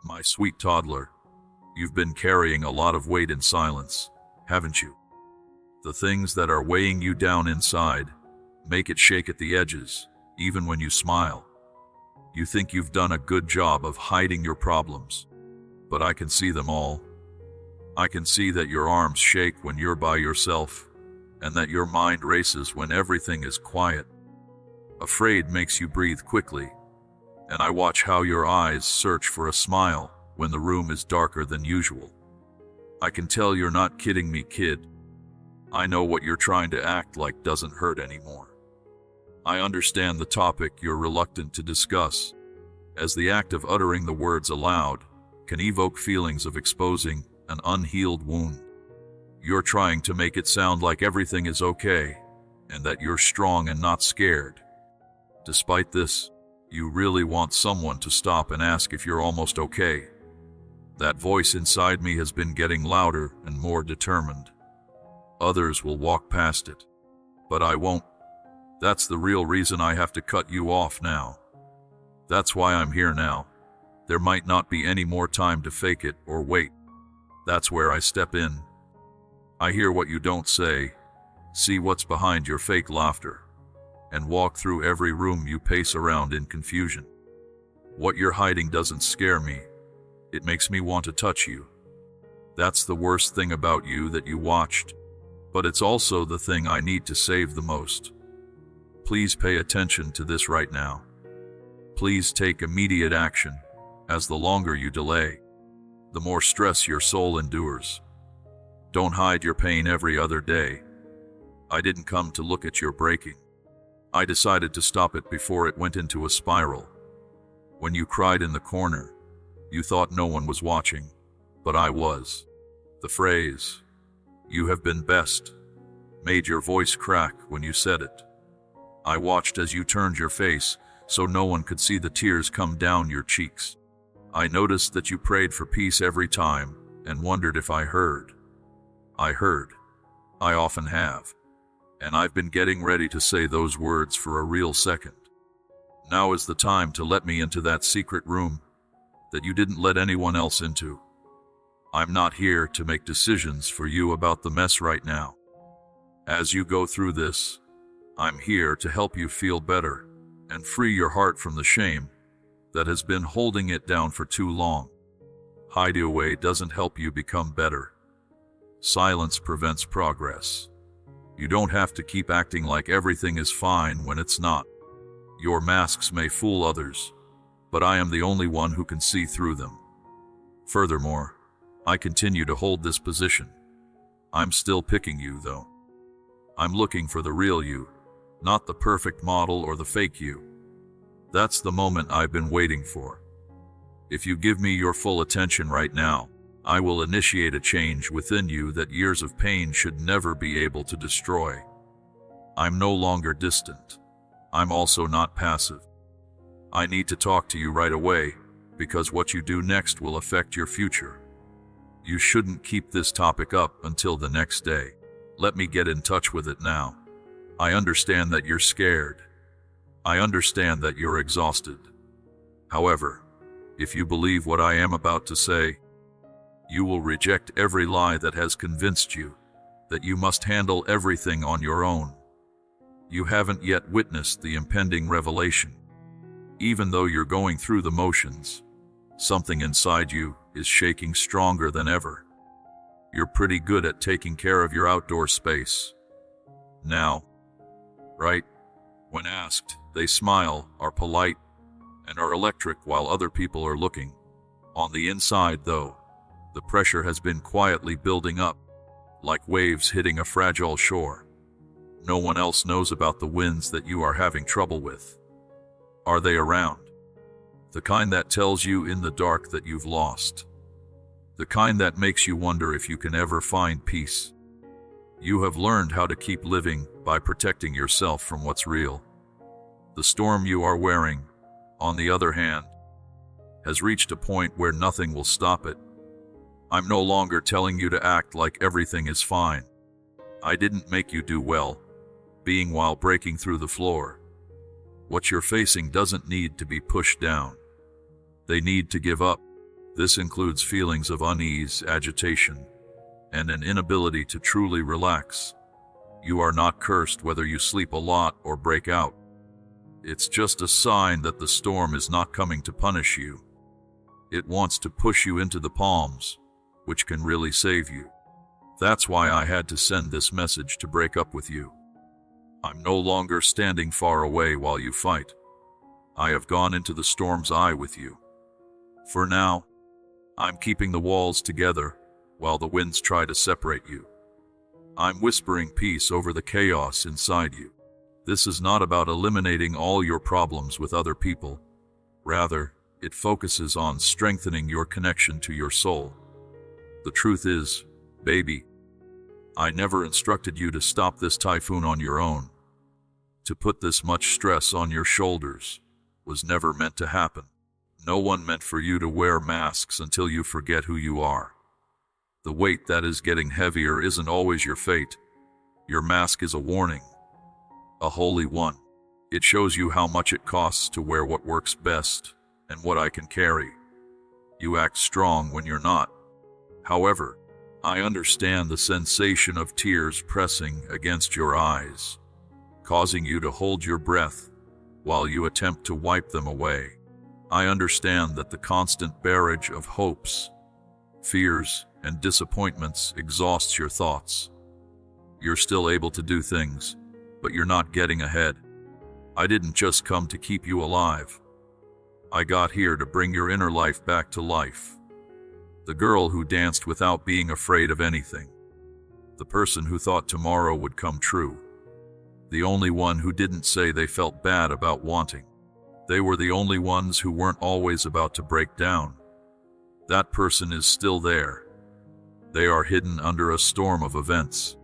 My sweet toddler, you've been carrying a lot of weight in silence, haven't you? The things that are weighing you down inside make it shake at the edges, even when you smile. You think you've done a good job of hiding your problems, but I can see them all. I can see that your arms shake when you're by yourself, and that your mind races when everything is quiet. Afraid makes you breathe quickly, and I watch how your eyes search for a smile when the room is darker than usual. I can tell you're not kidding me, kid. I know what you're trying to act like doesn't hurt anymore. I understand the topic you're reluctant to discuss, as the act of uttering the words aloud can evoke feelings of exposing an unhealed wound. You're trying to make it sound like everything is okay, and that you're strong and not scared. Despite this, you really want someone to stop and ask if you're almost okay. That voice inside me has been getting louder and more determined. Others will walk past it, but I won't. That's the real reason I have to cut you off now. That's why I'm here now. There might not be any more time to fake it or wait. That's where I step in. I hear what you don't say, see what's behind your fake laughter, and walk through every room you pace around in confusion. What you're hiding doesn't scare me. It makes me want to touch you. That's the worst thing about you that you watched, but it's also the thing I need to save the most. Please pay attention to this right now. Please take immediate action, as the longer you delay, the more stress your soul endures. Don't hide your pain every other day. I didn't come to look at your breaking. I decided to stop it before it went into a spiral. When you cried in the corner, you thought no one was watching, but I was. The phrase, "You have been best," made your voice crack when you said it. I watched as you turned your face so no one could see the tears come down your cheeks. I noticed that you prayed for peace every time and wondered if I heard. I heard. I often have. And I've been getting ready to say those words for a real second. Now is the time to let me into that secret room that you didn't let anyone else into. I'm not here to make decisions for you about the mess right now. As you go through this, I'm here to help you feel better and free your heart from the shame that has been holding it down for too long. Hiding away doesn't help you become better. Silence prevents progress. You don't have to keep acting like everything is fine when it's not. Your masks may fool others, but I am the only one who can see through them. Furthermore, I continue to hold this position. I'm still picking you, though. I'm looking for the real you, not the perfect model or the fake you. That's the moment I've been waiting for. If you give me your full attention right now, I will initiate a change within you that years of pain should never be able to destroy. I'm no longer distant. I'm also not passive. I need to talk to you right away, because what you do next will affect your future. You shouldn't keep this topic up until the next day. Let me get in touch with it now. I understand that you're scared. I understand that you're exhausted. However, if you believe what I am about to say, you will reject every lie that has convinced you that you must handle everything on your own. You haven't yet witnessed the impending revelation. Even though you're going through the motions, something inside you is shaking stronger than ever. You're pretty good at taking care of your outdoor space now, right? When asked, they smile, are polite, and are electric while other people are looking. On the inside, though, the pressure has been quietly building up, like waves hitting a fragile shore. No one else knows about the winds that you are having trouble with. Are they around? The kind that tells you in the dark that you've lost. The kind that makes you wonder if you can ever find peace. You have learned how to keep living by protecting yourself from what's real. The storm you are wearing, on the other hand, has reached a point where nothing will stop it. I'm no longer telling you to act like everything is fine. I didn't make you do well, being while breaking through the floor. What you're facing doesn't need to be pushed down. They need to give up. This includes feelings of unease, agitation, and an inability to truly relax. You are not cursed whether you sleep a lot or break out. It's just a sign that the storm is not coming to punish you. It wants to push you into the palms, which can really save you. That's why I had to send this message to break up with you. I'm no longer standing far away while you fight. I have gone into the storm's eye with you. For now, I'm keeping the walls together while the winds try to separate you. I'm whispering peace over the chaos inside you. This is not about eliminating all your problems with other people. Rather, it focuses on strengthening your connection to your soul. The truth is, baby, I never instructed you to stop this typhoon on your own. To put this much stress on your shoulders was never meant to happen. No one meant for you to wear masks until you forget who you are. The weight that is getting heavier isn't always your fate. Your mask is a warning, a holy one. It shows you how much it costs to wear what works best and what I can carry. You act strong when you're not. However, I understand the sensation of tears pressing against your eyes, causing you to hold your breath while you attempt to wipe them away. I understand that the constant barrage of hopes, fears, and disappointments exhausts your thoughts. You're still able to do things, but you're not getting ahead. I didn't just come to keep you alive. I got here to bring your inner life back to life. The girl who danced without being afraid of anything. The person who thought tomorrow would come true. The only one who didn't say they felt bad about wanting. They were the only ones who weren't always about to break down. That person is still there. They are hidden under a storm of events.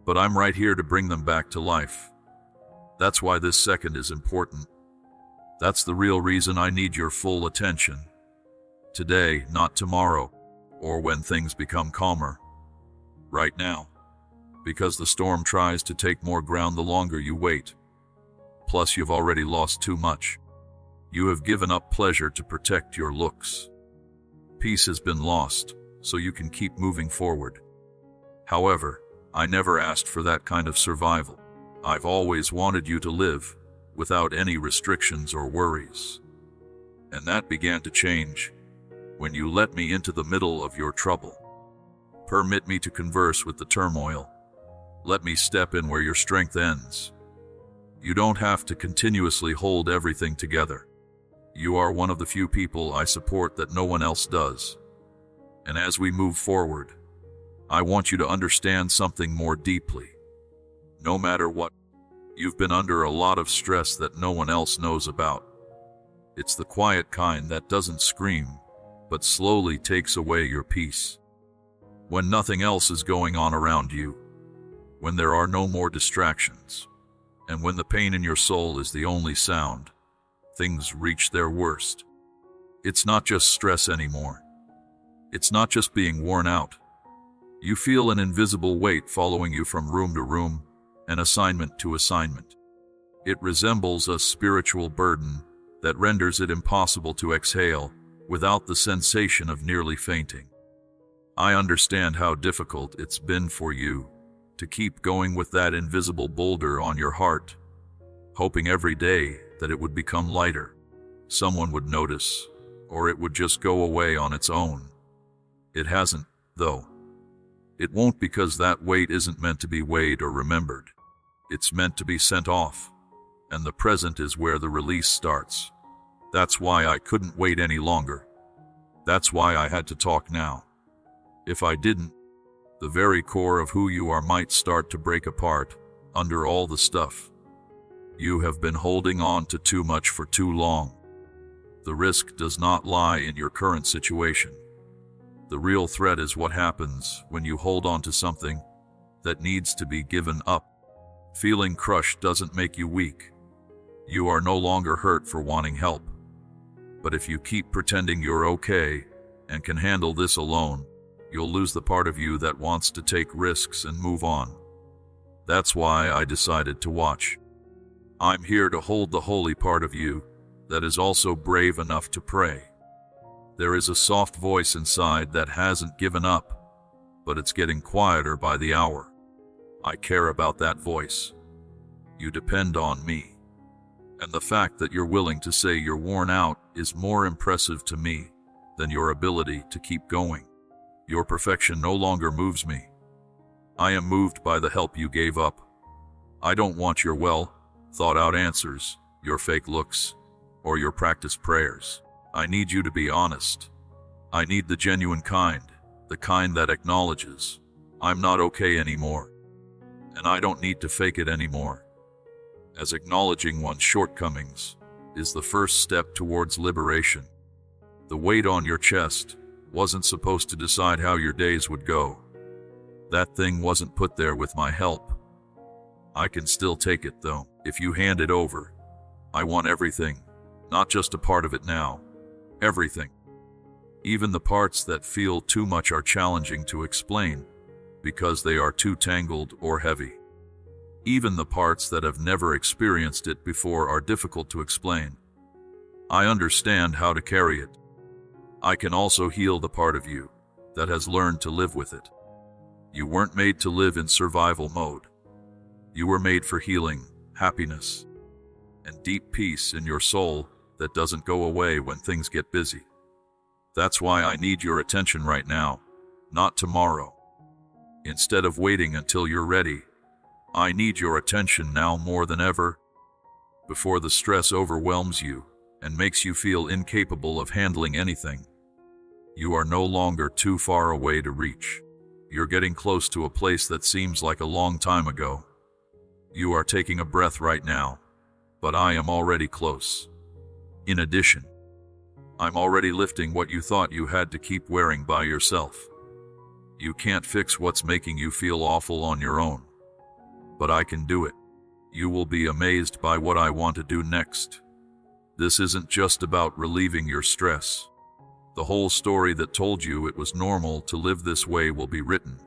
But I'm right here to bring them back to life. That's why this second is important. That's the real reason I need your full attention. Today, not tomorrow, or when things become calmer. Right now. Because the storm tries to take more ground the longer you wait. Plus, you've already lost too much. You have given up pleasure to protect your looks. Peace has been lost, so you can keep moving forward. However, I never asked for that kind of survival. I've always wanted you to live without any restrictions or worries. And that began to change when you let me into the middle of your trouble. Permit me to converse with the turmoil. Let me step in where your strength ends. You don't have to continuously hold everything together. You are one of the few people I support that no one else does. And as we move forward, I want you to understand something more deeply. No matter what, you've been under a lot of stress that no one else knows about. It's the quiet kind that doesn't scream, but slowly takes away your peace. When nothing else is going on around you, when there are no more distractions, and when the pain in your soul is the only sound, things reach their worst. It's not just stress anymore. It's not just being worn out. You feel an invisible weight following you from room to room, and assignment to assignment. It resembles a spiritual burden that renders it impossible to exhale without the sensation of nearly fainting. I understand how difficult it's been for you to keep going with that invisible boulder on your heart, hoping every day that it would become lighter, someone would notice, or it would just go away on its own. It hasn't, though. It won't, because that weight isn't meant to be weighed or remembered. It's meant to be sent off, and the present is where the release starts. That's why I couldn't wait any longer. That's why I had to talk now. If I didn't, the very core of who you are might start to break apart under all the stuff. You have been holding on to too much for too long. The risk does not lie in your current situation. The real threat is what happens when you hold on to something that needs to be given up. Feeling crushed doesn't make you weak. You are no longer hurt for wanting help. But if you keep pretending you're okay and can handle this alone, you'll lose the part of you that wants to take risks and move on. That's why I decided to watch. I'm here to hold the holy part of you that is also brave enough to pray. There is a soft voice inside that hasn't given up, but it's getting quieter by the hour. I care about that voice. You depend on me. And the fact that you're willing to say you're worn out is more impressive to me than your ability to keep going. Your perfection no longer moves me. I am moved by the help you gave up. I don't want your thought-out answers, your fake looks, or your practiced prayers. I need you to be honest. I need the genuine kind, the kind that acknowledges, I'm not okay anymore. And I don't need to fake it anymore. As acknowledging one's shortcomings is the first step towards liberation. The weight on your chest wasn't supposed to decide how your days would go. That thing wasn't put there with my help. I can still take it though, if you hand it over. I want everything, not just a part of it now. Everything. Even the parts that feel too much are challenging to explain because they are too tangled or heavy. Even the parts that have never experienced it before are difficult to explain. I understand how to carry it. I can also heal the part of you that has learned to live with it. You weren't made to live in survival mode. You were made for healing, happiness, and deep peace in your soul that doesn't go away when things get busy. That's why I need your attention right now, not tomorrow. Instead of waiting until you're ready, I need your attention now more than ever, before the stress overwhelms you and makes you feel incapable of handling anything. You are no longer too far away to reach. You're getting close to a place that seems like a long time ago. You are taking a breath right now, but I am already close. In addition, I'm already lifting what you thought you had to keep wearing by yourself. You can't fix what's making you feel awful on your own, but I can do it. You will be amazed by what I want to do next. This isn't just about relieving your stress. The whole story that told you it was normal to live this way will be written.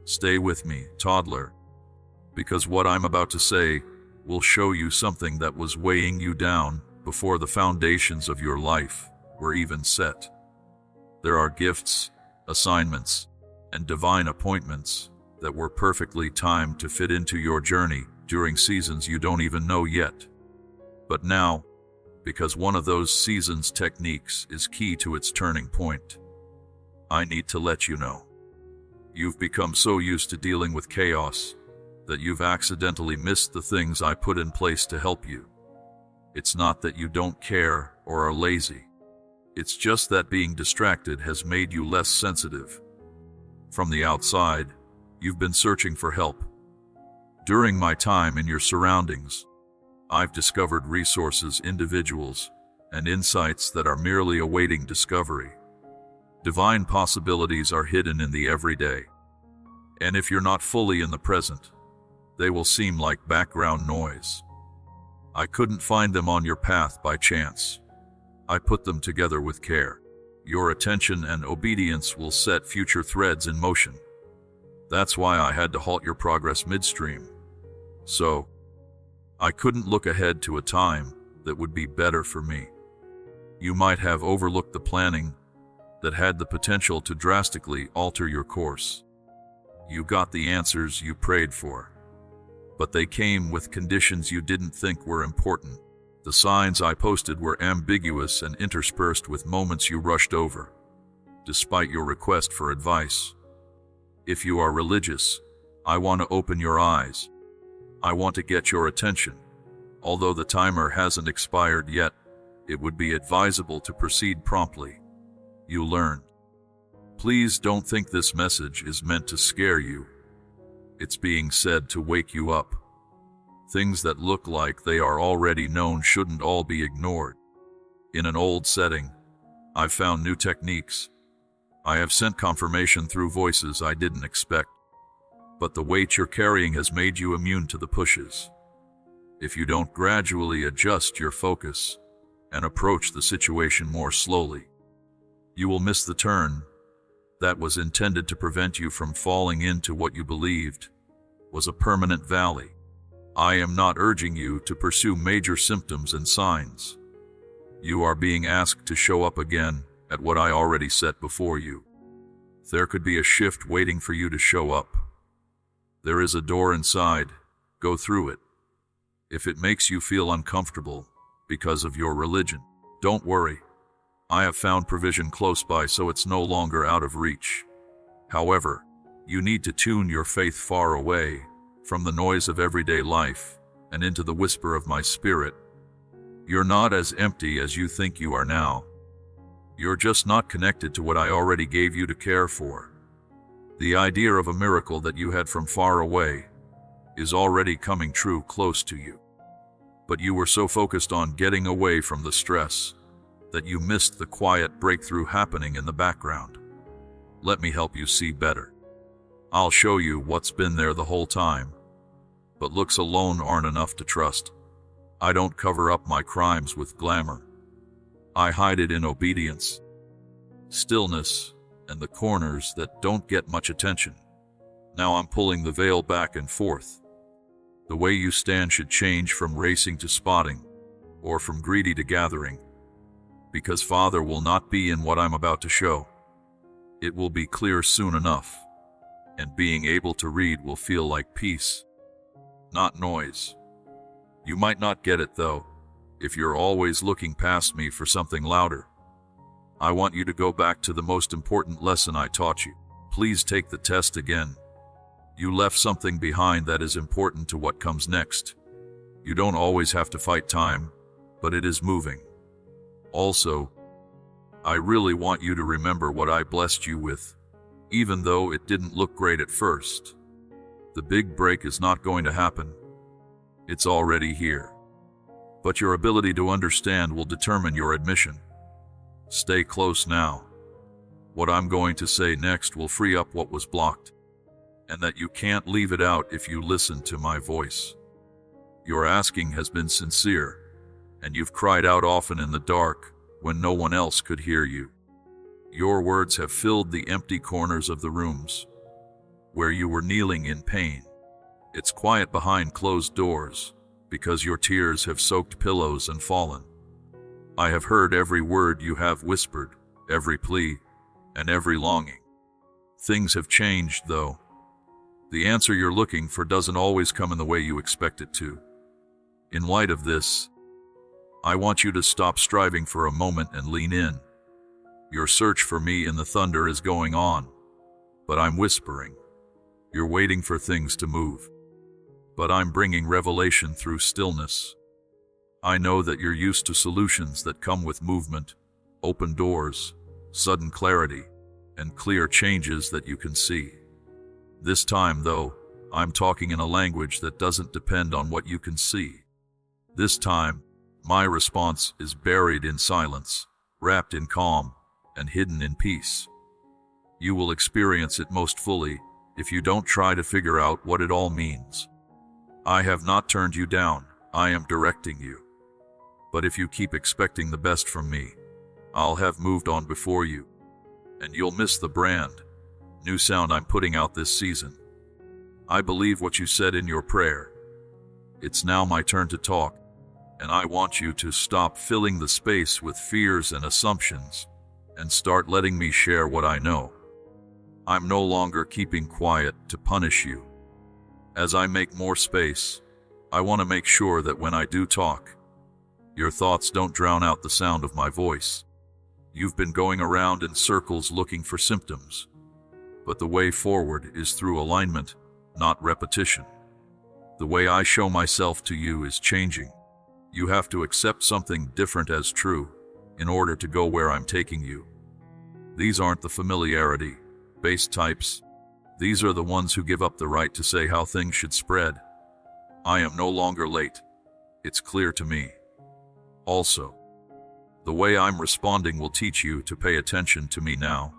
Stay with me, toddler, because what I'm about to say will show you something that was weighing you down before the foundations of your life were even set. There are gifts, assignments, and divine appointments that were perfectly timed to fit into your journey during seasons you don't even know yet. But now, because one of those seasons' techniques is key to its turning point, I need to let you know. You've become so used to dealing with chaos that you've accidentally missed the things I put in place to help you. It's not that you don't care or are lazy. It's just that being distracted has made you less sensitive. From the outside, you've been searching for help. During my time in your surroundings, I've discovered resources, individuals, and insights that are merely awaiting discovery. Divine possibilities are hidden in the everyday. And if you're not fully in the present, they will seem like background noise. I couldn't find them on your path by chance. I put them together with care. Your attention and obedience will set future threads in motion. That's why I had to halt your progress midstream. So, I couldn't look ahead to a time that would be better for me. You might have overlooked the planning that had the potential to drastically alter your course. You got the answers you prayed for, but they came with conditions you didn't think were important. The signs I posted were ambiguous and interspersed with moments you rushed over, despite your request for advice. If you are religious, I want to open your eyes. I want to get your attention. Although the timer hasn't expired yet, it would be advisable to proceed promptly. You learned. Please don't think this message is meant to scare you. It's being said to wake you up. Things that look like they are already known shouldn't all be ignored. In an old setting, I've found new techniques. I have sent confirmation through voices I didn't expect. But the weight you're carrying has made you immune to the pushes. If you don't gradually adjust your focus and approach the situation more slowly, you will miss the turn that was intended to prevent you from falling into what you believed was a permanent valley. I am not urging you to pursue major symptoms and signs. You are being asked to show up again at what I already set before you. There could be a shift waiting for you to show up. There is a door inside. Go through it. If it makes you feel uncomfortable because of your religion, don't worry. I have found provision close by, so it's no longer out of reach. However, you need to tune your faith far away from the noise of everyday life and into the whisper of my spirit. You're not as empty as you think you are now. You're just not connected to what I already gave you to care for. The idea of a miracle that you had from far away is already coming true close to you. But you were so focused on getting away from the stress that you missed the quiet breakthrough happening in the background. Let me help you see better. I'll show you what's been there the whole time, but looks alone aren't enough to trust. I don't cover up my crimes with glamour. I hide it in obedience, stillness, and the corners that don't get much attention. Now I'm pulling the veil back and forth. The way you stand should change from racing to spotting, or from greedy to gathering, because Father will not be in what I'm about to show. It will be clear soon enough, and being able to read will feel like peace, not noise. You might not get it, though, if you're always looking past me for something louder. I want you to go back to the most important lesson I taught you. Please take the test again. You left something behind that is important to what comes next. You don't always have to fight time, but it is moving. Also, I really want you to remember what I blessed you with, even though it didn't look great at first. The big break is not going to happen. It's already here. But your ability to understand will determine your admission. Stay close now. What I'm going to say next will free up what was blocked, and that you can't leave it out if you listen to my voice. Your asking has been sincere, and you've cried out often in the dark when no one else could hear you. Your words have filled the empty corners of the rooms where you were kneeling in pain. It's quiet behind closed doors because your tears have soaked pillows and fallen. I have heard every word you have whispered, every plea, and every longing. Things have changed, though. The answer you're looking for doesn't always come in the way you expect it to. In light of this, I want you to stop striving for a moment and lean in. Your search for me in the thunder is going on, but I'm whispering. You're waiting for things to move, but I'm bringing revelation through stillness. I know that you're used to solutions that come with movement, open doors, sudden clarity, and clear changes that you can see. This time, though, I'm talking in a language that doesn't depend on what you can see. This time, my response is buried in silence, wrapped in calm, and hidden in peace. You will experience it most fully if you don't try to figure out what it all means. I have not turned you down, I am directing you. But if you keep expecting the best from me, I'll have moved on before you, and you'll miss the brand new sound I'm putting out this season. I believe what you said in your prayer. It's now my turn to talk, and I want you to stop filling the space with fears and assumptions and start letting me share what I know. I'm no longer keeping quiet to punish you. As I make more space, I want to make sure that when I do talk, your thoughts don't drown out the sound of my voice. You've been going around in circles looking for symptoms, but the way forward is through alignment, not repetition. The way I show myself to you is changing. You have to accept something different as true in order to go where I'm taking you. These aren't the familiarity-based types. These are the ones who give up the right to say how things should spread. I am no longer late. It's clear to me. Also, the way I'm responding will teach you to pay attention to me now.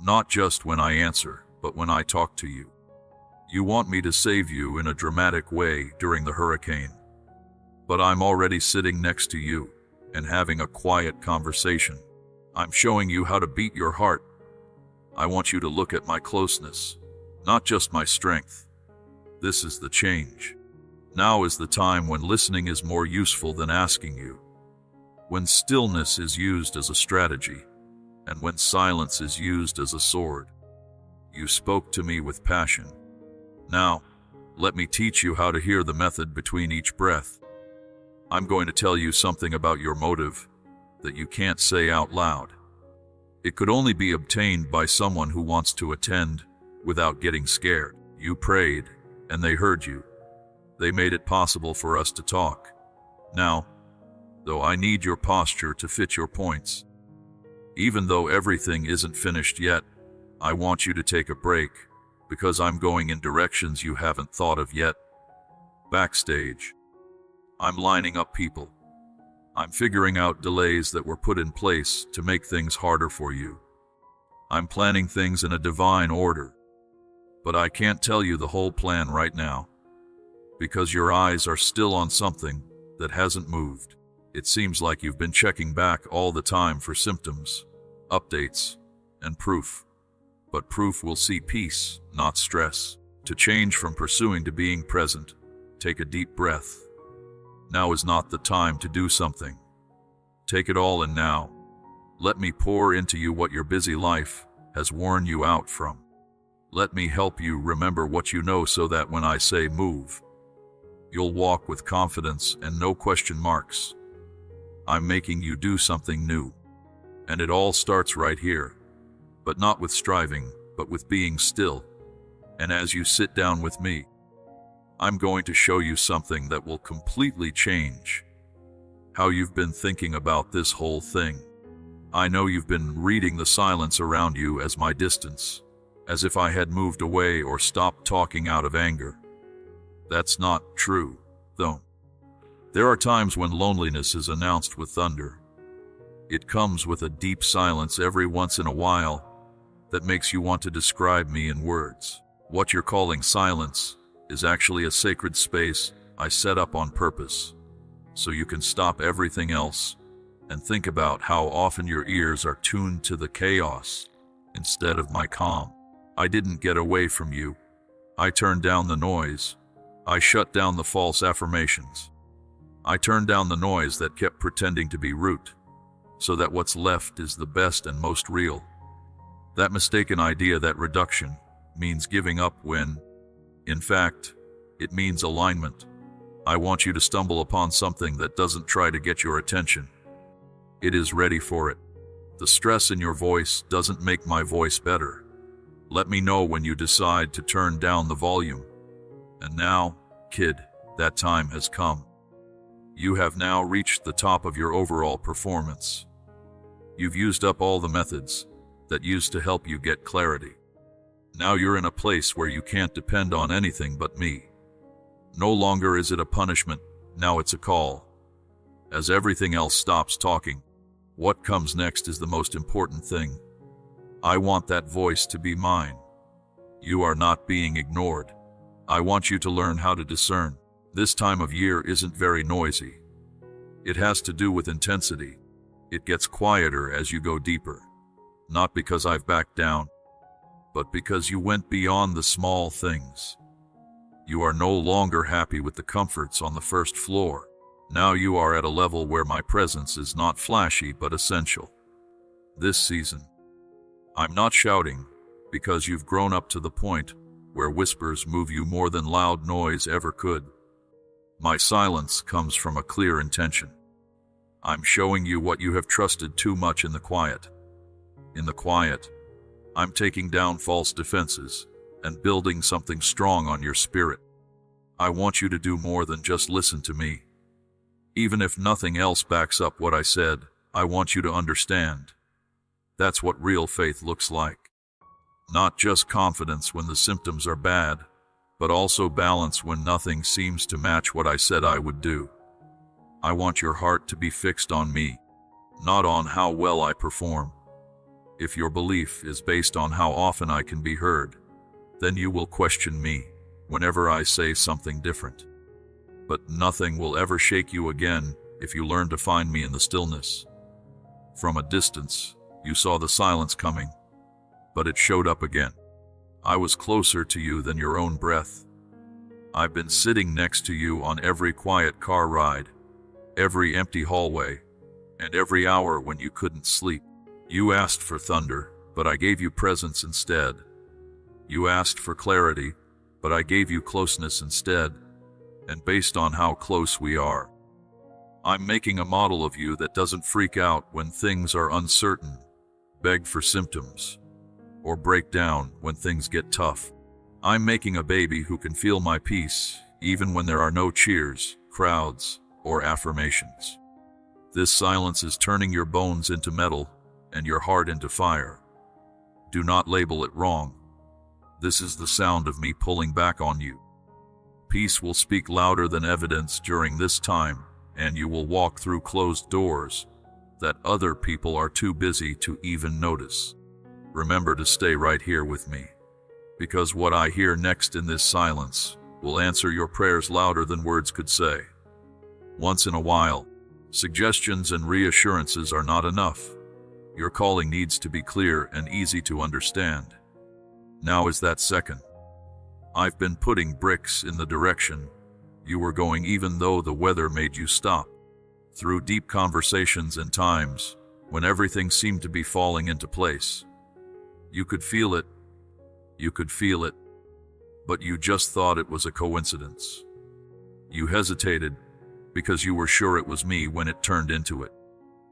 Not just when I answer, but when I talk to you. You want me to save you in a dramatic way during the hurricane. But I'm already sitting next to you and having a quiet conversation. I'm showing you how to beat your heart. I want you to look at my closeness, not just my strength. This is the change. Now is the time when listening is more useful than asking you. When stillness is used as a strategy, and when silence is used as a sword. You spoke to me with passion. Now, let me teach you how to hear the method between each breath. I'm going to tell you something about your motive that you can't say out loud. It could only be obtained by someone who wants to attend without getting scared. You prayed, and they heard you. They made it possible for us to talk. Now, though I need your posture to fit your points. Even though everything isn't finished yet, I want you to take a break, because I'm going in directions you haven't thought of yet. Backstage. I'm lining up people. I'm figuring out delays that were put in place to make things harder for you. I'm planning things in a divine order. But I can't tell you the whole plan right now, because your eyes are still on something that hasn't moved. It seems like you've been checking back all the time for symptoms, updates, and proof. But proof will see peace, not stress. To change from pursuing to being present, take a deep breath. Now is not the time to do something. Take it all in now. Let me pour into you what your busy life has worn you out from. Let me help you remember what you know so that when I say move, you'll walk with confidence and no question marks. I'm making you do something new. And it all starts right here. But not with striving, but with being still. And as you sit down with me, I'm going to show you something that will completely change how you've been thinking about this whole thing. I know you've been reading the silence around you as my distance, as if I had moved away or stopped talking out of anger. That's not true, though. There are times when loneliness is announced with thunder. It comes with a deep silence every once in a while that makes you want to describe me in words. What you're calling silence is actually a sacred space I set up on purpose, so you can stop everything else and think about how often your ears are tuned to the chaos instead of my calm. I didn't get away from you. I turned down the noise. I shut down the false affirmations. I turned down the noise that kept pretending to be root, so that what's left is the best and most real. That mistaken idea that reduction means giving up when, in fact, it means alignment. I want you to stumble upon something that doesn't try to get your attention. It is ready for it. The stress in your voice doesn't make my voice better. Let me know when you decide to turn down the volume. And now, kid, that time has come. You have now reached the top of your overall performance. You've used up all the methods that used to help you get clarity. Now you're in a place where you can't depend on anything but me. No longer is it a punishment, now it's a call. As everything else stops talking, what comes next is the most important thing. I want that voice to be mine. You are not being ignored. I want you to learn how to discern. This time of year isn't very noisy. It has to do with intensity. It gets quieter as you go deeper. Not because I've backed down, but because you went beyond the small things. You are no longer happy with the comforts on the first floor. Now you are at a level where my presence is not flashy but essential. This season, I'm not shouting, because you've grown up to the point where whispers move you more than loud noise ever could. My silence comes from a clear intention. I'm showing you what you have trusted too much in the quiet. In the quiet, I'm taking down false defenses and building something strong on your spirit. I want you to do more than just listen to me. Even if nothing else backs up what I said, I want you to understand. That's what real faith looks like. Not just confidence when the symptoms are bad, but also balance when nothing seems to match what I said I would do. I want your heart to be fixed on me, not on how well I perform. If your belief is based on how often I can be heard, then you will question me whenever I say something different. But nothing will ever shake you again if you learn to find me in the stillness. From a distance, you saw the silence coming, but it showed up again. I was closer to you than your own breath. I've been sitting next to you on every quiet car ride, every empty hallway, and every hour when you couldn't sleep. You asked for thunder, but I gave you presence instead. You asked for clarity, but I gave you closeness instead. And based on how close we are, I'm making a model of you that doesn't freak out when things are uncertain, beg for symptoms, or break down when things get tough. I'm making a baby who can feel my peace even when there are no cheers, crowds, or affirmations. This silence is turning your bones into metal and your heart into fire. Do not label it wrong. This is the sound of me pulling back on you. Peace will speak louder than evidence during this time, and you will walk through closed doors that other people are too busy to even notice. Remember to stay right here with me, because what I hear next in this silence will answer your prayers louder than words could say. Once in a while, suggestions and reassurances are not enough. Your calling needs to be clear and easy to understand. Now is that second. I've been putting bricks in the direction you were going even though the weather made you stop. Through deep conversations and times when everything seemed to be falling into place. You could feel it. You could feel it. But you just thought it was a coincidence. You hesitated because you were sure it was me when it turned into it.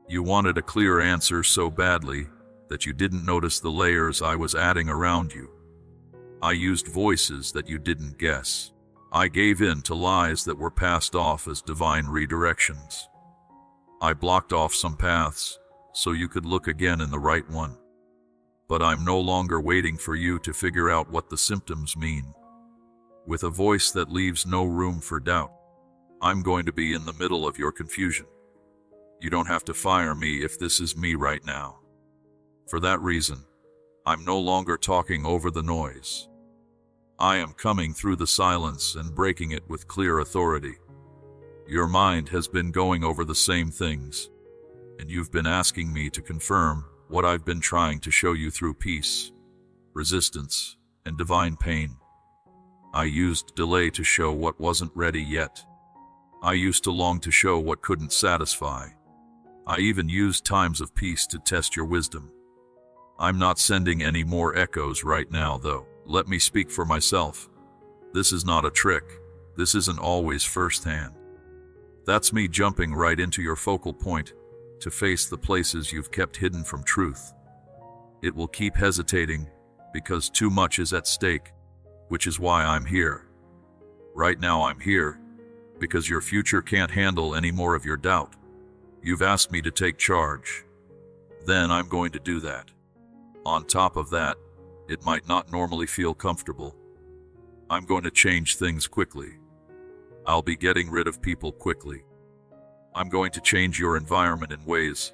You wanted a clear answer so badly that you didn't notice the layers I was adding around you. I used voices that you didn't guess. I gave in to lies that were passed off as divine redirections. I blocked off some paths so you could look again in the right one. But I'm no longer waiting for you to figure out what the symptoms mean. With a voice that leaves no room for doubt, I'm going to be in the middle of your confusion. You don't have to fire me if this is me right now. For that reason, I'm no longer talking over the noise. I am coming through the silence and breaking it with clear authority. Your mind has been going over the same things, and you've been asking me to confirm what I've been trying to show you through peace, resistance, and divine pain. I used delay to show what wasn't ready yet. I used to long to show what couldn't satisfy. I even used times of peace to test your wisdom. I'm not sending any more echoes right now, though. Let me speak for myself. This is not a trick. This isn't always firsthand. That's me jumping right into your focal point to face the places you've kept hidden from truth. It will keep hesitating because too much is at stake, which is why I'm here. Right now I'm here because your future can't handle any more of your doubt. You've asked me to take charge. Then I'm going to do that. On top of that, it might not normally feel comfortable. I'm going to change things quickly. I'll be getting rid of people quickly. I'm going to change your environment in ways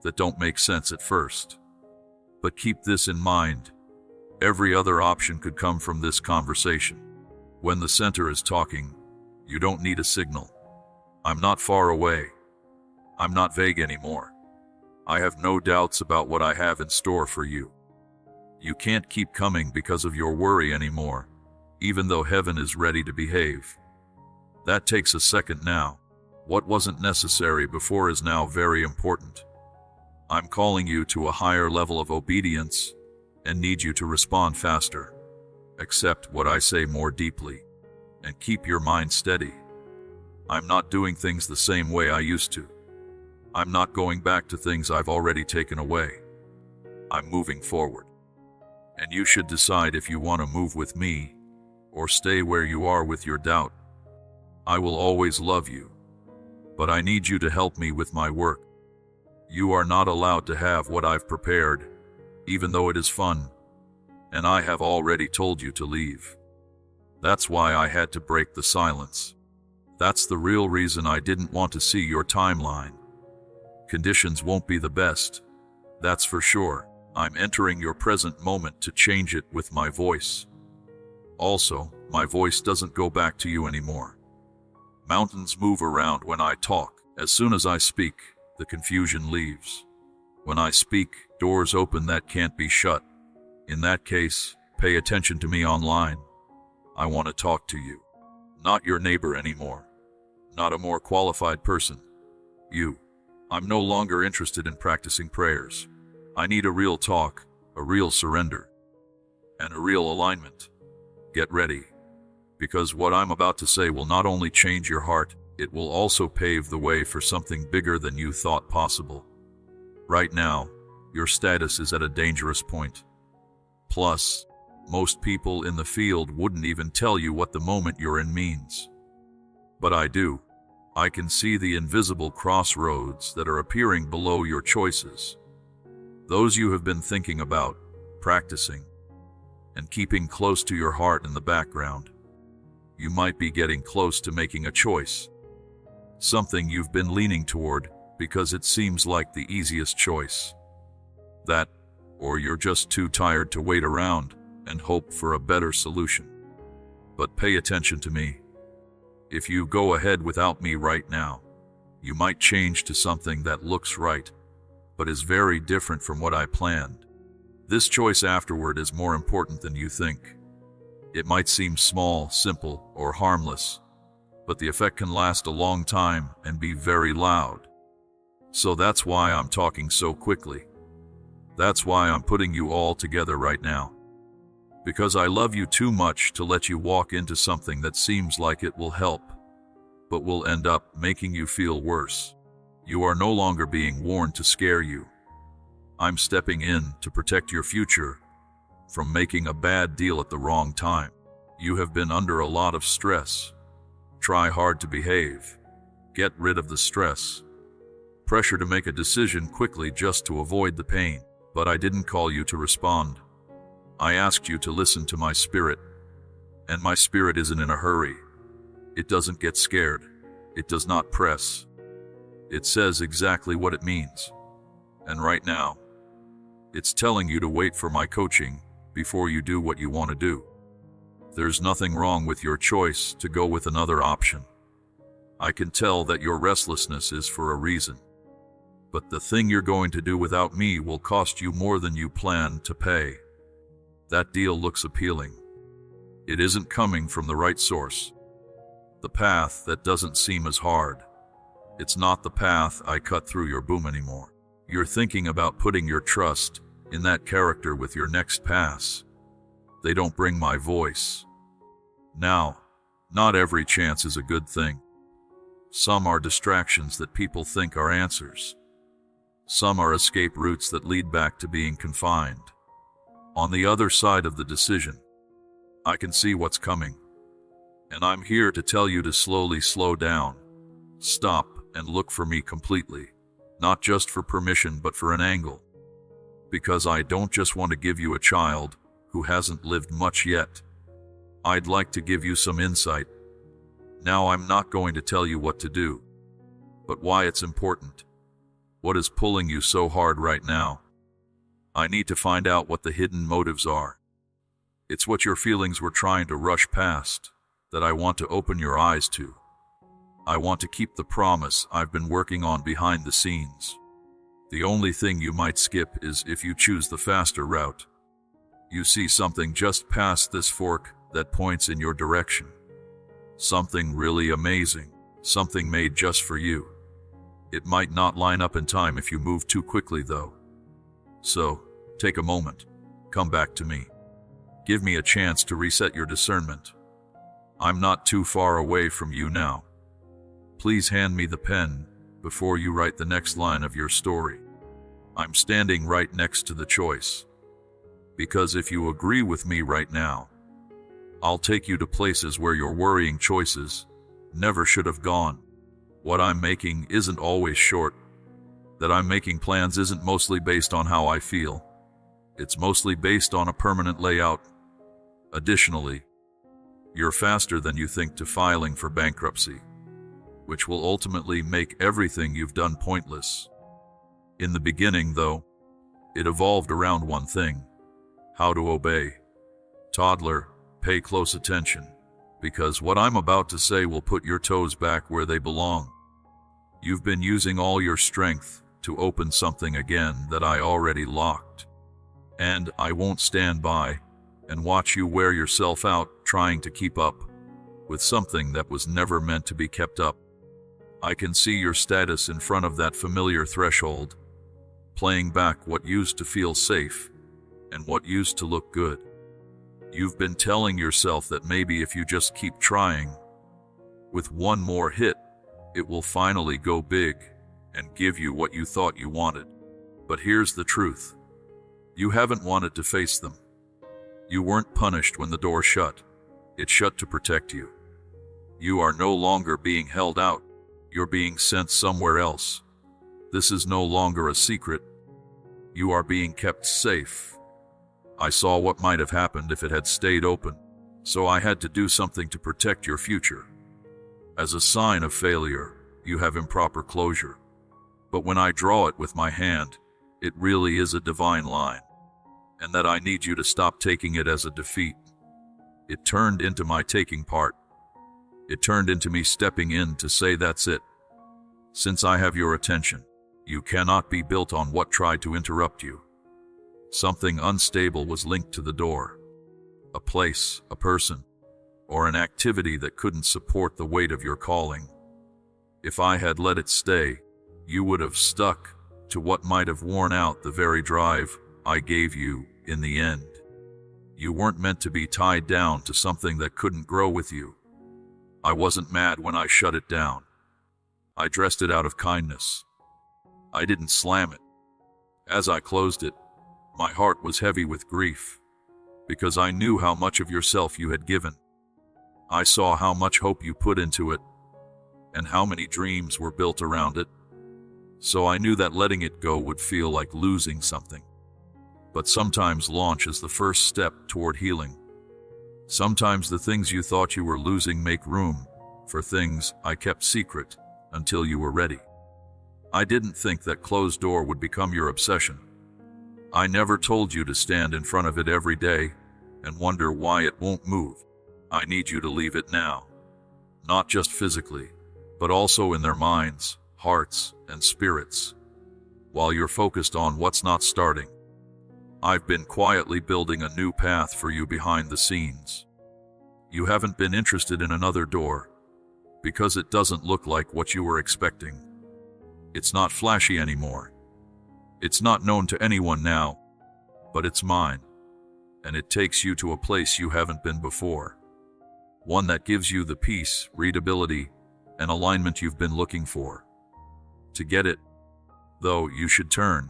that don't make sense at first. But keep this in mind. Every other option could come from this conversation. When the center is talking, you don't need a signal. I'm not far away. I'm not vague anymore. I have no doubts about what I have in store for you. You can't keep coming because of your worry anymore, even though heaven is ready to behave. That takes a second now. What wasn't necessary before is now very important. I'm calling you to a higher level of obedience and need you to respond faster. Accept what I say more deeply and keep your mind steady. I'm not doing things the same way I used to. I'm not going back to things I've already taken away. I'm moving forward. And you should decide if you want to move with me or stay where you are with your doubt. I will always love you, but I need you to help me with my work. You are not allowed to have what I've prepared, even though it is fun, and I have already told you to leave. That's why I had to break the silence. That's the real reason I didn't want to see your timeline. Conditions won't be the best, that's for sure. I'm entering your present moment to change it with my voice. Also, my voice doesn't go back to you anymore. Mountains move around when I talk. As soon as I speak, the confusion leaves. When I speak, doors open that can't be shut. In that case, pay attention to me online. I want to talk to you. Not your neighbor anymore. Not a more qualified person. You. I'm no longer interested in practicing prayers. I need a real talk, a real surrender, and a real alignment. Get ready, because what I'm about to say will not only change your heart, it will also pave the way for something bigger than you thought possible. Right now, your status is at a dangerous point. Plus, most people in the field wouldn't even tell you what the moment you're in means. But I do. I can see the invisible crossroads that are appearing below your choices. Those you have been thinking about, practicing, and keeping close to your heart in the background. You might be getting close to making a choice. Something you've been leaning toward because it seems like the easiest choice. That, or you're just too tired to wait around and hope for a better solution. But pay attention to me. If you go ahead without me right now, you might change to something that looks right, but is very different from what I planned. This choice afterward is more important than you think. It might seem small, simple, or harmless, but the effect can last a long time and be very loud. So that's why I'm talking so quickly. That's why I'm putting you all together right now. Because I love you too much to let you walk into something that seems like it will help, but will end up making you feel worse. You are no longer being warned to scare you. I'm stepping in to protect your future from making a bad deal at the wrong time. You have been under a lot of stress. Try hard to behave. Get rid of the stress. Pressure to make a decision quickly just to avoid the pain. But I didn't call you to respond. I asked you to listen to my spirit. And my spirit isn't in a hurry. It doesn't get scared. It does not press. It says exactly what it means. And right now, it's telling you to wait for my coaching before you do what you want to do. There's nothing wrong with your choice to go with another option. I can tell that your restlessness is for a reason. But the thing you're going to do without me will cost you more than you plan to pay. That deal looks appealing. It isn't coming from the right source. The path that doesn't seem as hard. It's not the path I cut through your boom anymore. You're thinking about putting your trust in that character with your next pass. They don't bring my voice. Now, not every chance is a good thing. Some are distractions that people think are answers. Some are escape routes that lead back to being confined. On the other side of the decision, I can see what's coming. And I'm here to tell you to slowly slow down. Stop and look for me completely. Not just for permission, but for an angle. Because I don't just want to give you a child who hasn't lived much yet. I'd like to give you some insight. Now I'm not going to tell you what to do, but why it's important. What is pulling you so hard right now? I need to find out what the hidden motives are. It's what your feelings were trying to rush past that I want to open your eyes to. I want to keep the promise I've been working on behind the scenes. The only thing you might skip is if you choose the faster route. You see something just past this fork that points in your direction. Something really amazing, something made just for you. It might not line up in time if you move too quickly, though. So, take a moment. Come back to me. Give me a chance to reset your discernment. I'm not too far away from you now. Please hand me the pen before you write the next line of your story. I'm standing right next to the choice. Because if you agree with me right now, I'll take you to places where your worrying choices never should have gone. What I'm making isn't always short. That I'm making plans isn't mostly based on how I feel. It's mostly based on a permanent layout. Additionally, you're faster than you think to filing for bankruptcy, which will ultimately make everything you've done pointless. In the beginning, though, it evolved around one thing: how to obey. Toddler, pay close attention, because what I'm about to say will put your toes back where they belong. You've been using all your strength to open something again that I already locked. And I won't stand by and watch you wear yourself out trying to keep up with something that was never meant to be kept up. I can see your status in front of that familiar threshold. playing back what used to feel safe and what used to look good. You've been telling yourself that maybe if you just keep trying, with one more hit, it will finally go big and give you what you thought you wanted. But here's the truth. You haven't wanted to face them. You weren't punished when the door shut. It shut to protect you. You are no longer being held out. You're being sent somewhere else. This is no longer a secret. You are being kept safe. I saw what might have happened if it had stayed open, so I had to do something to protect your future. As a sign of failure, you have improper closure. But when I draw it with my hand, it really is a divine line, and that I need you to stop taking it as a defeat. It turned into my taking part. It turned into me stepping in to say that's it. Since I have your attention, you cannot be built on what tried to interrupt you. Something unstable was linked to the door. A place, a person, or an activity that couldn't support the weight of your calling. If I had let it stay, you would have stuck to what might have worn out the very drive I gave you in the end. You weren't meant to be tied down to something that couldn't grow with you. I wasn't mad when I shut it down. I dressed it out of kindness. I didn't slam it. As I closed it, my heart was heavy with grief, because I knew how much of yourself you had given. I saw how much hope you put into it, and how many dreams were built around it. So I knew that letting it go would feel like losing something. But sometimes launch is the first step toward healing. Sometimes the things you thought you were losing make room for things I kept secret until you were ready. I didn't think that closed door would become your obsession. I never told you to stand in front of it every day and wonder why it won't move. I need you to leave it now. Not just physically, but also in their minds, hearts, and spirits. While you're focused on what's not starting, I've been quietly building a new path for you behind the scenes. You haven't been interested in another door because it doesn't look like what you were expecting. It's not flashy anymore. It's not known to anyone now, but it's mine, and it takes you to a place you haven't been before. One that gives you the peace, readability, and alignment you've been looking for. To get it, though, you should turn.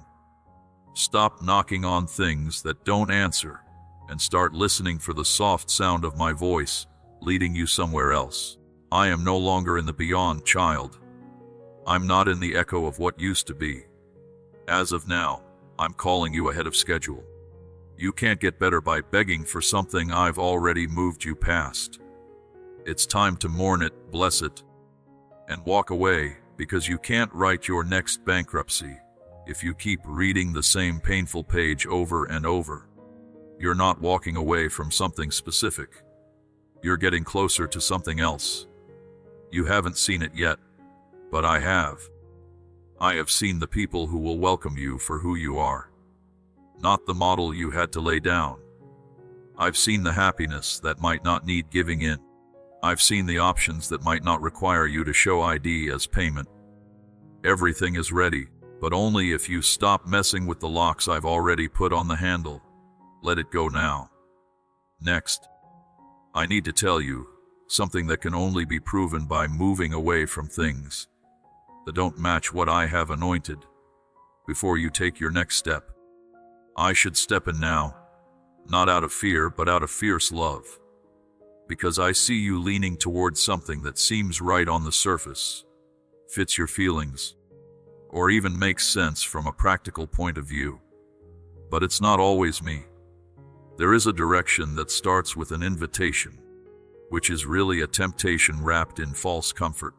Stop knocking on things that don't answer and start listening for the soft sound of my voice leading you somewhere else. I am no longer in the beyond, child. I'm not in the echo of what used to be. As of now, I'm calling you ahead of schedule. You can't get better by begging for something I've already moved you past. It's time to mourn it, bless it, and walk away, because you can't write your next bankruptcy if you keep reading the same painful page over and over. You're not walking away from something specific. You're getting closer to something else. You haven't seen it yet, but I have. I have seen the people who will welcome you for who you are, not the model you had to lay down. I've seen the happiness that might not need giving in. I've seen the options that might not require you to show ID as payment. Everything is ready, but only if you stop messing with the locks I've already put on the handle. Let it go now. Next, I need to tell you something that can only be proven by moving away from things that don't match what I have anointed before you take your next step. I should step in now, not out of fear, but out of fierce love, because I see you leaning towards something that seems right on the surface, fits your feelings, or even makes sense from a practical point of view. But it's not always me. There is a direction that starts with an invitation, which is really a temptation wrapped in false comfort.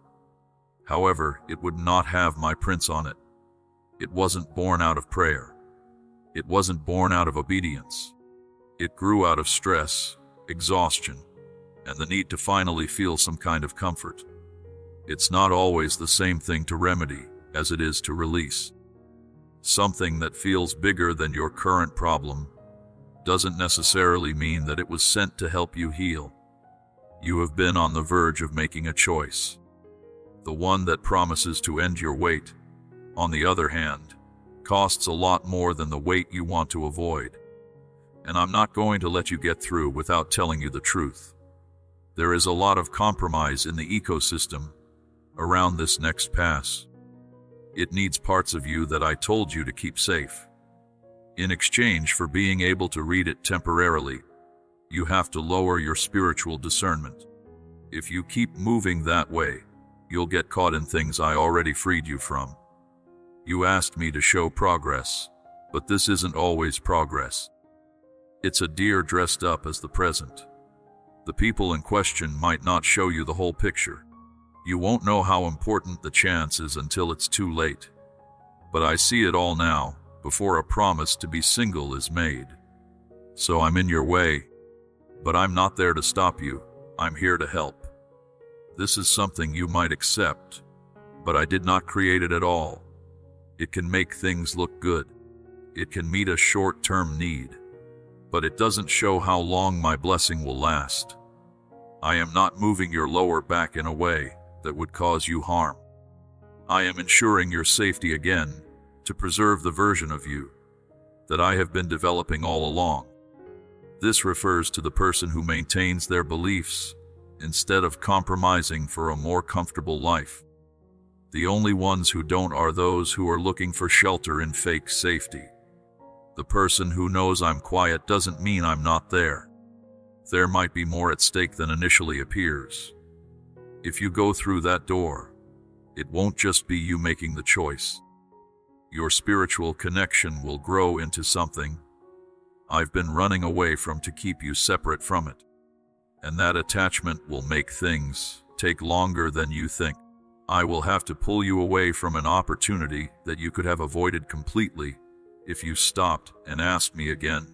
However, it would not have my prints on it. It wasn't born out of prayer. It wasn't born out of obedience. It grew out of stress, exhaustion, and the need to finally feel some kind of comfort. It's not always the same thing to remedy as it is to release. Something that feels bigger than your current problem doesn't necessarily mean that it was sent to help you heal. You have been on the verge of making a choice. The one that promises to end your wait, on the other hand, costs a lot more than the weight you want to avoid. And I'm not going to let you get through without telling you the truth. There is a lot of compromise in the ecosystem around this next pass. It needs parts of you that I told you to keep safe. In exchange for being able to read it temporarily, you have to lower your spiritual discernment. If you keep moving that way, you'll get caught in things I already freed you from. You asked me to show progress, but this isn't always progress. It's a deer dressed up as the present. The people in question might not show you the whole picture. You won't know how important the chance is until it's too late. But I see it all now, before a promise to be single is made. So I'm in your way, but I'm not there to stop you. I'm here to help. This is something you might accept, but I did not create it at all. It can make things look good. It can meet a short-term need, but it doesn't show how long my blessing will last. I am not moving your lower back in a way that would cause you harm. I am ensuring your safety again to preserve the version of you that I have been developing all along. This refers to the person who maintains their beliefs instead of compromising for a more comfortable life. The only ones who don't are those who are looking for shelter in fake safety. The person who knows I'm quiet doesn't mean I'm not there. There might be more at stake than initially appears. If you go through that door, it won't just be you making the choice. Your spiritual connection will grow into something I've been running away from to keep you separate from it. And that attachment will make things take longer than you think. I will have to pull you away from an opportunity that you could have avoided completely if you stopped and asked me again,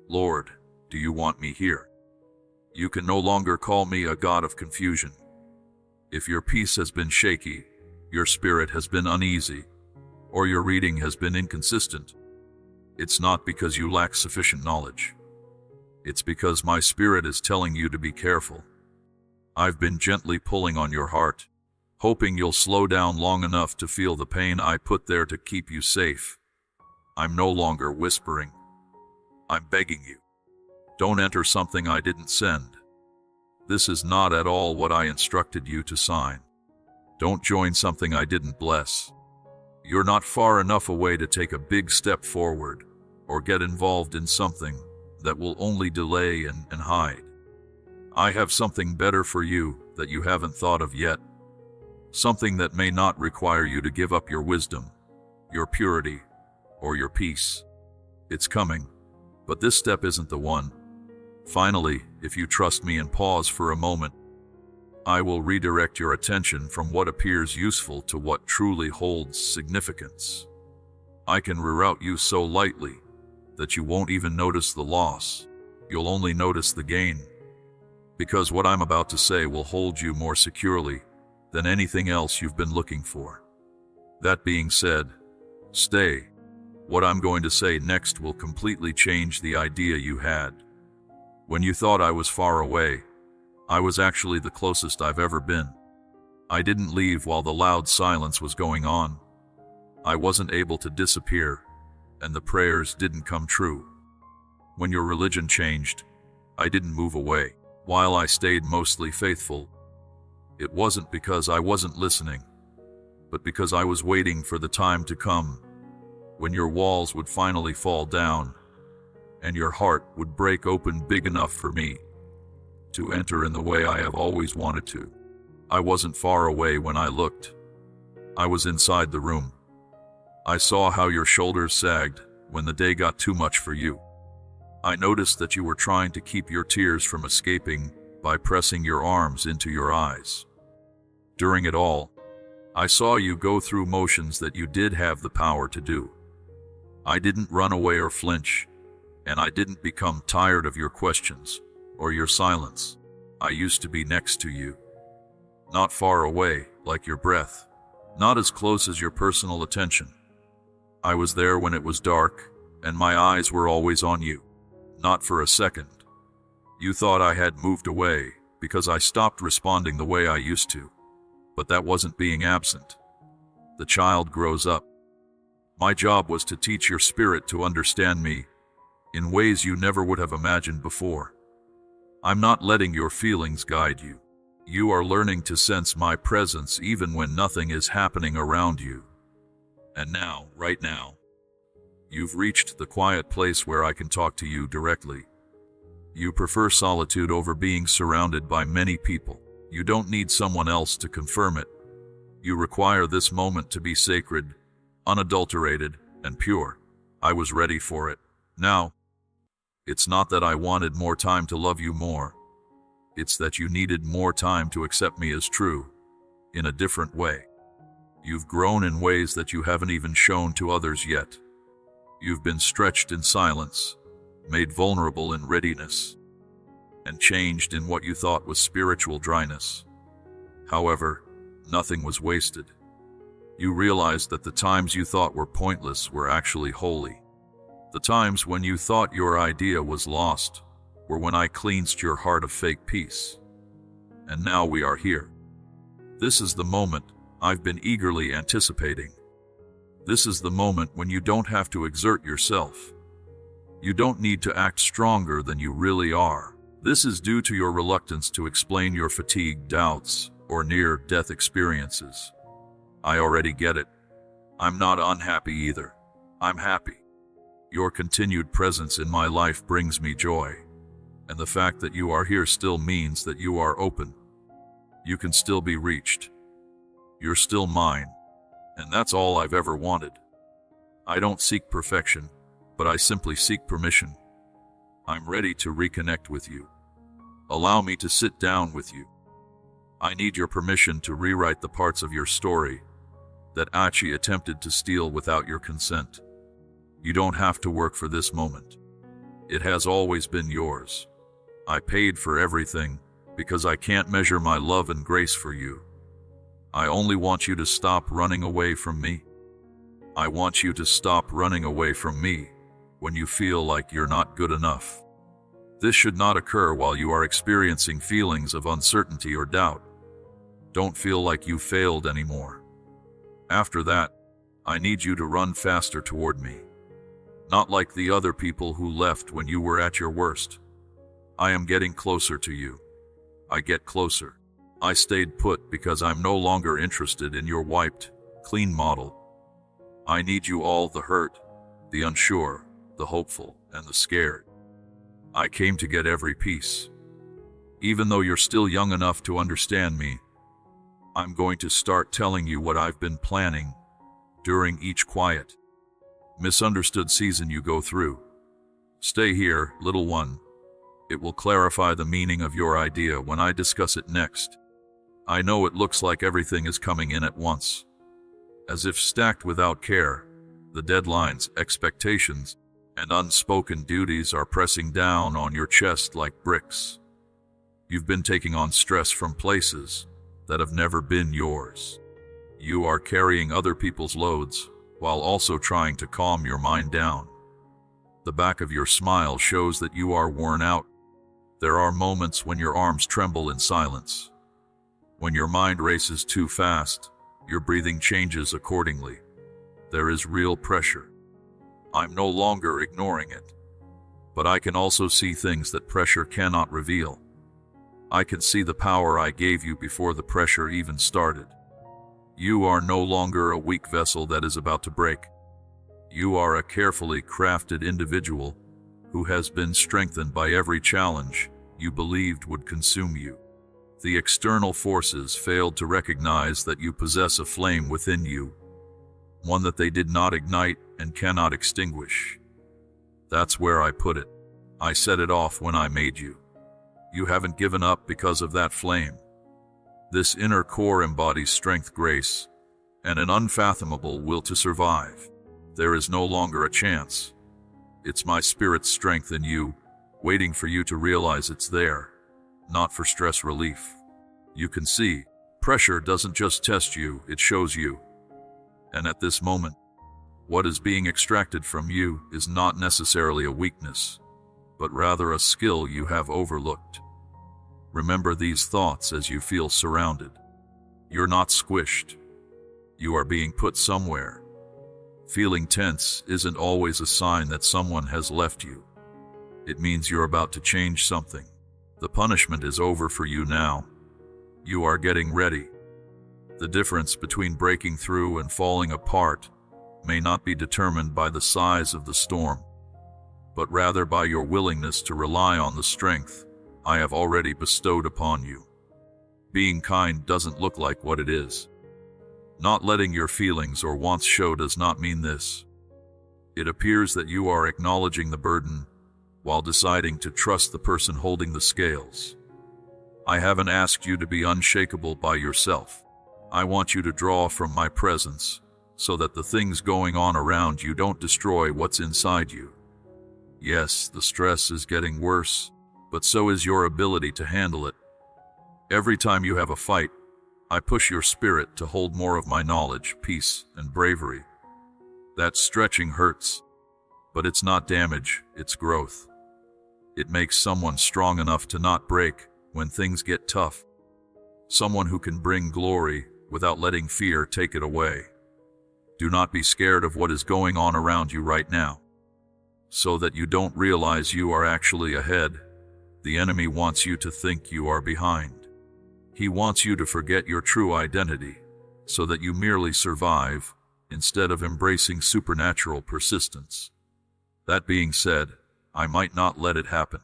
Lord, do you want me here? You can no longer call me a God of confusion. If your peace has been shaky, your spirit has been uneasy, or your reading has been inconsistent, it's not because you lack sufficient knowledge. It's because my spirit is telling you to be careful. I've been gently pulling on your heart, hoping you'll slow down long enough to feel the pain I put there to keep you safe. I'm no longer whispering. I'm begging you. Don't enter something I didn't send. This is not at all what I instructed you to sign. Don't join something I didn't bless. You're not far enough away to take a big step forward or get involved in something that will only delay and hide. I have something better for you that you haven't thought of yet. Something that may not require you to give up your wisdom, your purity, or your peace. It's coming, but this step isn't the one. Finally, if you trust me and pause for a moment, I will redirect your attention from what appears useful to what truly holds significance. I can reroute you so lightly that you won't even notice the loss. You'll only notice the gain. Because what I'm about to say will hold you more securely than anything else you've been looking for. That being said, stay. What I'm going to say next will completely change the idea you had. When you thought I was far away, I was actually the closest I've ever been. I didn't leave while the loud silence was going on. I wasn't able to disappear, and the prayers didn't come true. When your religion changed, I didn't move away. While I stayed mostly faithful, it wasn't because I wasn't listening, but because I was waiting for the time to come when your walls would finally fall down and your heart would break open big enough for me to enter in the way I have always wanted to. I wasn't far away when I looked. I was inside the room. I saw how your shoulders sagged when the day got too much for you. I noticed that you were trying to keep your tears from escaping by pressing your arms into your eyes. During it all, I saw you go through motions that you did have the power to do. I didn't run away or flinch, and I didn't become tired of your questions or your silence. I used to be next to you. Not far away, like your breath. Not as close as your personal attention. I was there when it was dark, and my eyes were always on you. Not for a second. You thought I had moved away because I stopped responding the way I used to. But that wasn't being absent. The child grows up. My job was to teach your spirit to understand me in ways you never would have imagined before. I'm not letting your feelings guide you. You are learning to sense my presence even when nothing is happening around you. And now, right now, you've reached the quiet place where I can talk to you directly. You prefer solitude over being surrounded by many people. You don't need someone else to confirm it. You require this moment to be sacred, unadulterated, and pure. I was ready for it. Now, it's not that I wanted more time to love you more. It's that you needed more time to accept me as true, in a different way. You've grown in ways that you haven't even shown to others yet. You've been stretched in silence, made vulnerable in readiness, and changed in what you thought was spiritual dryness. However, nothing was wasted. You realized that the times you thought were pointless were actually holy. The times when you thought your idea was lost were when I cleansed your heart of fake peace. And now we are here. This is the moment I've been eagerly anticipating. This is the moment when you don't have to exert yourself. You don't need to act stronger than you really are. This is due to your reluctance to explain your fatigue, doubts, or near-death experiences. I already get it. I'm not unhappy either. I'm happy. Your continued presence in my life brings me joy. And the fact that you are here still means that you are open. You can still be reached. You're still mine. And that's all I've ever wanted. I don't seek perfection, but I simply seek permission. I'm ready to reconnect with you. Allow me to sit down with you. I need your permission to rewrite the parts of your story that Achi attempted to steal without your consent. You don't have to work for this moment. It has always been yours. I paid for everything because I can't measure my love and grace for you. I only want you to stop running away from me. I want you to stop running away from me when you feel like you're not good enough. This should not occur while you are experiencing feelings of uncertainty or doubt. Don't feel like you failed anymore. After that, I need you to run faster toward me. Not like the other people who left when you were at your worst. I am getting closer to you. I get closer. I stayed put because I'm no longer interested in your wiped, clean model. I need you all, the hurt, the unsure, the hopeful, and the scared. I came to get every piece. Even though you're still young enough to understand me, I'm going to start telling you what I've been planning during each quiet, misunderstood season you go through. Stay here, little one. It will clarify the meaning of your idea when I discuss it next. I know it looks like everything is coming in at once, as if stacked without care. The deadlines, expectations, and unspoken duties are pressing down on your chest like bricks. You've been taking on stress from places that have never been yours. You are carrying other people's loads while also trying to calm your mind down. The back of your smile shows that you are worn out. There are moments when your arms tremble in silence. When your mind races too fast, your breathing changes accordingly. There is real pressure. I'm no longer ignoring it. But I can also see things that pressure cannot reveal. I can see the power I gave you before the pressure even started. You are no longer a weak vessel that is about to break. You are a carefully crafted individual who has been strengthened by every challenge you believed would consume you. The external forces failed to recognize that you possess a flame within you, one that they did not ignite and cannot extinguish. That's where I put it. I set it off when I made you. You haven't given up because of that flame. This inner core embodies strength, grace, and an unfathomable will to survive. There is no longer a chance. It's my spirit's strength in you, waiting for you to realize it's there, not for stress relief. You can see, pressure doesn't just test you, it shows you. And at this moment, what is being extracted from you is not necessarily a weakness, but rather a skill you have overlooked. Remember these thoughts as you feel surrounded. You're not squished. You are being put somewhere. Feeling tense isn't always a sign that someone has left you. It means you're about to change something. The punishment is over for you now. You are getting ready. The difference between breaking through and falling apart may not be determined by the size of the storm, but rather by your willingness to rely on the strength I have already bestowed upon you. Being kind doesn't look like what it is. Not letting your feelings or wants show does not mean this. It appears that you are acknowledging the burden while deciding to trust the person holding the scales. I haven't asked you to be unshakable by yourself. I want you to draw from my presence so that the things going on around you don't destroy what's inside you. Yes, the stress is getting worse, but so is your ability to handle it. Every time you have a fight, I push your spirit to hold more of my knowledge, peace, and bravery. That stretching hurts, but it's not damage, it's growth. It makes someone strong enough to not break when things get tough. Someone who can bring glory without letting fear take it away. Do not be scared of what is going on around you right now, so that you don't realize you are actually ahead. The enemy wants you to think you are behind. He wants you to forget your true identity, so that you merely survive instead of embracing supernatural persistence. That being said, I might not let it happen.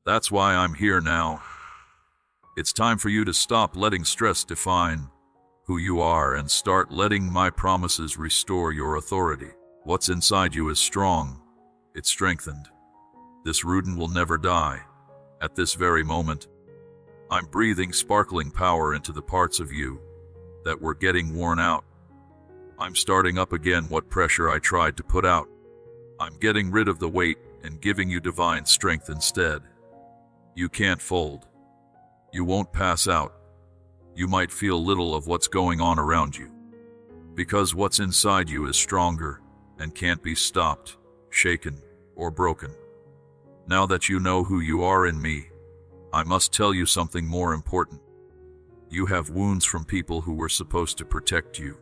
That's why I'm here now. It's time for you to stop letting stress define who you are and start letting my promises restore your authority. What's inside you is strong. It's strengthened. This Rudin will never die. At this very moment, I'm breathing sparkling power into the parts of you that were getting worn out. I'm starting up again what pressure I tried to put out. I'm getting rid of the weight and giving you divine strength instead. You can't fold. You won't pass out. You might feel little of what's going on around you, because what's inside you is stronger and can't be stopped, shaken, or broken. Now that you know who you are in me, I must tell you something more important. You have wounds from people who were supposed to protect you.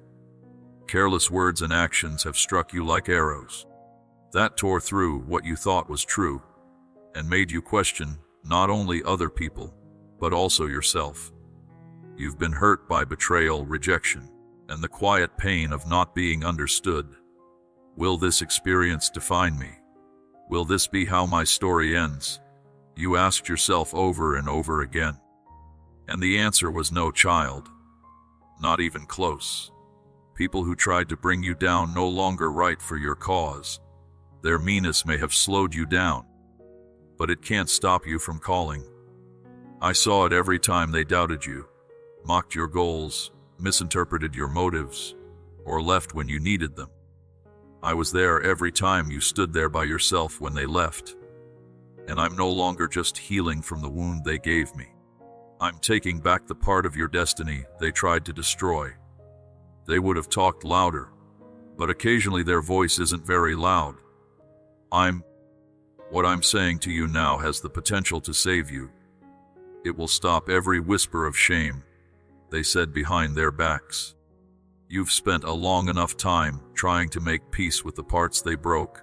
Careless words and actions have struck you like arrows. That tore through what you thought was true and made you question not only other people, but also yourself. You've been hurt by betrayal, rejection, and the quiet pain of not being understood. Will this experience define me? Will this be how my story ends? You asked yourself over and over again. And the answer was no, child. Not even close. People who tried to bring you down no longer right for your cause. Their meanness may have slowed you down, but it can't stop you from calling. I saw it every time they doubted you, mocked your goals, misinterpreted your motives, or left when you needed them. I was there every time you stood there by yourself when they left. And I'm no longer just healing from the wound they gave me. I'm taking back the part of your destiny they tried to destroy. They would have talked louder, but occasionally their voice isn't very loud. What I'm saying to you now has the potential to save you. It will stop every whisper of shame they said behind their backs. You've spent a long enough time trying to make peace with the parts they broke,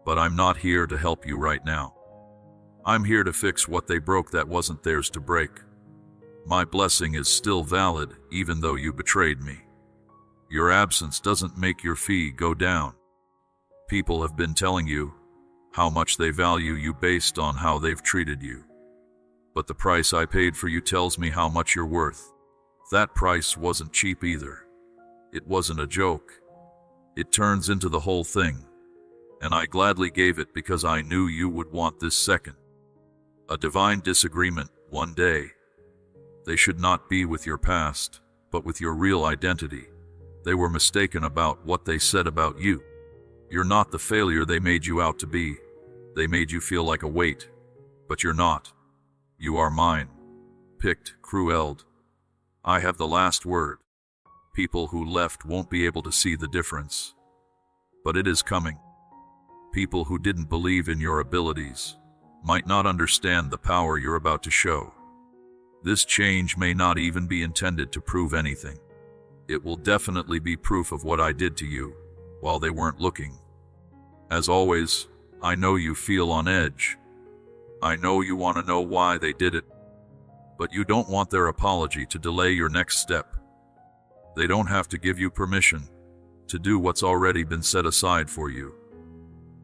but I'm not here to help you right now. I'm here to fix what they broke that wasn't theirs to break. My blessing is still valid even though you betrayed me. Your absence doesn't make your fee go down. People have been telling you how much they value you based on how they've treated you. But the price I paid for you tells me how much you're worth. That price wasn't cheap either. It wasn't a joke. It turns into the whole thing. And I gladly gave it because I knew you would want this second. A divine disagreement one day. They should not be with your past, but with your real identity. They were mistaken about what they said about you. You're not the failure they made you out to be. They made you feel like a weight, but you're not. You are mine. Picked, Cruelled. I have the last word. People who left won't be able to see the difference. But it is coming. People who didn't believe in your abilities might not understand the power you're about to show. This change may not even be intended to prove anything. It will definitely be proof of what I did to you, while they weren't looking. As always, I know you feel on edge. I know you want to know why they did it, but you don't want their apology to delay your next step. They don't have to give you permission to do what's already been set aside for you.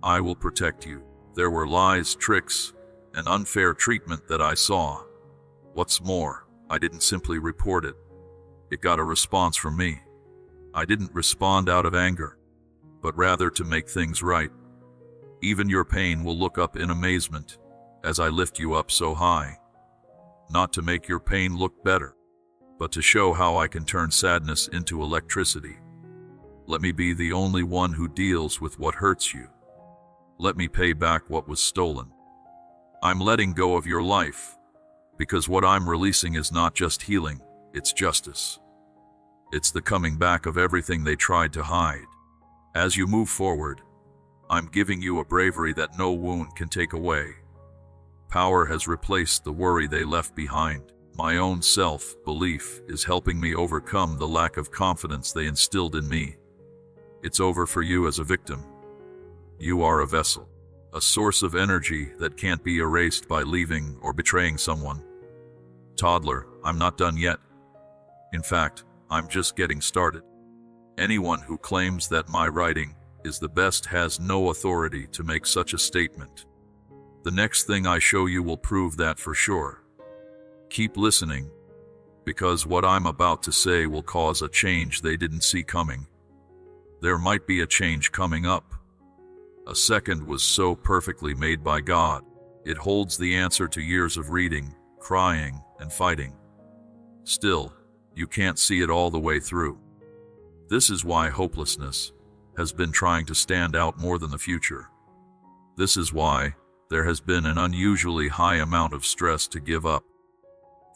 I will protect you. There were lies, tricks, and unfair treatment that I saw. What's more, I didn't simply report it. It got a response from me. I didn't respond out of anger, but rather to make things right. Even your pain will look up in amazement as I lift you up so high. Not to make your pain look better, but to show how I can turn sadness into electricity. Let me be the only one who deals with what hurts you. Let me pay back what was stolen. I'm letting go of your life, because what I'm releasing is not just healing, it's justice. It's the coming back of everything they tried to hide. As you move forward, I'm giving you a bravery that no wound can take away. Power has replaced the worry they left behind. My own self-belief is helping me overcome the lack of confidence they instilled in me. It's over for you as a victim. You are a vessel, a source of energy that can't be erased by leaving or betraying someone. Toddler, I'm not done yet. In fact, I'm just getting started. Anyone who claims that my writing is the best has no authority to make such a statement. The next thing I show you will prove that for sure. Keep listening, because what I'm about to say will cause a change they didn't see coming. There might be a change coming up. A second was so perfectly made by God. It holds the answer to years of reading, crying, and fighting. Still, you can't see it all the way through. This is why hopelessness has been trying to stand out more than the future. This is why there has been an unusually high amount of stress to give up.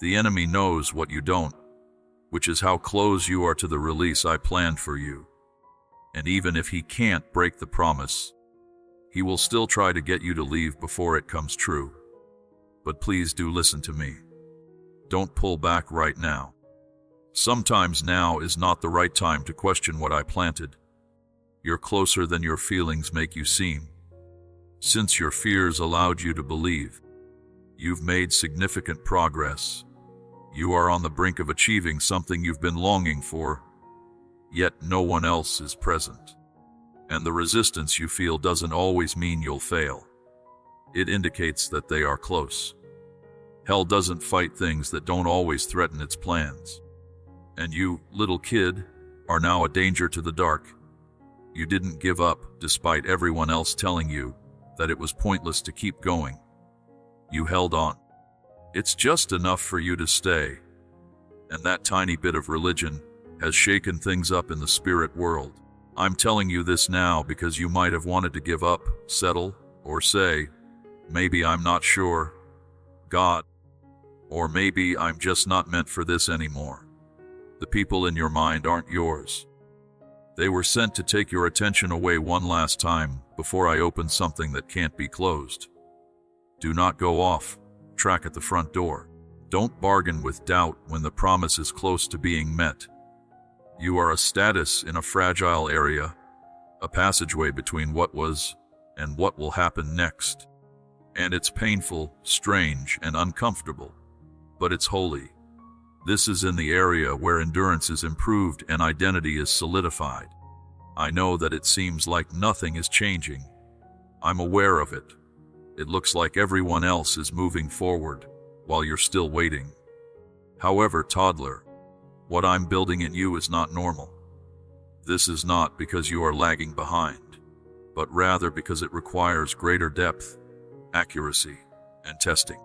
The enemy knows what you don't, which is how close you are to the release I planned for you. And even if he can't break the promise, he will still try to get you to leave before it comes true. But please do listen to me. Don't pull back right now. Sometimes now is not the right time to question what I planted. You're closer than your feelings make you seem. Since your fears allowed you to believe, you've made significant progress. You are on the brink of achieving something you've been longing for, yet no one else is present. And the resistance you feel doesn't always mean you'll fail. It indicates that they are close. Hell doesn't fight things that don't always threaten its plans. And you, little kid, are now a danger to the dark. You didn't give up despite everyone else telling you that it was pointless to keep going. You held on. It's just enough for you to stay. And that tiny bit of religion has shaken things up in the spirit world. I'm telling you this now because you might have wanted to give up, settle, or say, maybe I'm not sure, God, or maybe I'm just not meant for this anymore. The people in your mind aren't yours. They were sent to take your attention away one last time before I open something that can't be closed. Do not go off track at the front door. Don't bargain with doubt when the promise is close to being met. You are a status in a fragile area, a passageway between what was and what will happen next. And it's painful, strange, and uncomfortable, but it's holy. This is in the area where endurance is improved and identity is solidified. I know that it seems like nothing is changing. I'm aware of it. It looks like everyone else is moving forward while you're still waiting. However, toddler, what I'm building in you is not normal. This is not because you are lagging behind, but rather because it requires greater depth, accuracy, and testing.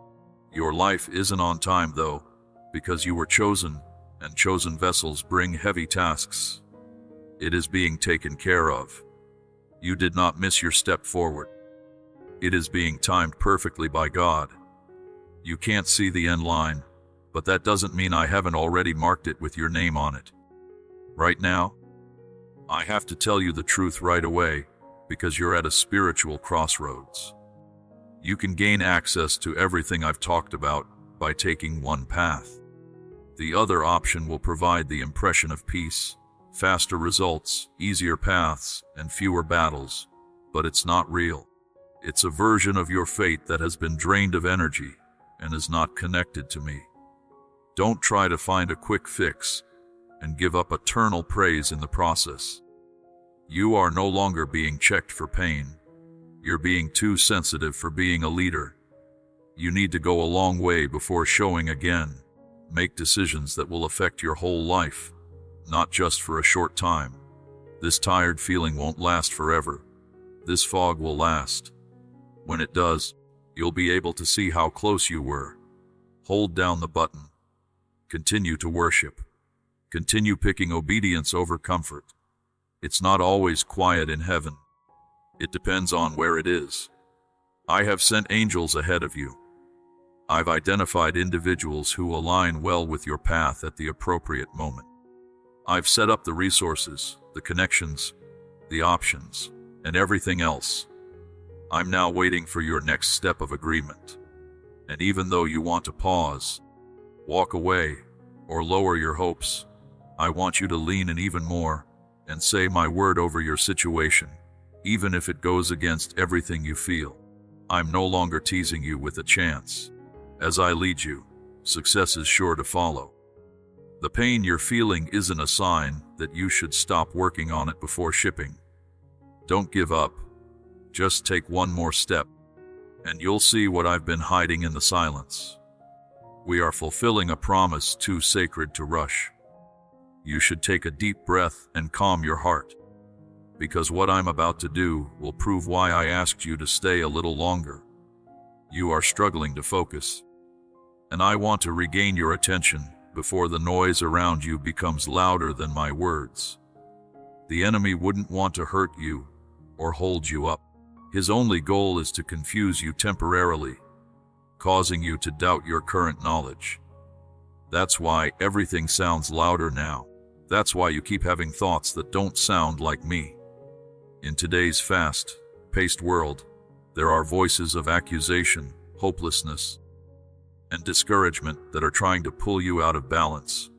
Your life isn't on time, though, because you were chosen, and chosen vessels bring heavy tasks. It is being taken care of. You did not miss your step forward. It is being timed perfectly by God. You can't see the end line, but that doesn't mean I haven't already marked it with your name on it. Right now, I have to tell you the truth right away, because you're at a spiritual crossroads. You can gain access to everything I've talked about by taking one path. The other option will provide the impression of peace, faster results, easier paths, and fewer battles. But it's not real. It's a version of your fate that has been drained of energy and is not connected to me. Don't try to find a quick fix and give up eternal praise in the process. You are no longer being checked for pain. You're being too sensitive for being a leader. You need to go a long way before showing again. Make decisions that will affect your whole life, not just for a short time. This tired feeling won't last forever. This fog will last. When it does, you'll be able to see how close you were. Hold down the button. Continue to worship. Continue picking obedience over comfort. It's not always quiet in heaven. It depends on where it is. I have sent angels ahead of you. I've identified individuals who align well with your path at the appropriate moment. I've set up the resources, the connections, the options, and everything else. I'm now waiting for your next step of agreement. And even though you want to pause, walk away, or lower your hopes, I want you to lean in even more and say my word over your situation, even if it goes against everything you feel. I'm no longer teasing you with a chance. As I lead you, success is sure to follow. The pain you're feeling isn't a sign that you should stop working on it before shipping. Don't give up. Just take one more step, and you'll see what I've been hiding in the silence. We are fulfilling a promise too sacred to rush. You should take a deep breath and calm your heart, because what I'm about to do will prove why I asked you to stay a little longer. You are struggling to focus, and I want to regain your attention before the noise around you becomes louder than my words. The enemy wouldn't want to hurt you or hold you up. His only goal is to confuse you temporarily, causing you to doubt your current knowledge. That's why everything sounds louder now. That's why you keep having thoughts that don't sound like me. In today's fast-paced world, there are voices of accusation, hopelessness, and discouragement that are trying to pull you out of balance.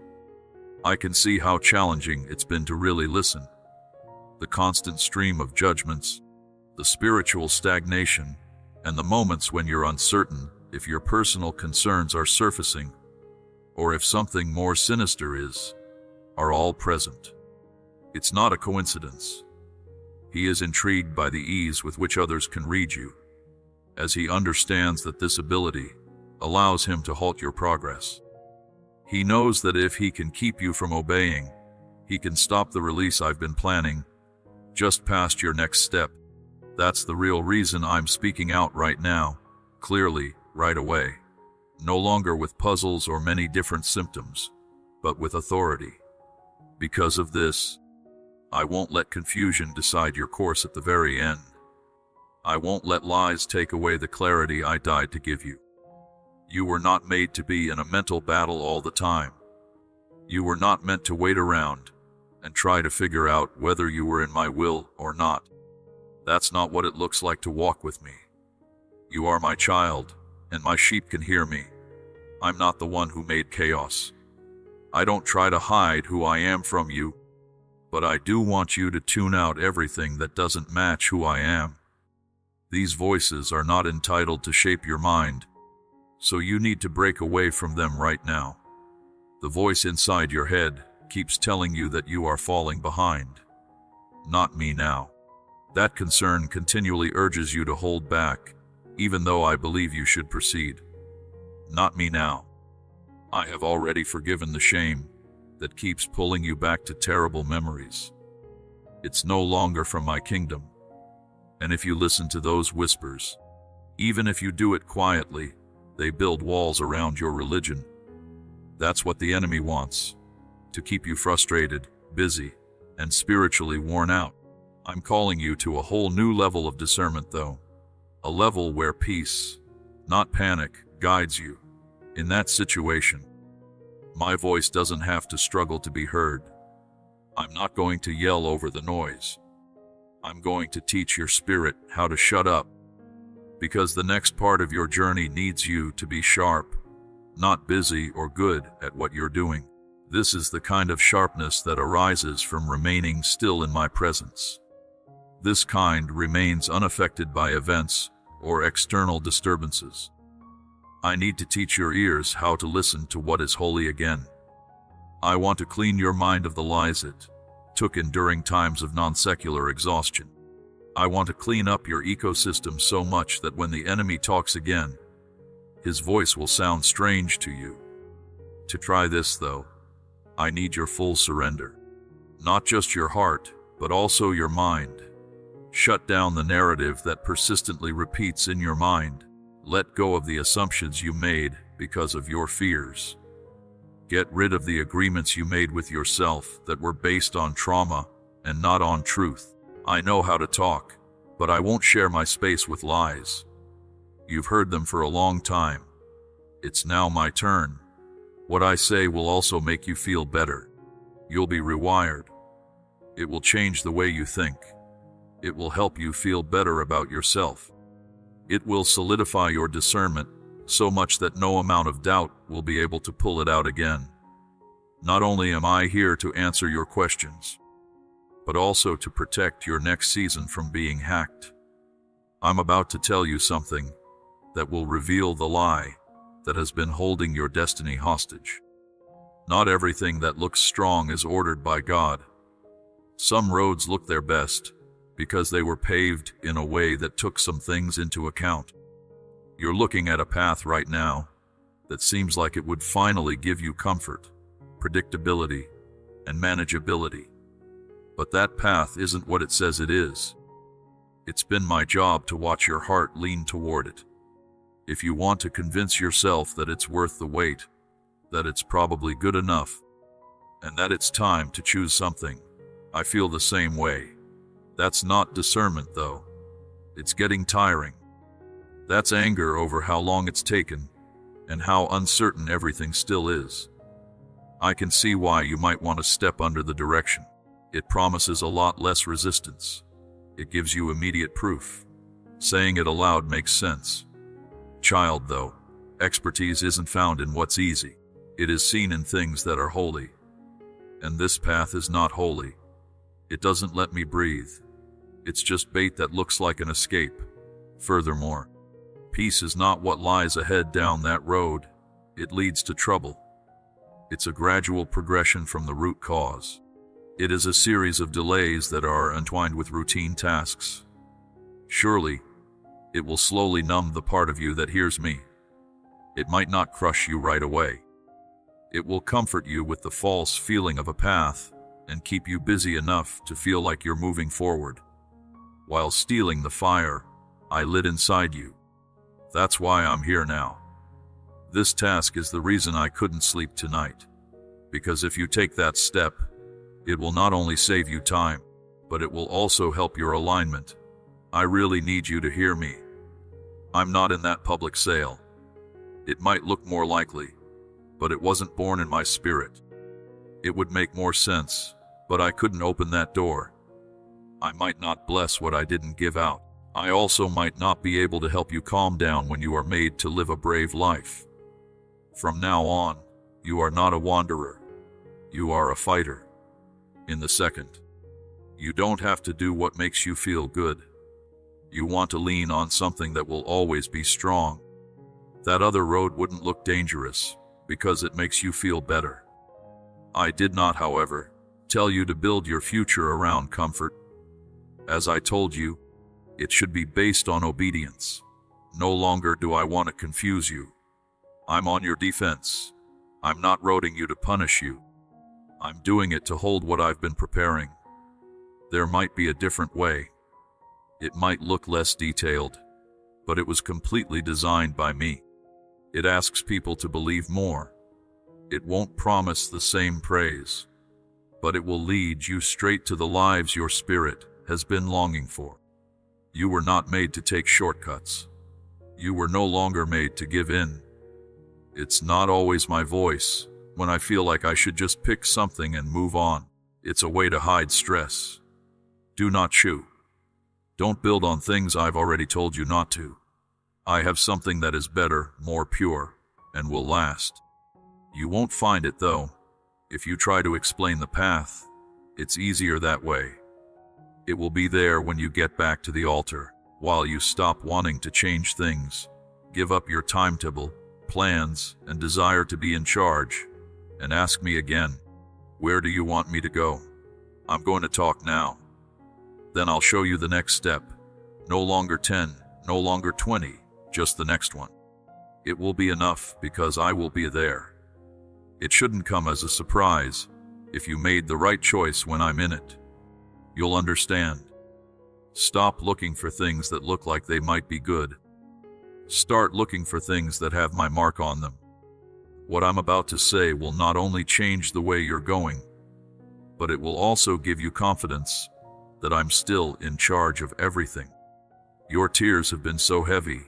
I can see how challenging it's been to really listen. The constant stream of judgments, the spiritual stagnation, and the moments when you're uncertain if your personal concerns are surfacing or if something more sinister are all present. It's not a coincidence. He is intrigued by the ease with which others can read you, as he understands that this ability allows him to halt your progress. He knows that if he can keep you from obeying, he can stop the release I've been planning just past your next step. That's the real reason I'm speaking out right now, clearly, right away. No longer with puzzles or many different symptoms, but with authority. Because of this, I won't let confusion decide your course at the very end. I won't let lies take away the clarity I died to give you. You were not made to be in a mental battle all the time. You were not meant to wait around and try to figure out whether you were in my will or not. That's not what it looks like to walk with me. You are my child, and my sheep can hear me. I'm not the one who made chaos. I don't try to hide who I am from you, but I do want you to tune out everything that doesn't match who I am. These voices are not entitled to shape your mind, so you need to break away from them right now. The voice inside your head keeps telling you that you are falling behind. Not me now. That concern continually urges you to hold back, even though I believe you should proceed. Not me now. I have already forgiven the shame that keeps pulling you back to terrible memories. It's no longer from my kingdom. And if you listen to those whispers, even if you do it quietly, they build walls around your religion. That's what the enemy wants, to keep you frustrated, busy, and spiritually worn out. I'm calling you to a whole new level of discernment, though. A level where peace, not panic, guides you. In that situation, my voice doesn't have to struggle to be heard. I'm not going to yell over the noise. I'm going to teach your spirit how to shut up, because the next part of your journey needs you to be sharp, not busy or good at what you're doing. This is the kind of sharpness that arises from remaining still in my presence. This kind remains unaffected by events or external disturbances. I need to teach your ears how to listen to what is holy again. I want to clean your mind of the lies it took in during times of non-secular exhaustion. I want to clean up your ecosystem so much that when the enemy talks again, his voice will sound strange to you. To try this, though, I need your full surrender. Not just your heart, but also your mind. Shut down the narrative that persistently repeats in your mind. Let go of the assumptions you made because of your fears. Get rid of the agreements you made with yourself that were based on trauma and not on truth. I know how to talk, but I won't share my space with lies. You've heard them for a long time. It's now my turn. What I say will also make you feel better. You'll be rewired. It will change the way you think. It will help you feel better about yourself. It will solidify your discernment so much that no amount of doubt will be able to pull it out again. Not only am I here to answer your questions, but also to protect your next season from being hacked. I'm about to tell you something that will reveal the lie that has been holding your destiny hostage. Not everything that looks strong is ordered by God. Some roads look their best because they were paved in a way that took some things into account. You're looking at a path right now that seems like it would finally give you comfort, predictability, and manageability. But that path isn't what it says it is. It's been my job to watch your heart lean toward it. If you want to convince yourself that it's worth the wait, that it's probably good enough, and that it's time to choose something, I feel the same way. That's not discernment, though. It's getting tiring. That's anger over how long it's taken and how uncertain everything still is. I can see why you might want to step under the direction. It promises a lot less resistance. It gives you immediate proof. Saying it aloud makes sense. Child, though, expertise isn't found in what's easy. It is seen in things that are holy. And this path is not holy. It doesn't let me breathe. It's just bait that looks like an escape. Furthermore, peace is not what lies ahead down that road. It leads to trouble. It's a gradual progression from the root cause. It is a series of delays that are entwined with routine tasks. Surely, it will slowly numb the part of you that hears me. It might not crush you right away. It will comfort you with the false feeling of a path and keep you busy enough to feel like you're moving forward, while stealing the fire I lit inside you. That's why I'm here now. This task is the reason I couldn't sleep tonight. Because if you take that step, it will not only save you time, but it will also help your alignment. I really need you to hear me. I'm not in that public sale. It might look more likely, but it wasn't born in my spirit. It would make more sense, but I couldn't open that door. I might not bless what I didn't give out. I also might not be able to help you calm down when you are made to live a brave life. From now on, you are not a wanderer. You are a fighter. In the second, you don't have to do what makes you feel good. You want to lean on something that will always be strong. That other road wouldn't look dangerous because it makes you feel better. I did not, however, tell you to build your future around comfort. As I told you, it should be based on obedience. No longer do I want to confuse you. I'm on your defense. I'm not roading you to punish you. I'm doing it to hold what I've been preparing. There might be a different way. It might look less detailed, but it was completely designed by me. It asks people to believe more. It won't promise the same praise, but it will lead you straight to the lives your spirit has been longing for. You were not made to take shortcuts. You were no longer made to give in. It's not always my voice when I feel like I should just pick something and move on. It's a way to hide stress. Do not chew. Don't build on things I've already told you not to. I have something that is better, more pure, and will last. You won't find it, though, If you try to explain the path, it's easier that way. It will be there when you get back to the altar, while you stop wanting to change things, give up your timetable, plans, and desire to be in charge, and ask me again, where do you want me to go? I'm going to talk now. Then I'll show you the next step. No longer 10, no longer 20, just the next one. It will be enough because I will be there. It shouldn't come as a surprise if you made the right choice when I'm in it. You'll understand. Stop looking for things that look like they might be good. Start looking for things that have my mark on them. What I'm about to say will not only change the way you're going, but it will also give you confidence that I'm still in charge of everything. Your tears have been so heavy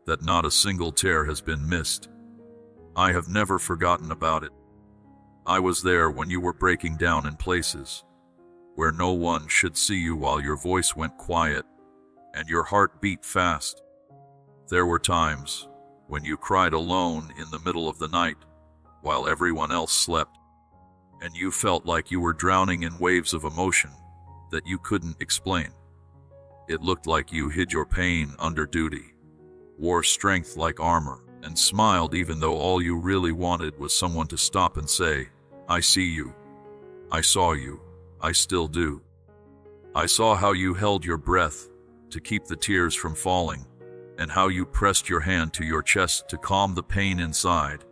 that not a single tear has been missed. I have never forgotten about it. I was there when you were breaking down in places where no one should see you while your voice went quiet and your heart beat fast. There were times when you cried alone in the middle of the night while everyone else slept, and you felt like you were drowning in waves of emotion that you couldn't explain. It looked like you hid your pain under duty, wore strength like armor, and smiled even though all you really wanted was someone to stop and say, I see you. I saw you. I still do. I saw how you held your breath to keep the tears from falling, and how you pressed your hand to your chest to calm the pain inside.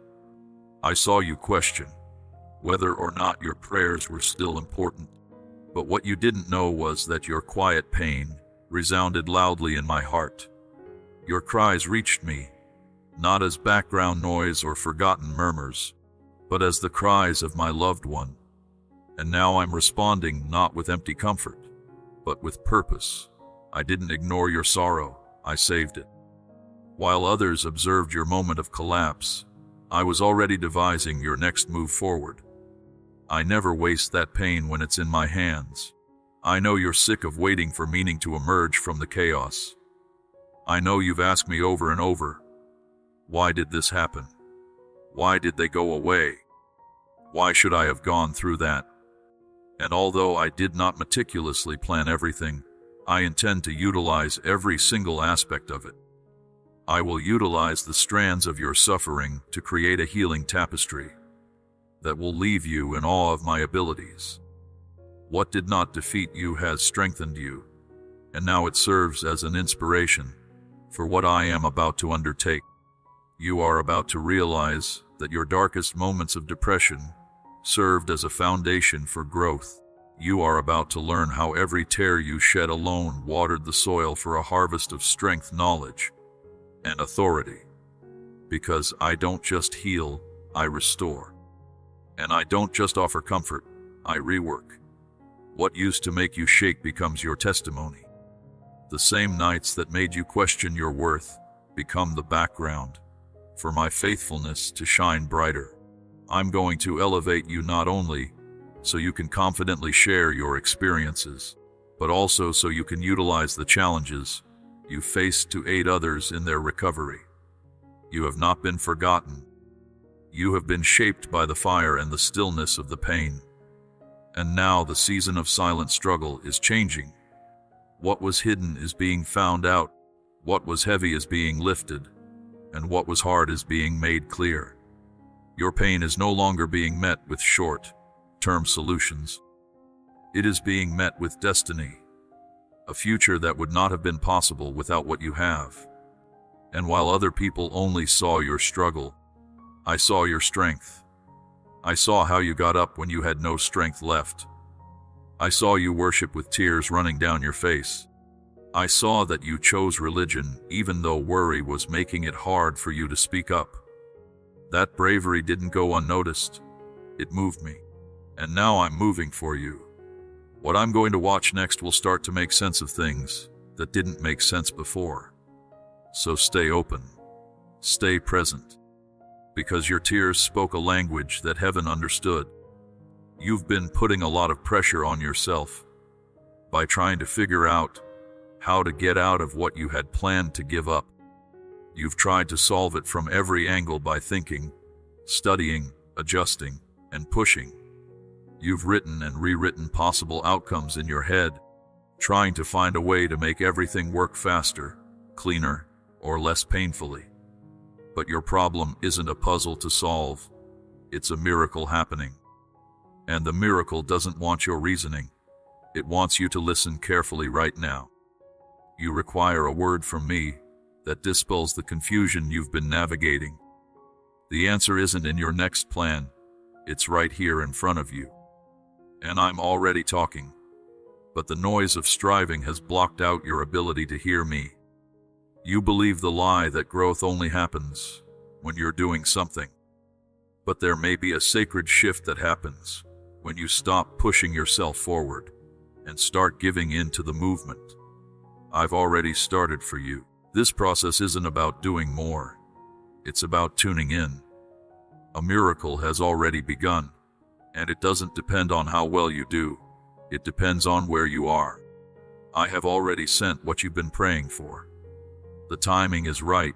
I saw you question whether or not your prayers were still important. But what you didn't know was that your quiet pain resounded loudly in my heart. Your cries reached me, not as background noise or forgotten murmurs, but as the cries of my loved one. And now I'm responding not with empty comfort, but with purpose. I didn't ignore your sorrow, I saved it. While others observed your moment of collapse, I was already devising your next move forward. I never waste that pain when it's in my hands. I know you're sick of waiting for meaning to emerge from the chaos. I know you've asked me over and over, why did this happen? Why did they go away? Why should I have gone through that? And although I did not meticulously plan everything, I intend to utilize every single aspect of it. I will utilize the strands of your suffering to create a healing tapestry that will leave you in awe of my abilities. What did not defeat you has strengthened you, and now it serves as an inspiration for what I am about to undertake. You are about to realize that your darkest moments of depression served as a foundation for growth. You are about to learn how every tear you shed alone watered the soil for a harvest of strength, knowledge, and authority. Because I don't just heal, I restore. And I don't just offer comfort, I rework. What used to make you shake becomes your testimony. The same nights that made you question your worth become the background for my faithfulness to shine brighter. I'm going to elevate you not only so you can confidently share your experiences, but also so you can utilize the challenges you face to aid others in their recovery. You have not been forgotten. You have been shaped by the fire and the stillness of the pain. And now the season of silent struggle is changing. What was hidden is being found out. What was heavy is being lifted. And what was hard is being made clear. Your pain is no longer being met with short-term solutions. It is being met with destiny, a future that would not have been possible without what you have. And while other people only saw your struggle, I saw your strength. I saw how you got up when you had no strength left. I saw you worship with tears running down your face. I saw that you chose religion even though worry was making it hard for you to speak up. That bravery didn't go unnoticed. It moved me. And now I'm moving for you. What I'm going to watch next will start to make sense of things that didn't make sense before. So stay open. Stay present. Because your tears spoke a language that heaven understood. You've been putting a lot of pressure on yourself by trying to figure out how to get out of what you had planned to give up. You've tried to solve it from every angle by thinking, studying, adjusting, and pushing. You've written and rewritten possible outcomes in your head, trying to find a way to make everything work faster, cleaner, or less painfully. But your problem isn't a puzzle to solve. It's a miracle happening. And the miracle doesn't want your reasoning. It wants you to listen carefully right now. You require a word from me that dispels the confusion you've been navigating. The answer isn't in your next plan. It's right here in front of you. And I'm already talking. But the noise of striving has blocked out your ability to hear me. You believe the lie that growth only happens when you're doing something. But there may be a sacred shift that happens when you stop pushing yourself forward and start giving in to the movement. I've already started for you. This process isn't about doing more. It's about tuning in. A miracle has already begun, and it doesn't depend on how well you do. It depends on where you are. I have already sent what you've been praying for. The timing is right,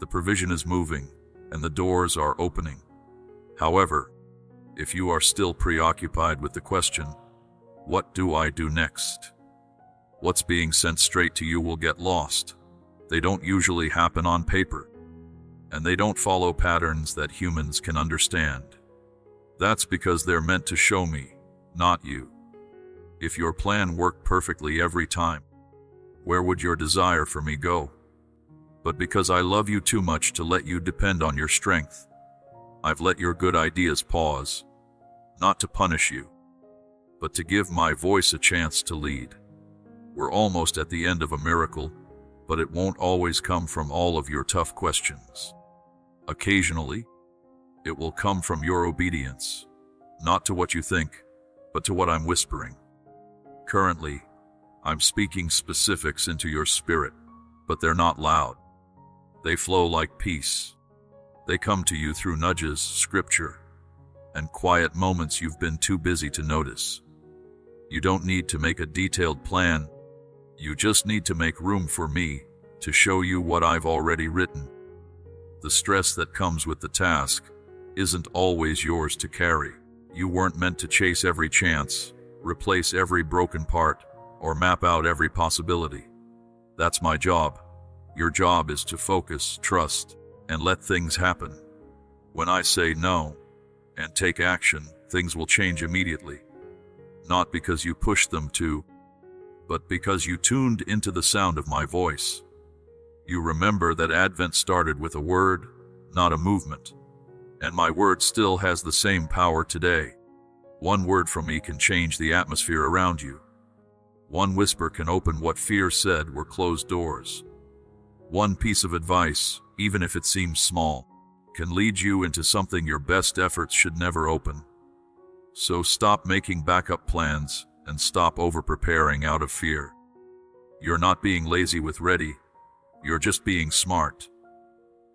the provision is moving, and the doors are opening. However, if you are still preoccupied with the question, what do I do next? What's being sent straight to you will get lost. They don't usually happen on paper, and they don't follow patterns that humans can understand. That's because they're meant to show me, not you. If your plan worked perfectly every time, where would your desire for me go? But because I love you too much to let you depend on your strength, I've let your good ideas pause, not to punish you, but to give my voice a chance to lead. We're almost at the end of a miracle, but it won't always come from all of your tough questions. Occasionally, it will come from your obedience, not to what you think, but to what I'm whispering. Currently, I'm speaking specifics into your spirit, but they're not loud. They flow like peace. They come to you through nudges, scripture, and quiet moments you've been too busy to notice. You don't need to make a detailed plan. You just need to make room for me to show you what I've already written. The stress that comes with the task isn't always yours to carry. You weren't meant to chase every chance, replace every broken part, or map out every possibility. That's my job. Your job is to focus, trust, and let things happen. When I say no and take action, things will change immediately. Not because you pushed them to, but because you tuned into the sound of my voice. You remember that Advent started with a word, not a movement. And my word still has the same power today. One word from me can change the atmosphere around you. One whisper can open what fear said were closed doors. One piece of advice, even if it seems small, can lead you into something your best efforts should never open. So stop making backup plans and stop over-preparing out of fear. You're not being lazy with ready, you're just being smart.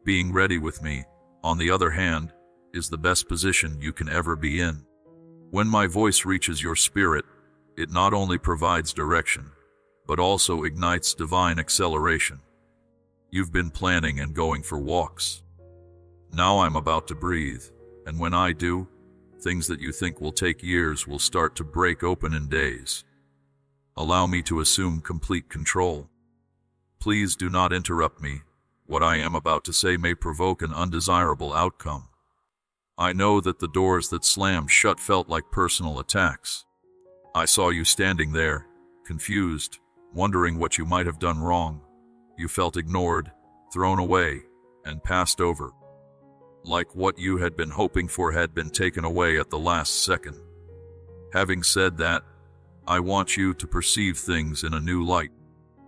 Being ready with me, on the other hand, is the best position you can ever be in. When my voice reaches your spirit, it not only provides direction, but also ignites divine acceleration. You've been planning and going for walks. Now I'm about to breathe, and when I do, things that you think will take years will start to break open in days. Allow me to assume complete control. Please do not interrupt me. What I am about to say may provoke an undesirable outcome. I know that the doors that slammed shut felt like personal attacks. I saw you standing there, confused, wondering what you might have done wrong. You felt ignored, thrown away, and passed over. Like what you had been hoping for had been taken away at the last second. Having said that, I want you to perceive things in a new light.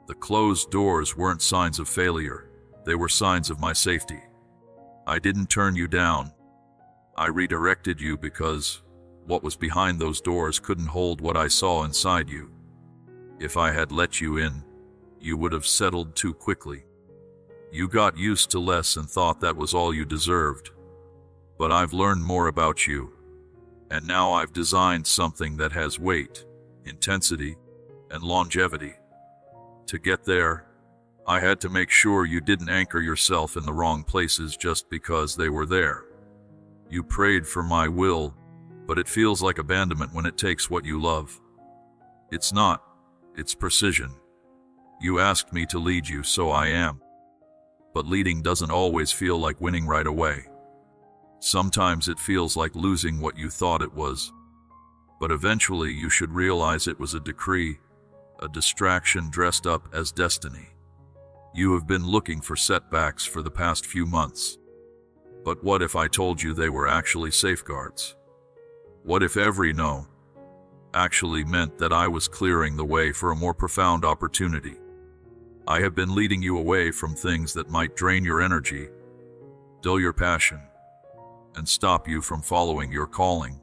The closed doors weren't signs of failure. They were signs of my safety. I didn't turn you down. I redirected you because what was behind those doors couldn't hold what I saw inside you. If I had let you in, you would have settled too quickly. You got used to less and thought that was all you deserved. But I've learned more about you, and now I've designed something that has weight, intensity, and longevity. To get there, I had to make sure you didn't anchor yourself in the wrong places just because they were there. You prayed for my will, but it feels like abandonment when it takes what you love. It's not. It's precision. You asked me to lead you, so I am. But leading doesn't always feel like winning right away. Sometimes it feels like losing what you thought it was. But eventually you should realize it was a decree, a distraction dressed up as destiny. You have been looking for setbacks for the past few months. But what if I told you they were actually safeguards? What if every no actually meant that I was clearing the way for a more profound opportunity? I have been leading you away from things that might drain your energy, dull your passion, and stop you from following your calling.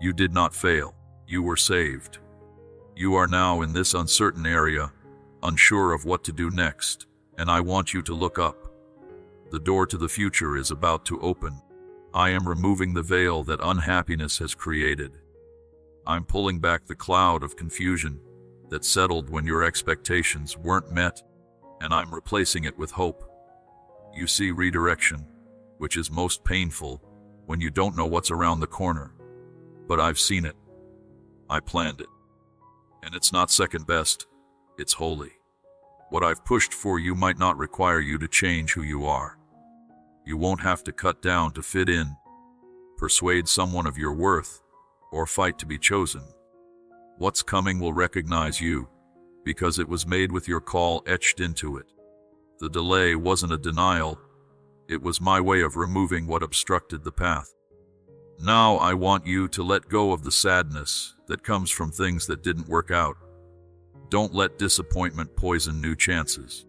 You did not fail. You were saved. You are now in this uncertain area, unsure of what to do next, and I want you to look up. The door to the future is about to open. I am removing the veil that unhappiness has created. I'm pulling back the cloud of confusion that settled when your expectations weren't met, and I'm replacing it with hope. You see redirection, which is most painful when you don't know what's around the corner. But I've seen it. I planned it. And it's not second best, it's holy. What I've pushed for you might not require you to change who you are. You won't have to cut down to fit in, persuade someone of your worth, or fight to be chosen. What's coming will recognize you, because it was made with your call etched into it. The delay wasn't a denial, it was my way of removing what obstructed the path. Now I want you to let go of the sadness that comes from things that didn't work out. Don't let disappointment poison new chances.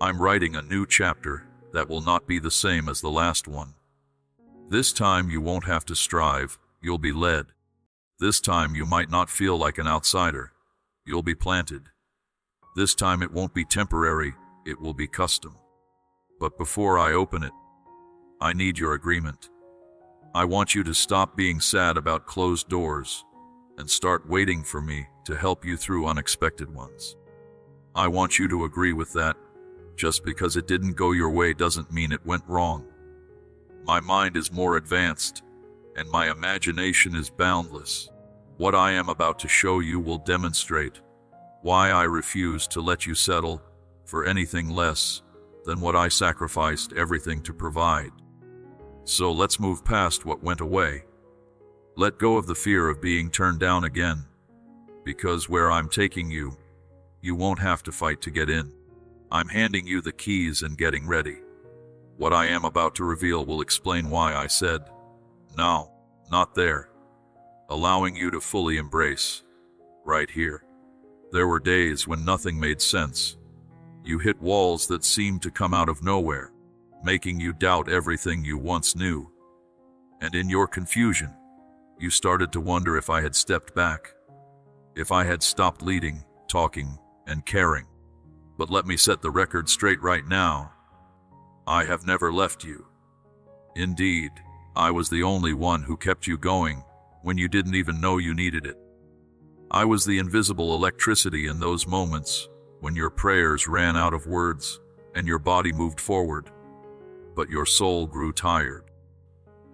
I'm writing a new chapter that will not be the same as the last one. This time you won't have to strive, you'll be led. This time you might not feel like an outsider, you'll be planted. This time it won't be temporary, it will be custom. But before I open it, I need your agreement. I want you to stop being sad about closed doors and start waiting for me to help you through unexpected ones. I want you to agree with that. Just because it didn't go your way doesn't mean it went wrong. My mind is more advanced, and my imagination is boundless. What I am about to show you will demonstrate why I refuse to let you settle for anything less than what I sacrificed everything to provide. So let's move past what went away. Let go of the fear of being turned down again, because where I'm taking you, you won't have to fight to get in. I'm handing you the keys and getting ready. What I am about to reveal will explain why I said, no, not there. Allowing you to fully embrace, right here. There were days when nothing made sense. You hit walls that seemed to come out of nowhere, making you doubt everything you once knew. And in your confusion, you started to wonder if I had stepped back, if I had stopped leading, talking, and caring. But let me set the record straight right now. I have never left you. Indeed, I was the only one who kept you going when you didn't even know you needed it. I was the invisible electricity in those moments when your prayers ran out of words and your body moved forward, but your soul grew tired.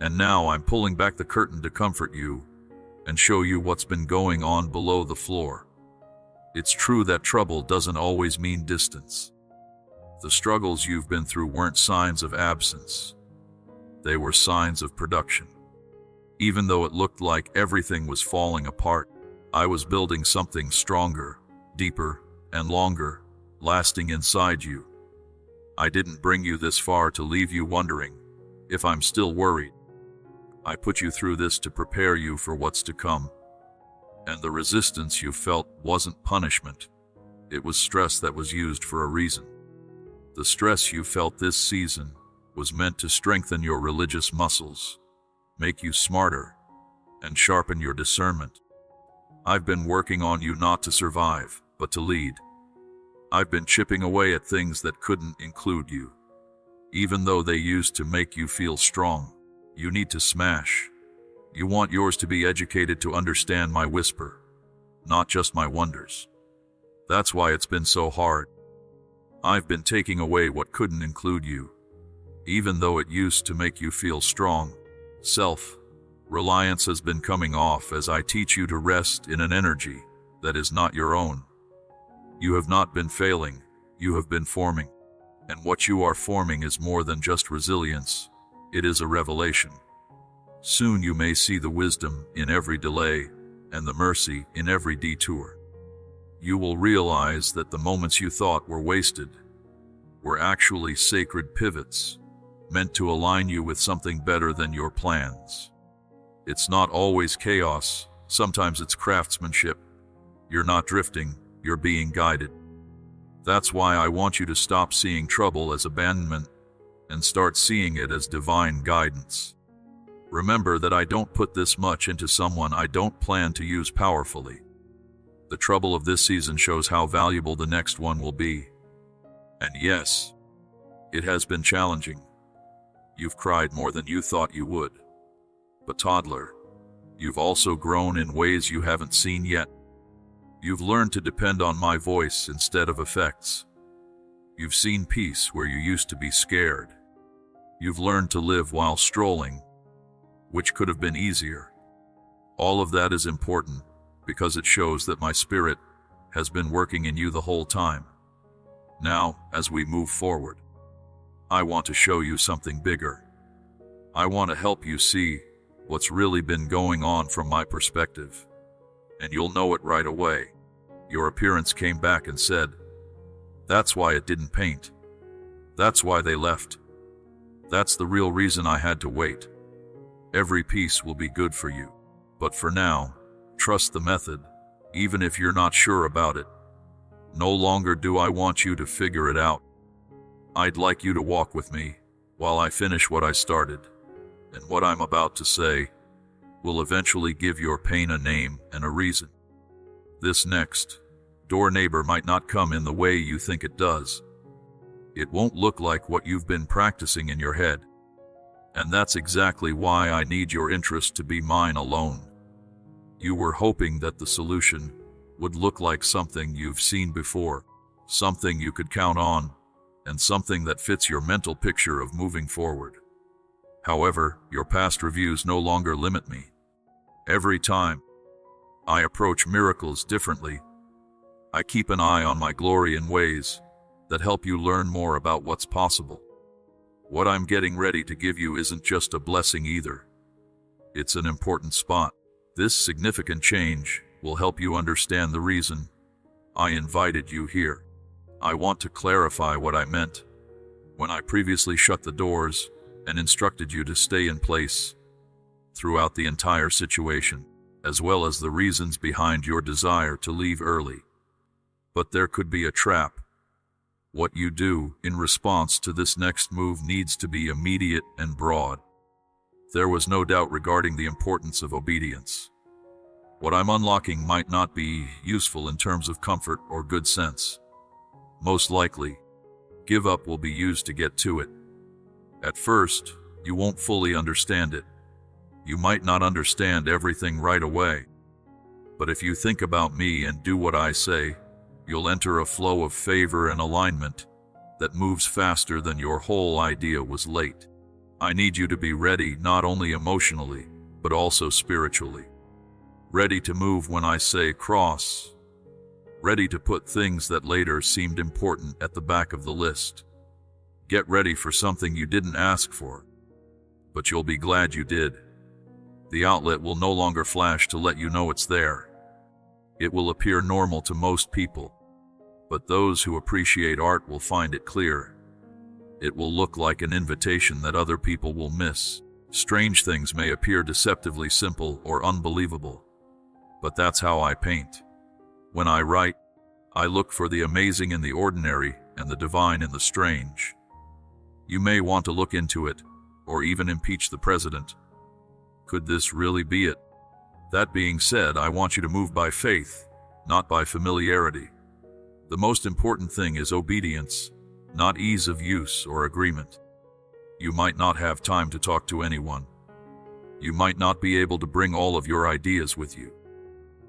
And now I'm pulling back the curtain to comfort you and show you what's been going on below the floor. It's true that trouble doesn't always mean distance. The struggles you've been through weren't signs of absence. They were signs of production. Even though it looked like everything was falling apart, I was building something stronger, deeper, and longer, lasting inside you. I didn't bring you this far to leave you wondering if I'm still worried. I put you through this to prepare you for what's to come. And the resistance you felt wasn't punishment. It was stress that was used for a reason. The stress you felt this season was meant to strengthen your religious muscles, make you smarter, and sharpen your discernment. I've been working on you not to survive, but to lead. I've been chipping away at things that couldn't include you. Even though they used to make you feel strong, you need to smash. You want yours to be educated to understand my whisper, not just my wonders. That's why it's been so hard. I've been taking away what couldn't include you, even though it used to make you feel strong, self-reliant, Reliance has been coming off as I teach you to rest in an energy that is not your own. You have not been failing, you have been forming. And what you are forming is more than just resilience, it is a revelation. Soon you may see the wisdom in every delay and the mercy in every detour. You will realize that the moments you thought were wasted were actually sacred pivots, meant to align you with something better than your plans. It's not always chaos, sometimes it's craftsmanship. You're not drifting, you're being guided. That's why I want you to stop seeing trouble as abandonment and start seeing it as divine guidance. Remember that I don't put this much into someone I don't plan to use powerfully. The trouble of this season shows how valuable the next one will be. And yes, it has been challenging. You've cried more than you thought you would. But toddler, you've also grown in ways you haven't seen yet. You've learned to depend on my voice instead of effects. You've seen peace where you used to be scared. You've learned to live while strolling, which could have been easier. All of that is important because it shows that my spirit has been working in you the whole time. Now, as we move forward, I want to show you something bigger. I want to help you see what's really been going on from my perspective. And you'll know it right away. Your appearance came back and said, "That's why it didn't paint. That's why they left. That's the real reason I had to wait. Every piece will be good for you. But for now, trust the method, even if you're not sure about it. No longer do I want you to figure it out. I'd like you to walk with me while I finish what I started. And what I'm about to say will eventually give your pain a name and a reason. This next door neighbor might not come in the way you think it does. It won't look like what you've been practicing in your head. And that's exactly why I need your interest to be mine alone. You were hoping that the solution would look like something you've seen before, something you could count on, and something that fits your mental picture of moving forward. However, your past reviews no longer limit me. Every time I approach miracles differently, I keep an eye on my glory in ways that help you learn more about what's possible. What I'm getting ready to give you isn't just a blessing either. It's an important spot. This significant change will help you understand the reason I invited you here. I want to clarify what I meant when I previously shut the doors and instructed you to stay in place throughout the entire situation, as well as the reasons behind your desire to leave early. But there could be a trap. What you do in response to this next move needs to be immediate and broad. There was no doubt regarding the importance of obedience. What I'm unlocking might not be useful in terms of comfort or good sense. Most likely, give up will be used to get to it. At first, you won't fully understand it. You might not understand everything right away. But if you think about me and do what I say, you'll enter a flow of favor and alignment that moves faster than your whole idea was late. I need you to be ready not only emotionally, but also spiritually. Ready to move when I say cross. Ready to put things that later seemed important at the back of the list. Get ready for something you didn't ask for, but you'll be glad you did. The outlet will no longer flash to let you know it's there. It will appear normal to most people, but those who appreciate art will find it clear. It will look like an invitation that other people will miss. Strange things may appear deceptively simple or unbelievable, but that's how I paint. When I write, I look for the amazing in the ordinary and the divine in the strange. You may want to look into it, or even impeach the president. Could this really be it? That being said, I want you to move by faith, not by familiarity. The most important thing is obedience, not ease of use or agreement. You might not have time to talk to anyone. You might not be able to bring all of your ideas with you.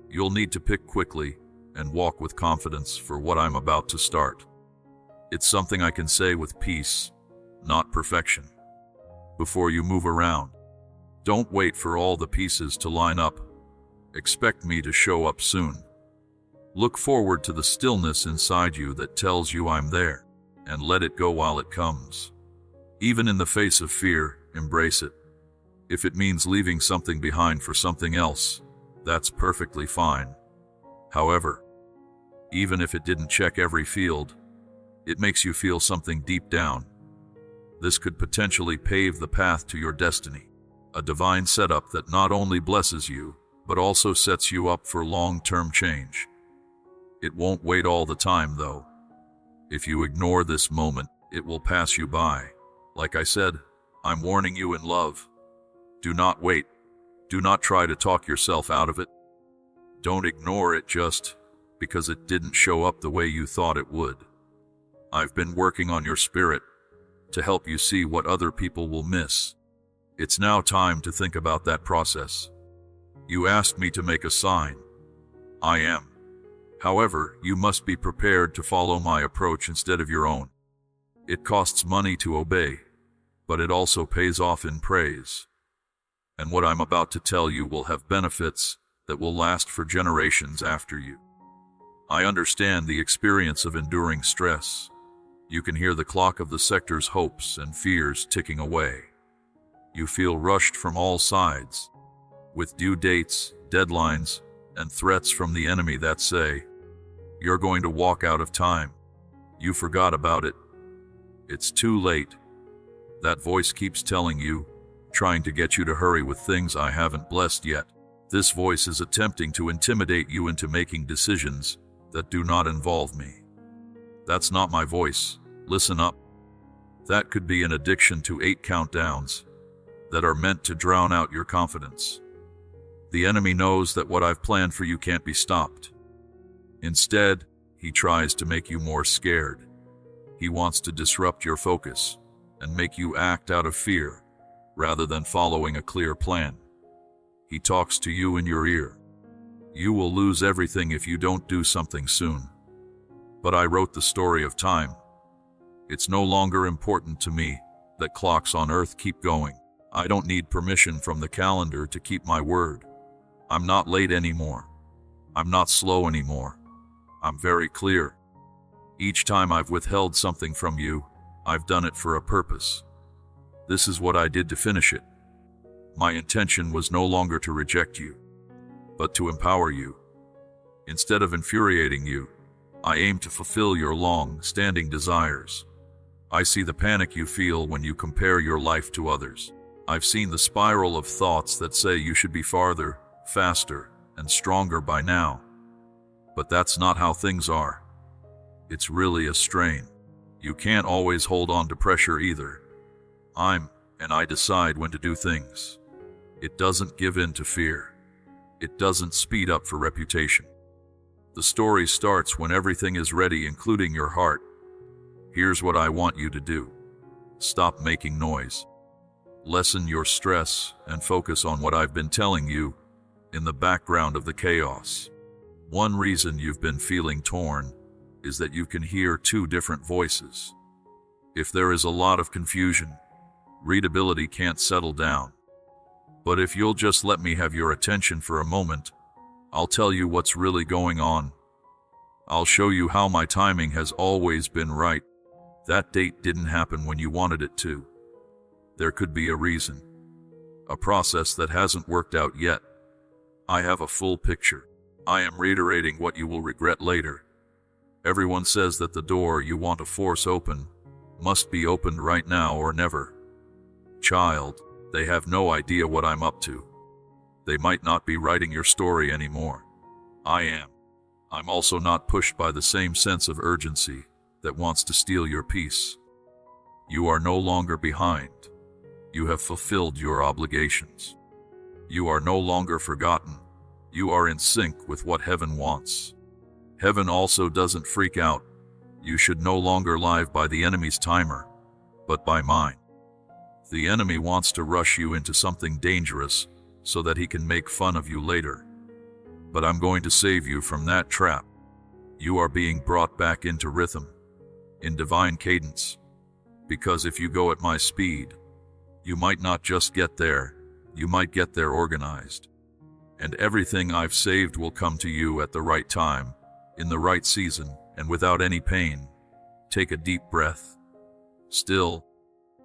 You'll need to pick quickly and walk with confidence for what I'm about to start. It's something I can say with peace, not perfection. Before you move around, Don't wait for all the pieces to line up. Expect me to show up soon. Look forward to the stillness inside you that tells you I'm there, and let it go while it comes. Even in the face of fear, embrace it. If it means leaving something behind for something else, that's perfectly fine. However, even if it didn't check every field, it makes you feel something deep down. This could potentially pave the path to your destiny, a divine setup that not only blesses you, but also sets you up for long-term change. It won't wait all the time, though. If you ignore this moment, it will pass you by. Like I said, I'm warning you in love. Do not wait. Do not try to talk yourself out of it. Don't ignore it just because it didn't show up the way you thought it would. I've been working on your spirit to help you see what other people will miss. It's now time to think about that process. You asked me to make a sign. I am. However, you must be prepared to follow my approach instead of your own. It costs money to obey, but it also pays off in praise. And what I'm about to tell you will have benefits that will last for generations after you. I understand the experience of enduring stress. You can hear the clock of the sector's hopes and fears ticking away. You feel rushed from all sides, with due dates, deadlines, and threats from the enemy that say, "You're going to walk out of time. You forgot about it. It's too late." That voice keeps telling you, trying to get you to hurry with things I haven't blessed yet. This voice is attempting to intimidate you into making decisions that do not involve me. That's not my voice. Listen up. That could be an addiction to 8 countdowns that are meant to drown out your confidence. The enemy knows that what I've planned for you can't be stopped. Instead, he tries to make you more scared. He wants to disrupt your focus and make you act out of fear rather than following a clear plan. He talks to you in your ear. You will lose everything if you don't do something soon. But I wrote the story of time. It's no longer important to me that clocks on Earth keep going. I don't need permission from the calendar to keep my word. I'm not late anymore. I'm not slow anymore. I'm very clear. Each time I've withheld something from you, I've done it for a purpose. This is what I did to finish it. My intention was no longer to reject you, but to empower you. Instead of infuriating you, I aim to fulfill your long-standing desires. I see the panic you feel when you compare your life to others. I've seen the spiral of thoughts that say you should be farther, faster, and stronger by now. But that's not how things are. It's really a strain. You can't always hold on to pressure either. I decide when to do things. It doesn't give in to fear. It doesn't speed up for reputation. The story starts when everything is ready, including your heart. Here's what I want you to do. Stop making noise. Lessen your stress and focus on what I've been telling you in the background of the chaos. One reason you've been feeling torn is that you can hear 2 different voices. If there is a lot of confusion, readability can't settle down. But if you'll just let me have your attention for a moment, I'll tell you what's really going on. I'll show you how my timing has always been right. That date didn't happen when you wanted it to. There could be a reason. A process that hasn't worked out yet. I have a full picture. I am reiterating what you will regret later. Everyone says that the door you want to force open must be opened right now or never. Child, they have no idea what I'm up to. They might not be writing your story anymore. I am. I'm also not pushed by the same sense of urgency that wants to steal your peace. You are no longer behind. You have fulfilled your obligations. You are no longer forgotten. You are in sync with what heaven wants. Heaven also doesn't freak out. You should no longer live by the enemy's timer, but by mine. The enemy wants to rush you into something dangerous so that he can make fun of you later. But I'm going to save you from that trap. You are being brought back into rhythm, in divine cadence. Because if you go at my speed, you might not just get there, You might get there organized. And everything I've saved will come to you at the right time, in the right season, and without any pain. Take a deep breath. Still,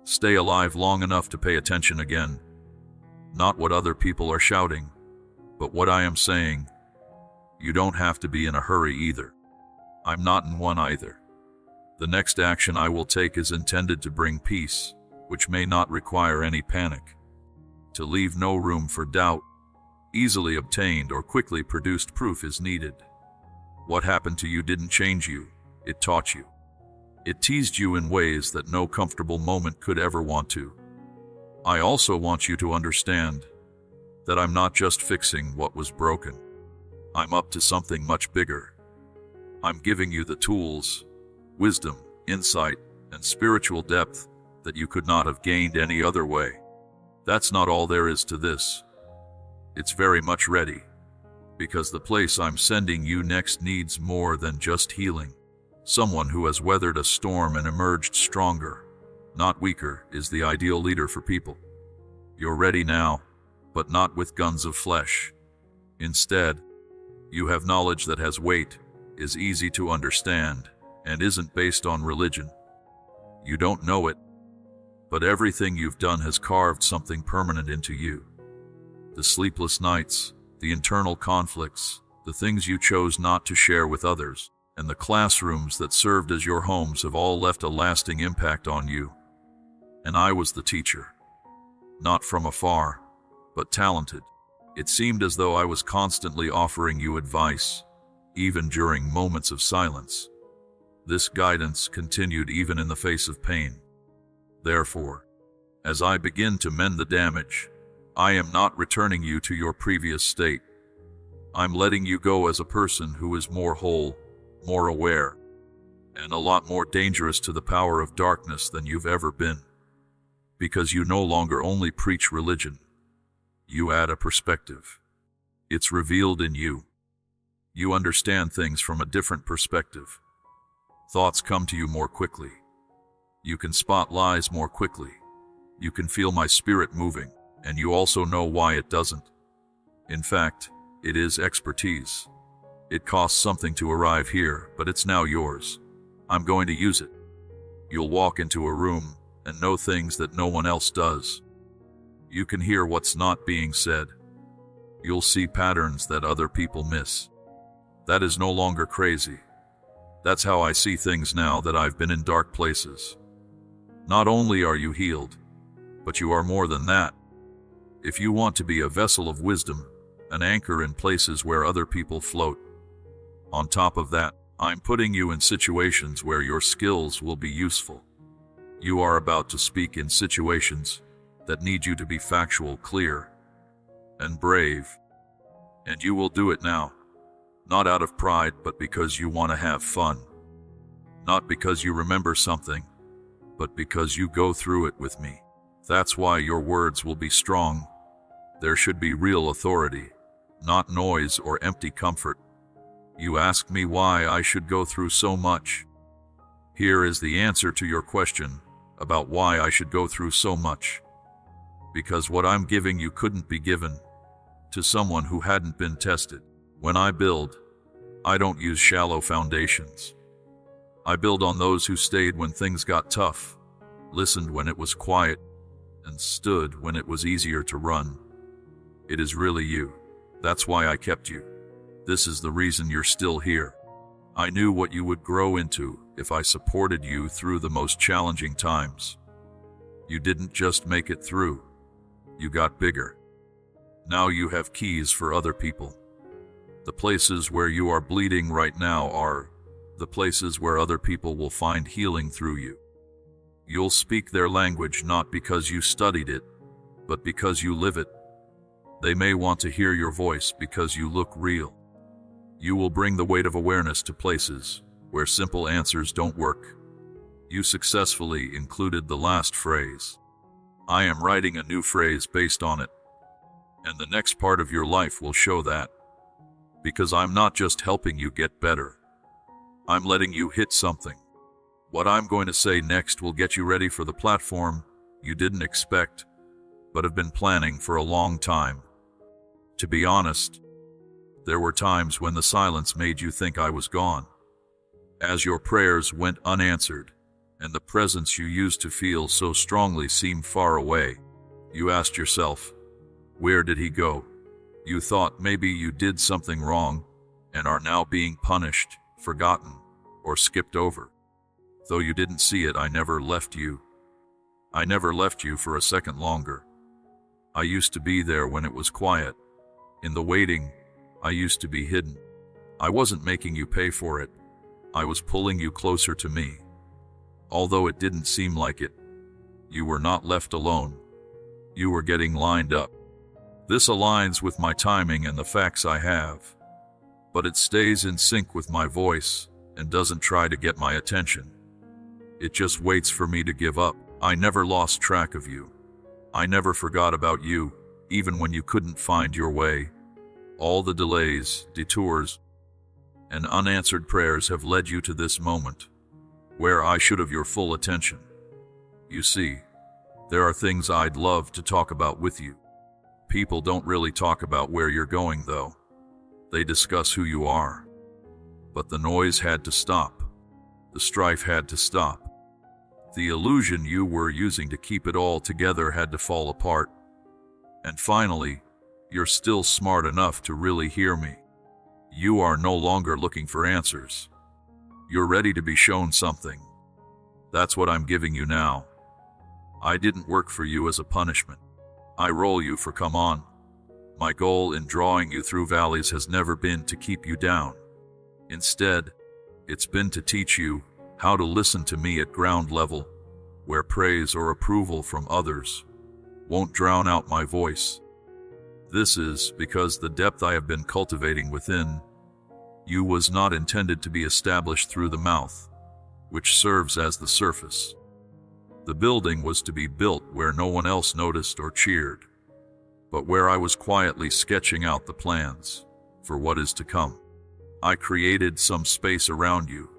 stay alive long enough to pay attention again. Not what other people are shouting, but what I am saying. You don't have to be in a hurry either. I'm not in one either. The next action I will take is intended to bring peace, which may not require any panic. To leave no room for doubt, easily obtained or quickly produced proof is needed. What happened to you didn't change you, it taught you. It teased you in ways that no comfortable moment could ever want to. I also want you to understand that I'm not just fixing what was broken. I'm up to something much bigger. I'm giving you the tools, wisdom, insight, and spiritual depth that you could not have gained any other way. That's not all there is to this. It's very much ready, because the place I'm sending you next needs more than just healing. Someone who has weathered a storm and emerged stronger, not weaker, is the ideal leader for people. You're ready now, but not with guns of flesh. Instead, you have knowledge that has weight, is easy to understand, and isn't based on religion. You don't know it, but everything you've done has carved something permanent into you. The sleepless nights, the internal conflicts, the things you chose not to share with others, and the classrooms that served as your homes have all left a lasting impact on you. And I was the teacher. Not from afar, but talented. It seemed as though I was constantly offering you advice, even during moments of silence. This guidance continued even in the face of pain. Therefore, as I begin to mend the damage, I am not returning you to your previous state. I'm letting you go as a person who is more whole, more aware, and a lot more dangerous to the power of darkness than you've ever been. Because you no longer only preach religion, you add a perspective. It's revealed in you. You understand things from a different perspective. Thoughts come to you more quickly. You can spot lies more quickly. You can feel my spirit moving, and you also know why it doesn't. In fact, it is expertise. It costs something to arrive here, but it's now yours. I'm going to use it. You'll walk into a room and know things that no one else does. You can hear what's not being said. You'll see patterns that other people miss. That is no longer crazy. That's how I see things now that I've been in dark places. Not only are you healed, but you are more than that. If you want to be a vessel of wisdom, an anchor in places where other people float. On top of that, I'm putting you in situations where your skills will be useful. You are about to speak in situations that need you to be factual, clear, and brave. And you will do it now. Not out of pride, but because you want to have fun. Not because you remember something, but because you go through it with me. That's why your words will be strong. There should be real authority, not noise or empty comfort. You ask me why I should go through so much. Here is the answer to your question about why I should go through so much. Because what I'm giving you couldn't be given to someone who hadn't been tested. When I build, I don't use shallow foundations. I build on those who stayed when things got tough, listened when it was quiet, and stood when it was easier to run. It is really you. That's why I kept you. This is the reason you're still here. I knew what you would grow into if I supported you through the most challenging times. You didn't just make it through. You got bigger. Now you have keys for other people. The places where you are bleeding right now are the places where other people will find healing through you. You'll speak their language not because you studied it, but because you live it. They may want to hear your voice because you look real. You will bring the weight of awareness to places where simple answers don't work. You successfully included the last phrase. I am writing a new phrase based on it, and the next part of your life will show that. Because I'm not just helping you get better. I'm letting you hit something. What I'm going to say next will get you ready for the platform you didn't expect. but have been planning for a long time. To be honest, there were times when the silence made you think I was gone. As your prayers went unanswered, and the presence you used to feel so strongly seemed far away, you asked yourself, where did he go? You thought maybe you did something wrong and are now being punished, forgotten, or skipped over. Though you didn't see it, I never left you. I never left you for a second longer. I used to be there when it was quiet. In the waiting, I used to be hidden. I wasn't making you pay for it. I was pulling you closer to me. Although it didn't seem like it, you were not left alone. You were getting lined up. This aligns with my timing and the facts I have, but it stays in sync with my voice and doesn't try to get my attention. It just waits for me to give up. I never lost track of you. I never forgot about you, even when you couldn't find your way. All the delays, detours, and unanswered prayers have led you to this moment, where I should have your full attention. You see, there are things I'd love to talk about with you. People don't really talk about where you're going, though. They discuss who you are. But the noise had to stop. The strife had to stop. The illusion you were using to keep it all together had to fall apart. And finally, you're still smart enough to really hear me. You are no longer looking for answers. You're ready to be shown something. That's what I'm giving you now. I didn't work for you as a punishment. I roll you for come on. My goal in drawing you through valleys has never been to keep you down. Instead, it's been to teach you how to listen to me at ground level, where praise or approval from others won't drown out my voice. This is because the depth I have been cultivating within you was not intended to be established through the mouth, which serves as the surface. The building was to be built where no one else noticed or cheered, but where I was quietly sketching out the plans for what is to come. I created some space around you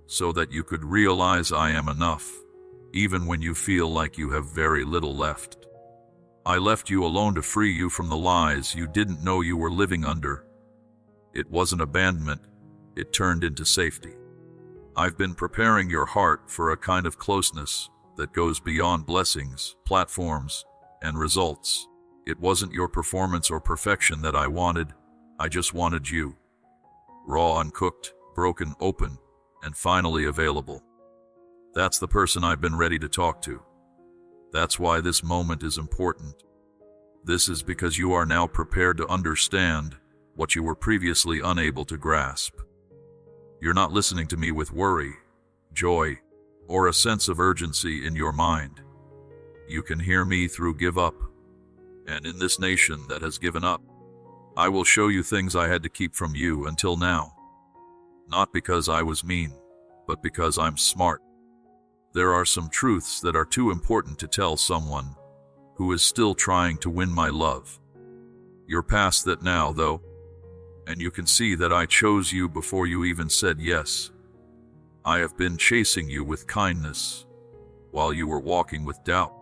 so that you could realize I am enough, even when you feel like you have very little left. I left you alone to free you from the lies you didn't know you were living under. It wasn't abandonment, it turned into safety. I've been preparing your heart for a kind of closeness that goes beyond blessings, platforms, and results. It wasn't your performance or perfection that I wanted, I just wanted you. Raw, uncooked, broken, open, and finally available. That's the person I've been ready to talk to. That's why this moment is important. This is because you are now prepared to understand what you were previously unable to grasp. You're not listening to me with worry, joy, or a sense of urgency in your mind. You can hear me through give up. And in this nation that has given up, I will show you things I had to keep from you until now. Not because I was mean, but because I'm smart. There are some truths that are too important to tell someone who is still trying to win my love. You're past that now, though, and you can see that I chose you before you even said yes. I have been chasing you with kindness while you were walking with doubt.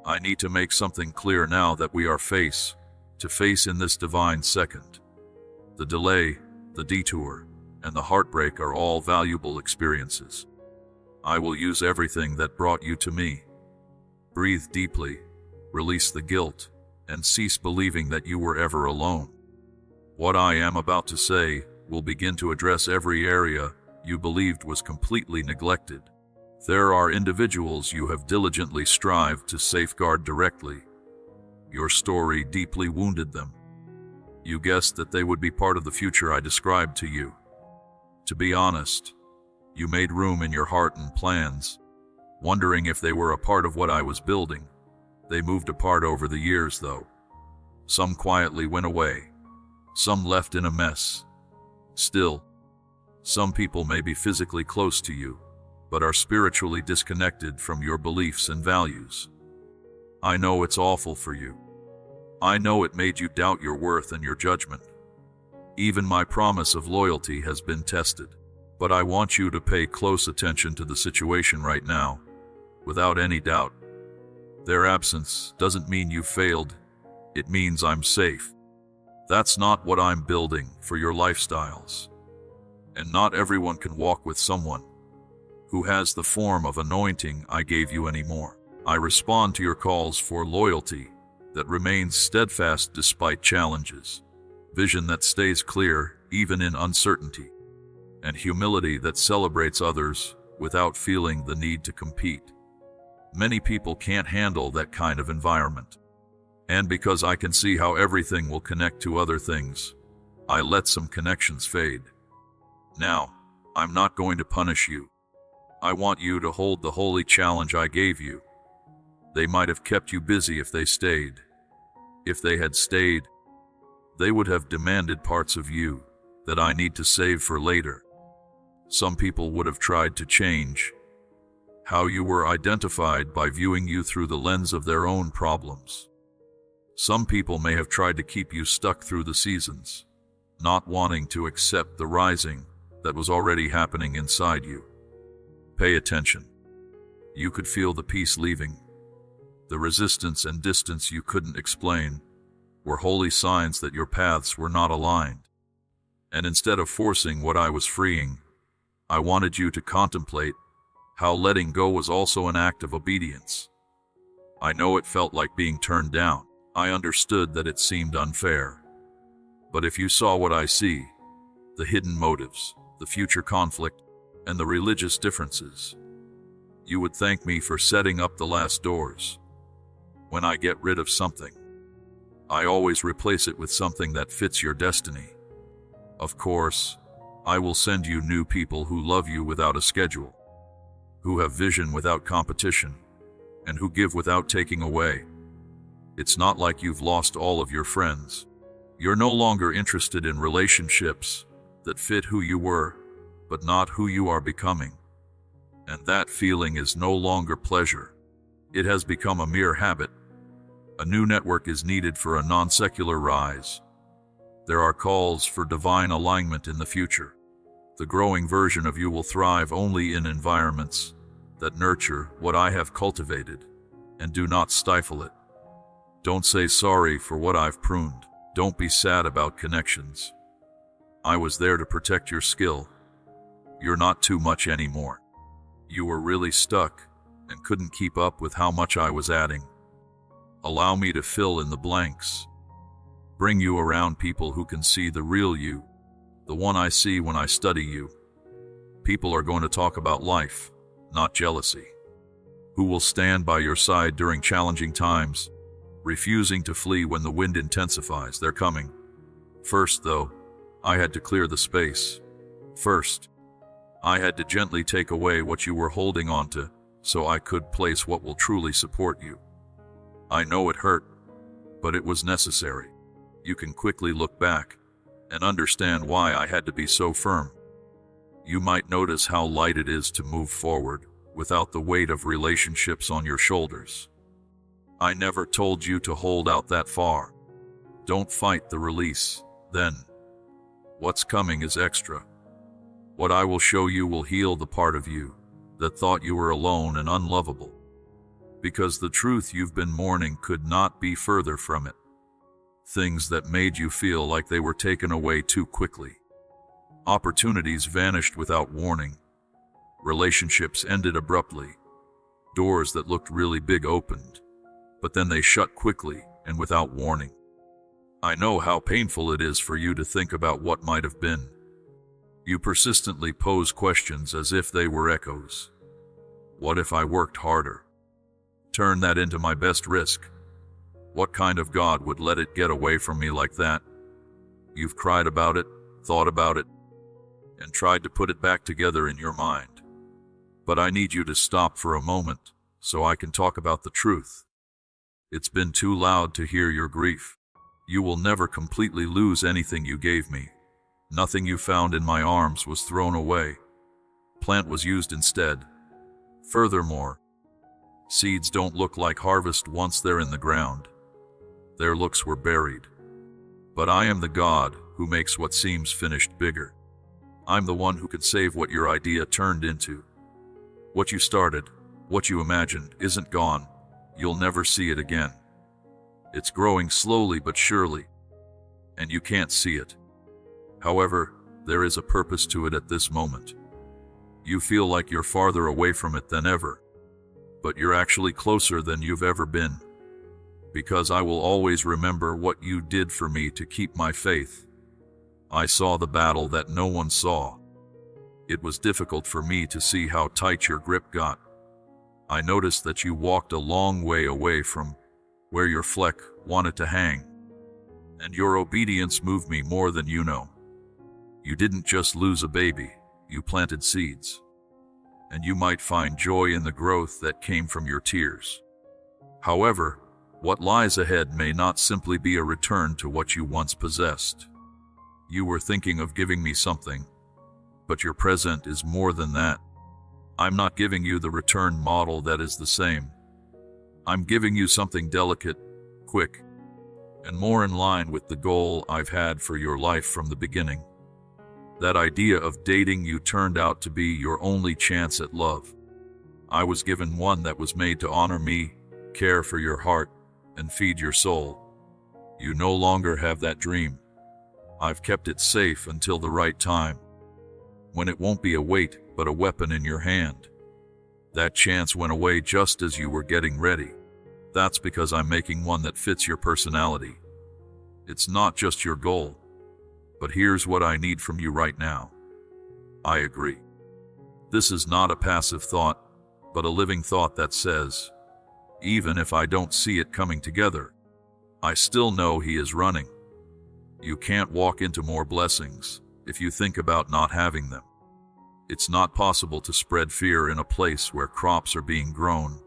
I need to make something clear now that we are face to face in this divine second. The delay, the detour, and the heartbreak are all valuable experiences. I will use everything that brought you to me. Breathe deeply, release the guilt, and cease believing that you were ever alone. What I am about to say will begin to address every area you believed was completely neglected. There are individuals you have diligently strived to safeguard directly. Your story deeply wounded them. You guessed that they would be part of the future I described to you. To be honest, you made room in your heart and plans, wondering if they were a part of what I was building. They moved apart over the years, though. Some quietly went away. Some left in a mess. Still, some people may be physically close to you, but are spiritually disconnected from your beliefs and values. I know it's awful for you. I know it made you doubt your worth and your judgment. Even my promise of loyalty has been tested. But I want you to pay close attention to the situation right now, without any doubt. Their absence doesn't mean you failed. It means I'm safe. That's not what I'm building for your lifestyles. And not everyone can walk with someone who has the form of anointing I gave you anymore. I respond to your calls for loyalty that remains steadfast despite challenges, vision that stays clear even in uncertainty, and humility that celebrates others without feeling the need to compete. Many people can't handle that kind of environment. And because I can see how everything will connect to other things, I let some connections fade. Now, I'm not going to punish you. I want you to hold the holy challenge I gave you. They might have kept you busy if they stayed. If they had stayed, they would have demanded parts of you that I need to save for later. Some people would have tried to change how you were identified by viewing you through the lens of their own problems. Some people may have tried to keep you stuck through the seasons, not wanting to accept the rising that was already happening inside you. Pay attention. You could feel the peace leaving. The resistance and distance you couldn't explain were holy signs that your paths were not aligned. And instead of forcing what I was freeing, I wanted you to contemplate how letting go was also an act of obedience. I know it felt like being turned down. I understood that it seemed unfair. But if you saw what I see, the hidden motives, the future conflict, and the religious differences, you would thank me for setting up the last doors. When I get rid of something, I always replace it with something that fits your destiny. Of course, I will send you new people who love you without a schedule, who have vision without competition, and who give without taking away. It's not like you've lost all of your friends. You're no longer interested in relationships that fit who you were, but not who you are becoming. And that feeling is no longer pleasure. It has become a mere habit. A new network is needed for a non-secular rise. There are calls for divine alignment in the future. The growing version of you will thrive only in environments that nurture what I have cultivated and do not stifle it. Don't say sorry for what I've pruned. Don't be sad about connections. I was there to protect your skill. You're not too much anymore. You were really stuck and couldn't keep up with how much I was adding. Allow me to fill in the blanks. Bring you around people who can see the real you, the one I see when I study you. People are going to talk about life, not jealousy. Who will stand by your side during challenging times, refusing to flee when the wind intensifies. They're coming. First, though, I had to clear the space. First, I had to gently take away what you were holding onto so I could place what will truly support you. I know it hurt, but it was necessary. You can quickly look back and understand why I had to be so firm. You might notice how light it is to move forward without the weight of relationships on your shoulders. I never told you to hold out that far. Don't fight the release, then. What's coming is extra. What I will show you will heal the part of you that thought you were alone and unlovable. Because the truth you've been mourning could not be further from it. Things that made you feel like they were taken away too quickly. Opportunities vanished without warning. Relationships ended abruptly. Doors that looked really big opened, but then they shut quickly and without warning. I know how painful it is for you to think about what might have been. You persistently pose questions as if they were echoes. What if I worked harder? Turn that into my best risk. What kind of God would let it get away from me like that? You've cried about it, thought about it, and tried to put it back together in your mind. But I need you to stop for a moment so I can talk about the truth. It's been too loud to hear your grief. You will never completely lose anything you gave me. Nothing you found in my arms was thrown away. Plant was used instead. Furthermore, seeds don't look like harvest once they're in the ground. Their looks were buried. But I am the God who makes what seems finished bigger. I'm the one who can save what your idea turned into. What you started, what you imagined, isn't gone. you'll never see it again. It's growing slowly but surely, and you can't see it. However, there is a purpose to it at this moment. You feel like you're farther away from it than ever, but you're actually closer than you've ever been. Because I will always remember what you did for me to keep my faith. I saw the battle that no one saw. It was difficult for me to see how tight your grip got. I noticed that you walked a long way away from where your fleck wanted to hang. And your obedience moved me more than you know. You didn't just lose a baby, you planted seeds. And you might find joy in the growth that came from your tears. However, what lies ahead may not simply be a return to what you once possessed. You were thinking of giving me something, but your present is more than that. I'm not giving you the return model that is the same. I'm giving you something delicate, quick, and more in line with the goal I've had for your life from the beginning. That idea of dating you turned out to be your only chance at love. I was given one that was made to honor me, care for your heart, and feed your soul. You no longer have that dream. I've kept it safe until the right time, when it won't be a weight but a weapon in your hand. That chance went away just as you were getting ready. That's because I'm making one that fits your personality. It's not just your goal, but here's what I need from you right now. I agree. This is not a passive thought, but a living thought that says, even if I don't see it coming together, I still know he is running. You can't walk into more blessings if you think about not having them. It's not possible to spread fear in a place where crops are being grown.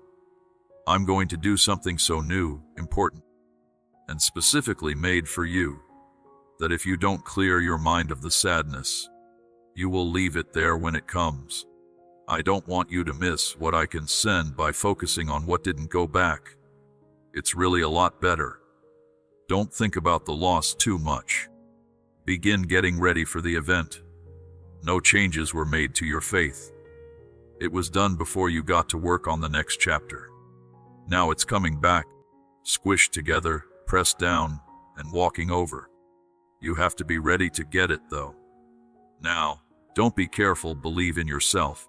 I'm going to do something so new, important, and specifically made for you, that if you don't clear your mind of the sadness, you will leave it there when it comes. I don't want you to miss what I can send by focusing on what didn't go back. It's really a lot better. Don't think about the loss too much. Begin getting ready for the event. No changes were made to your faith. It was done before you got to work on the next chapter. Now it's coming back, squished together, pressed down, and walking over. You have to be ready to get it, though. Now, don't be careful, believe in yourself.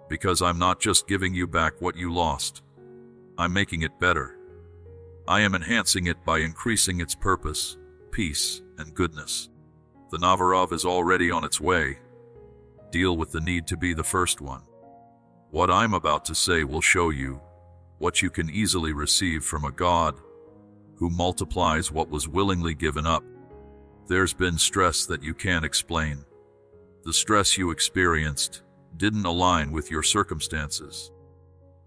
Because I'm not just giving you back what you lost. I'm making it better. I am enhancing it by increasing its purpose, peace, and goodness. The Navarov is already on its way. Deal with the need to be the first one. What I'm about to say will show you what you can easily receive from a God who multiplies what was willingly given up. There's been stress that you can't explain. The stress you experienced didn't align with your circumstances.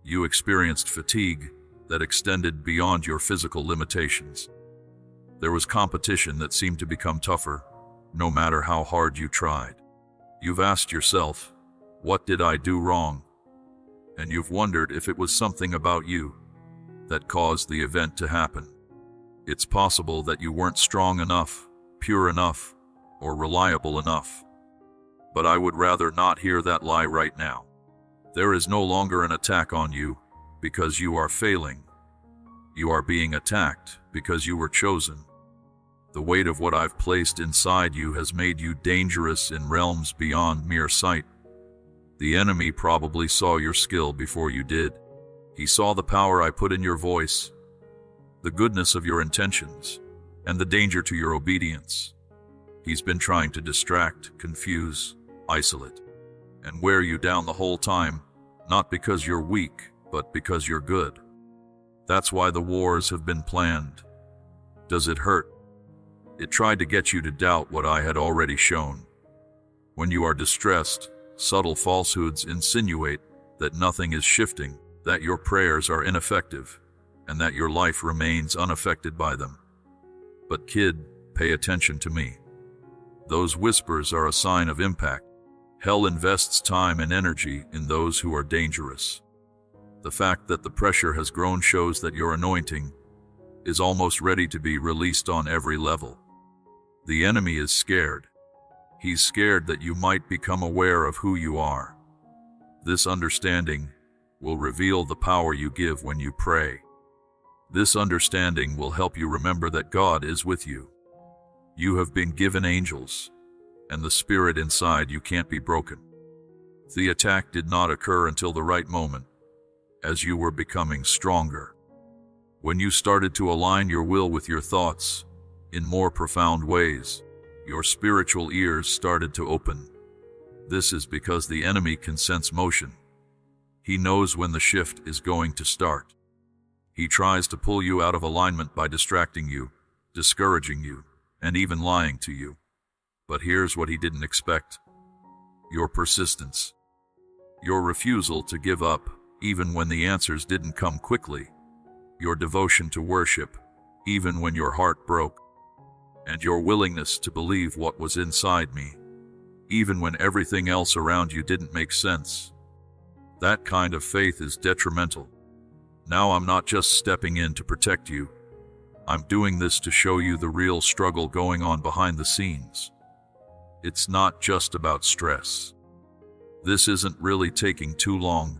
You experienced fatigue that extended beyond your physical limitations. There was competition that seemed to become tougher, no matter how hard you tried. You've asked yourself, what did I do wrong? And you've wondered if it was something about you that caused the event to happen. It's possible that you weren't strong enough, pure enough, or reliable enough. But I would rather not hear that lie right now. There is no longer an attack on you because you are failing. You are being attacked because you were chosen. The weight of what I've placed inside you has made you dangerous in realms beyond mere sight. The enemy probably saw your skill before you did. He saw the power I put in your voice, the goodness of your intentions, and the danger to your obedience. He's been trying to distract, confuse, isolate, and wear you down the whole time, not because you're weak, but because you're good. That's why the wars have been planned. Does it hurt? It tried to get you to doubt what I had already shown. When you are distressed, subtle falsehoods insinuate that nothing is shifting, that your prayers are ineffective, and that your life remains unaffected by them. But kid, pay attention to me. Those whispers are a sign of impact. Hell invests time and energy in those who are dangerous. The fact that the pressure has grown shows that your anointing is almost ready to be released on every level. The enemy is scared. He's scared that you might become aware of who you are. This understanding will reveal the power you give when you pray. This understanding will help you remember that God is with you. You have been given angels, and the spirit inside you can't be broken. The attack did not occur until the right moment, as you were becoming stronger. When you started to align your will with your thoughts in more profound ways, your spiritual ears started to open. This is because the enemy can sense motion. He knows when the shift is going to start. He tries to pull you out of alignment by distracting you, discouraging you, and even lying to you. But here's what he didn't expect: your persistence. Your refusal to give up, even when the answers didn't come quickly. Your devotion to worship, even when your heart broke. And your willingness to believe what was inside me, even when everything else around you didn't make sense. That kind of faith is detrimental. Now I'm not just stepping in to protect you. I'm doing this to show you the real struggle going on behind the scenes. It's not just about stress. This isn't really taking too long.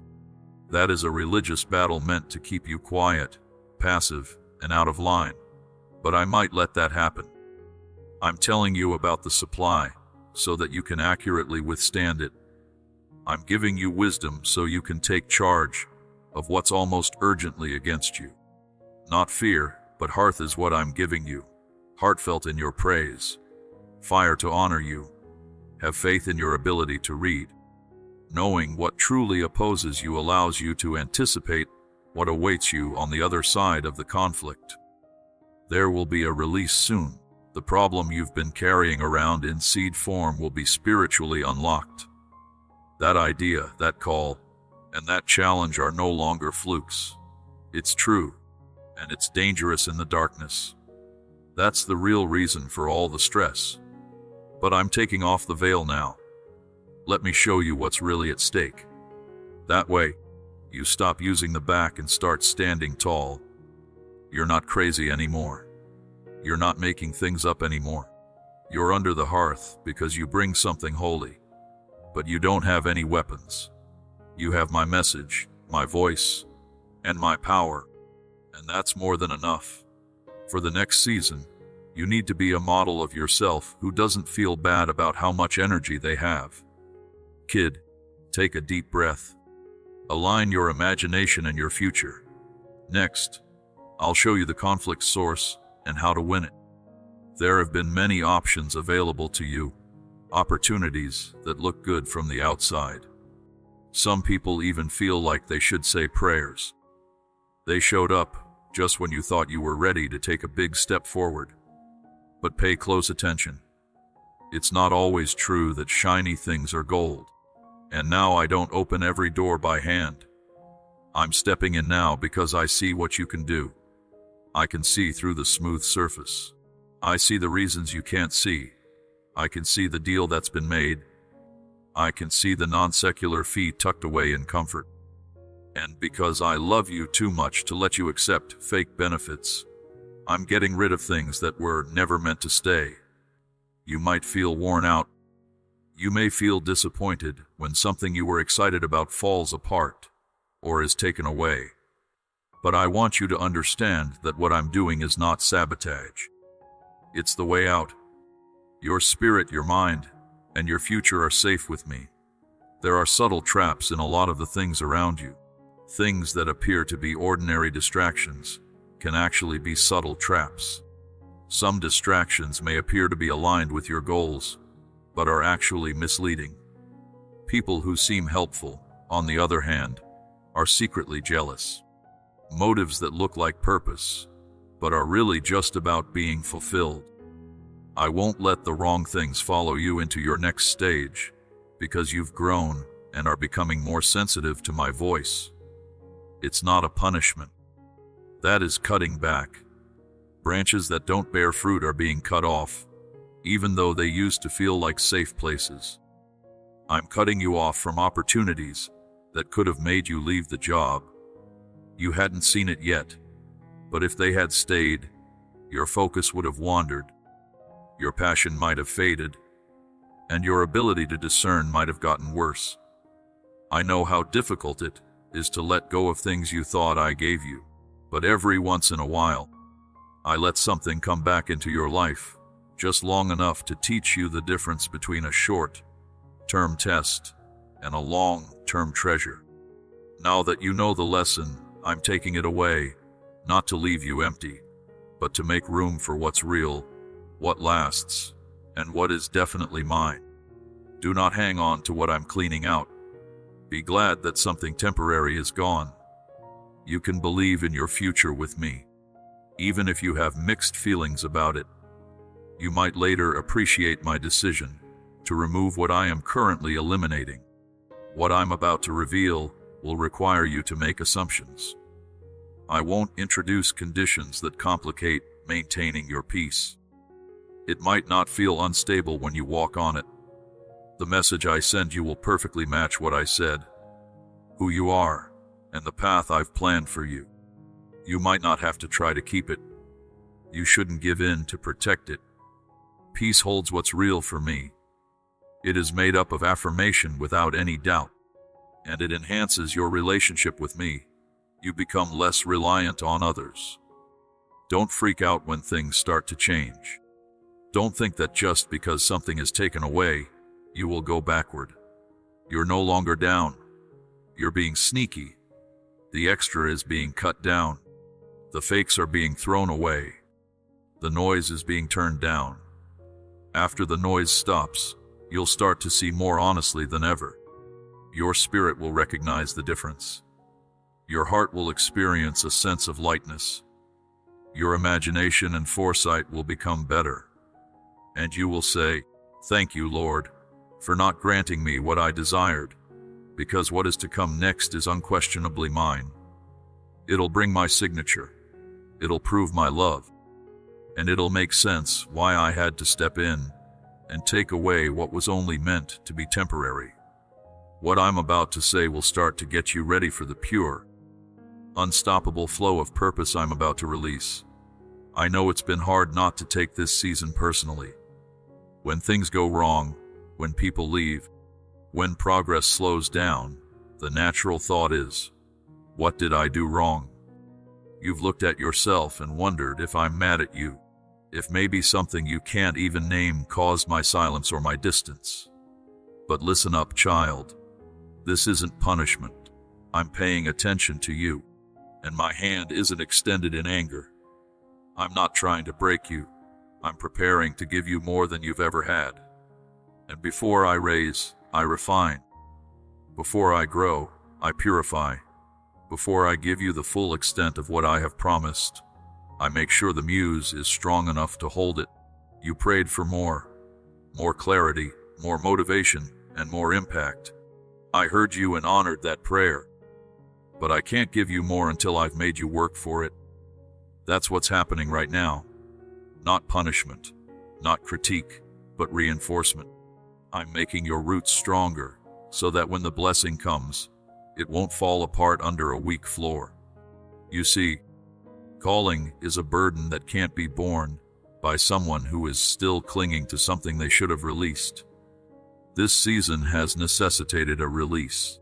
That is a religious battle meant to keep you quiet, passive, and out of line. But I might let that happen. I'm telling you about the supply, so that you can accurately withstand it. I'm giving you wisdom so you can take charge of what's almost urgently against you. Not fear, but hearth is what I'm giving you. Heartfelt in your praise. Fire to honor you. Have faith in your ability to read. Knowing what truly opposes you allows you to anticipate what awaits you on the other side of the conflict. There will be a release soon. The problem you've been carrying around in seed form will be spiritually unlocked. That idea, that call, and that challenge are no longer flukes. It's true, and it's dangerous in the darkness. That's the real reason for all the stress. But I'm taking off the veil now. Let me show you what's really at stake. That way, you stop using the back and start standing tall. You're not crazy anymore. You're not making things up anymore. You're under the hearth because you bring something holy. But you don't have any weapons. You have my message, my voice, and my power. And that's more than enough. For the next season, you need to be a model of yourself who doesn't feel bad about how much energy they have. Kid, take a deep breath. Align your imagination and your future. Next, I'll show you the conflict source and how to win it. There have been many options available to you, opportunities that look good from the outside. Some people even feel like they should say prayers. They showed up just when you thought you were ready to take a big step forward. But pay close attention. It's not always true that shiny things are gold. And now I don't open every door by hand. I'm stepping in now because I see what you can do. I can see through the smooth surface. I see the reasons you can't see. I can see the deal that's been made. I can see the non-secular fee tucked away in comfort. And because I love you too much to let you accept fake benefits, I'm getting rid of things that were never meant to stay. You might feel worn out. You may feel disappointed when something you were excited about falls apart or is taken away. But I want you to understand that what I'm doing is not sabotage. It's the way out. Your spirit, your mind, and your future are safe with me. There are subtle traps in a lot of the things around you. Things that appear to be ordinary distractions can actually be subtle traps. Some distractions may appear to be aligned with your goals, but are actually misleading. People who seem helpful, on the other hand, are secretly jealous. Motives that look like purpose, but are really just about being fulfilled. I won't let the wrong things follow you into your next stage, because you've grown and are becoming more sensitive to my voice. It's not a punishment. That is cutting back. Branches that don't bear fruit are being cut off, even though they used to feel like safe places. I'm cutting you off from opportunities that could have made you leave the job. You hadn't seen it yet, but if they had stayed, your focus would have wandered. Your passion might have faded, and your ability to discern might have gotten worse. I know how difficult it is to let go of things you thought I gave you. But every once in a while, I let something come back into your life, just long enough to teach you the difference between a short-term test and a long-term treasure. Now that you know the lesson, I'm taking it away, not to leave you empty, but to make room for what's real, what lasts, and what is definitely mine. Do not hang on to what I'm cleaning out. Be glad that something temporary is gone. You can believe in your future with me, even if you have mixed feelings about it. You might later appreciate my decision to remove what I am currently eliminating. What I'm about to reveal will require you to make assumptions. I won't introduce conditions that complicate maintaining your peace. It might not feel unstable when you walk on it. The message I send you will perfectly match what I said, who you are, and the path I've planned for you. You might not have to try to keep it. You shouldn't give in to protect it. Peace holds what's real for me. It is made up of affirmation without any doubt, and it enhances your relationship with me. You become less reliant on others. Don't freak out when things start to change. Don't think that just because something is taken away, you will go backward. You're no longer down. You're being sneaky. The extra is being cut down. The fakes are being thrown away. The noise is being turned down. After the noise stops, you'll start to see more honestly than ever. Your spirit will recognize the difference. Your heart will experience a sense of lightness. Your imagination and foresight will become better. And you will say, "Thank you, Lord, for not granting me what I desired, because what is to come next is unquestionably mine. It'll bring my signature. It'll prove my love. And it'll make sense why I had to step in and take away what was only meant to be temporary." What I'm about to say will start to get you ready for the pure, unstoppable flow of purpose I'm about to release. I know it's been hard not to take this season personally. When things go wrong, when people leave, when progress slows down, the natural thought is, what did I do wrong? You've looked at yourself and wondered if I'm mad at you, if maybe something you can't even name caused my silence or my distance. But listen up, child. This isn't punishment. I'm paying attention to you, and my hand isn't extended in anger. I'm not trying to break you. I'm preparing to give you more than you've ever had. And before I raise, I refine. Before I grow, I purify. Before I give you the full extent of what I have promised, I make sure the muse is strong enough to hold it. You prayed for more clarity, more motivation, and more impact. I heard you and honored that prayer. But I can't give you more until I've made you work for it. That's what's happening right now. Not punishment, not critique, but reinforcement. I'm making your roots stronger, so that when the blessing comes, it won't fall apart under a weak floor. You see, calling is a burden that can't be borne by someone who is still clinging to something they should have released. This season has necessitated a release.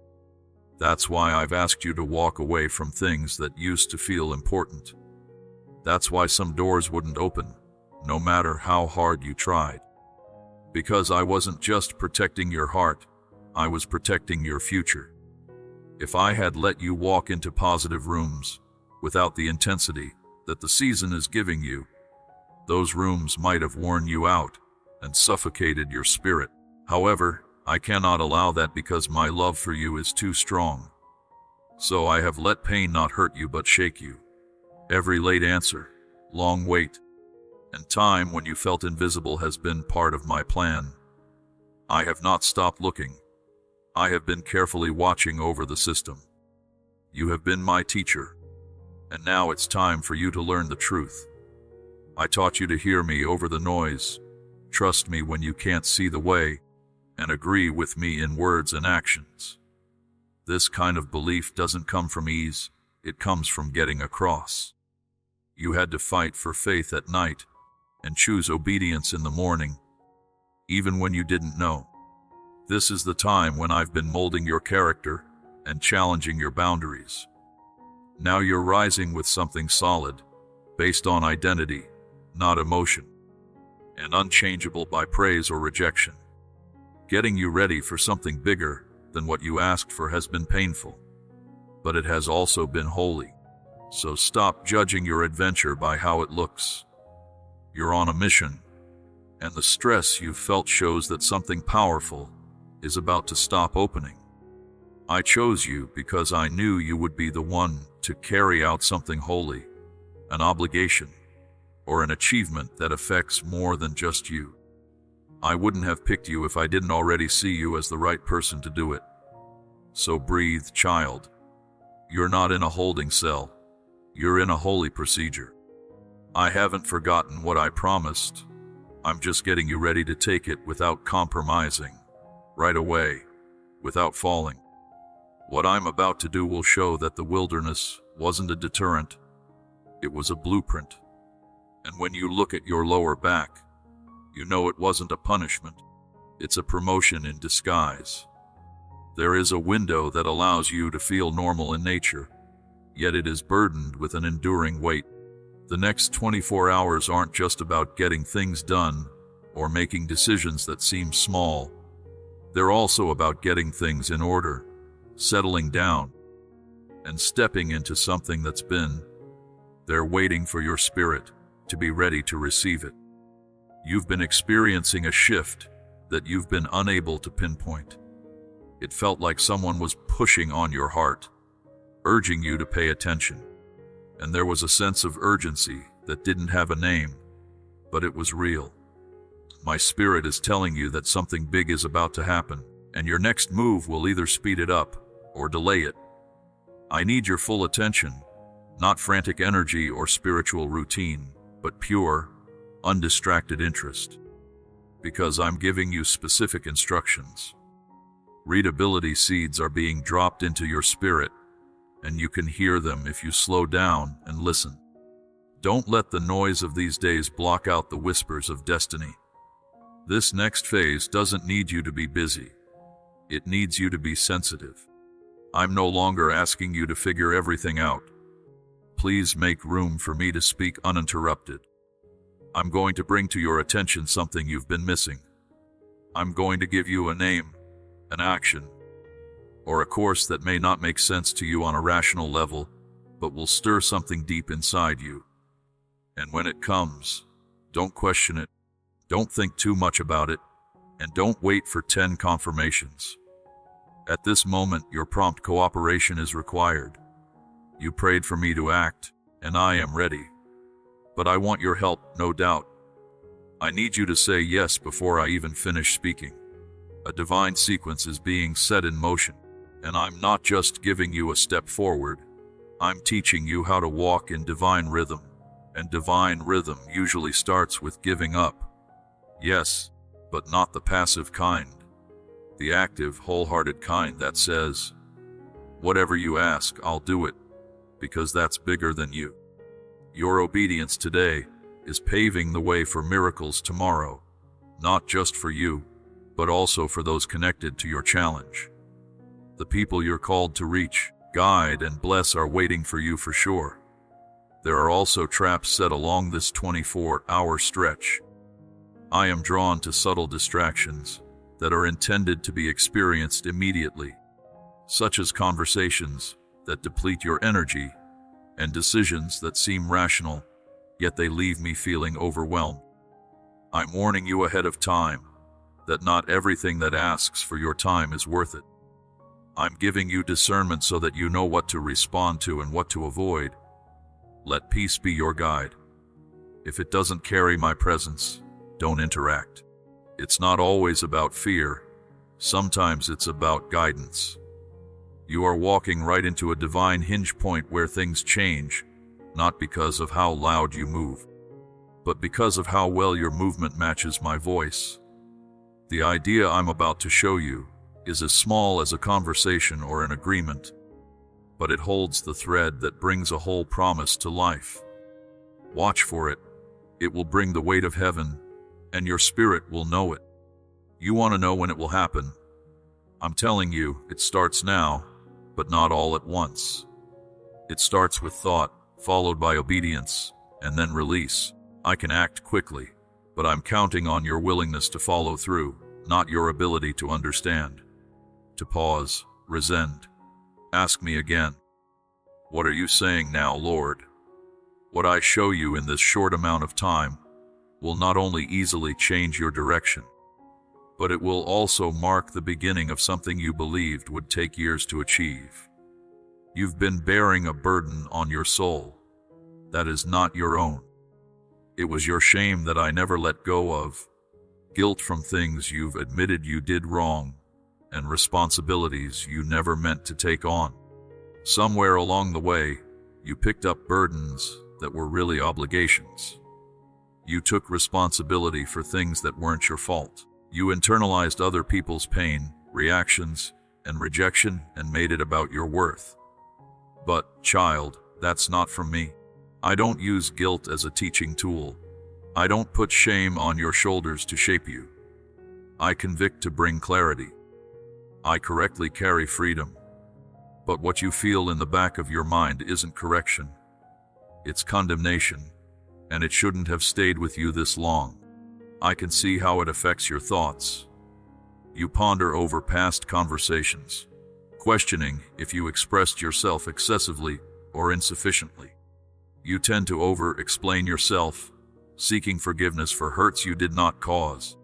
That's why I've asked you to walk away from things that used to feel important. That's why some doors wouldn't open, no matter how hard you tried. Because I wasn't just protecting your heart, I was protecting your future. If I had let you walk into positive rooms without the intensity that the season is giving you, those rooms might have worn you out and suffocated your spirit. However, I cannot allow that because my love for you is too strong. So I have let pain not hurt you but shake you. Every late answer, long wait, and time when you felt invisible has been part of my plan. I have not stopped looking. I have been carefully watching over the system. You have been my teacher, and now it's time for you to learn the truth. I taught you to hear me over the noise, trust me when you can't see the way, and agree with me in words and actions. This kind of belief doesn't come from ease, it comes from getting across. You had to fight for faith at night and choose obedience in the morning, even when you didn't know. This is the time when I've been molding your character and challenging your boundaries. Now you're rising with something solid, based on identity, not emotion, and unchangeable by praise or rejection. Getting you ready for something bigger than what you asked for has been painful, but it has also been holy. So stop judging your adventure by how it looks. You're on a mission, and the stress you've felt shows that something powerful is about to stop opening. I chose you because I knew you would be the one to carry out something holy, an obligation, or an achievement that affects more than just you. I wouldn't have picked you if I didn't already see you as the right person to do it. So breathe, child. You're not in a holding cell. You're in a holy procedure. I haven't forgotten what I promised. I'm just getting you ready to take it without compromising, right away, without falling. What I'm about to do will show that the wilderness wasn't a deterrent. It was a blueprint. And when you look at your lower back, you know it wasn't a punishment. It's a promotion in disguise. There is a window that allows you to feel normal in nature, yet it is burdened with an enduring weight. The next 24 hours aren't just about getting things done or making decisions that seem small. They're also about getting things in order, settling down, and stepping into something that's been there waiting for your spirit to be ready to receive it. You've been experiencing a shift that you've been unable to pinpoint. It felt like someone was pushing on your heart, urging you to pay attention. And there was a sense of urgency that didn't have a name, but it was real. My spirit is telling you that something big is about to happen, and your next move will either speed it up or delay it. I need your full attention, not frantic energy or spiritual routine, but pure, undistracted interest. Because I'm giving you specific instructions. Readability seeds are being dropped into your spirit, and you can hear them if you slow down and listen. Don't let the noise of these days block out the whispers of destiny. This next phase doesn't need you to be busy. It needs you to be sensitive. I'm no longer asking you to figure everything out. Please make room for me to speak uninterrupted. I'm going to bring to your attention something you've been missing. I'm going to give you a name, an action, or a course that may not make sense to you on a rational level, but will stir something deep inside you. And when it comes, don't question it, don't think too much about it, and don't wait for 10 confirmations. At this moment, your prompt cooperation is required. You prayed for me to act, and I am ready. But I want your help, no doubt. I need you to say yes before I even finish speaking. A divine sequence is being set in motion, and I'm not just giving you a step forward. I'm teaching you how to walk in divine rhythm, and divine rhythm usually starts with giving up. Yes, but not the passive kind. The active, wholehearted kind that says, whatever you ask, I'll do it, because that's bigger than you. Your obedience today is paving the way for miracles tomorrow, not just for you, but also for those connected to your challenge. The people you're called to reach, guide, and bless are waiting for you for sure. There are also traps set along this 24-hour stretch. I am drawn to subtle distractions that are intended to be experienced immediately, such as conversations that deplete your energy and decisions that seem rational, yet they leave me feeling overwhelmed. I'm warning you ahead of time that not everything that asks for your time is worth it. I'm giving you discernment so that you know what to respond to and what to avoid. Let peace be your guide. If it doesn't carry my presence, don't interact. It's not always about fear. Sometimes it's about guidance. You are walking right into a divine hinge point where things change, not because of how loud you move, but because of how well your movement matches my voice. The idea I'm about to show you is as small as a conversation or an agreement, but it holds the thread that brings a whole promise to life. Watch for it. It will bring the weight of heaven, and your spirit will know it. You want to know when it will happen? I'm telling you, it starts now, but not all at once. It starts with thought, followed by obedience, and then release. I can act quickly, but I'm counting on your willingness to follow through, not your ability to understand. To pause, resent. Ask me again. What are you saying now, Lord? What I show you in this short amount of time will not only easily change your direction, but it will also mark the beginning of something you believed would take years to achieve. You've been bearing a burden on your soul that is not your own. It was your shame that I never let go of, guilt from things you've admitted you did wrong, and responsibilities you never meant to take on. Somewhere along the way, you picked up burdens that were really obligations. You took responsibility for things that weren't your fault. You internalized other people's pain, reactions, and rejection and made it about your worth. But, child, that's not from me. I don't use guilt as a teaching tool. I don't put shame on your shoulders to shape you. I convict to bring clarity. I correctly carry freedom. But what you feel in the back of your mind isn't correction. It's condemnation, and it shouldn't have stayed with you this long. I can see how it affects your thoughts. You ponder over past conversations, questioning if you expressed yourself excessively or insufficiently. You tend to over-explain yourself, seeking forgiveness for hurts you did not cause.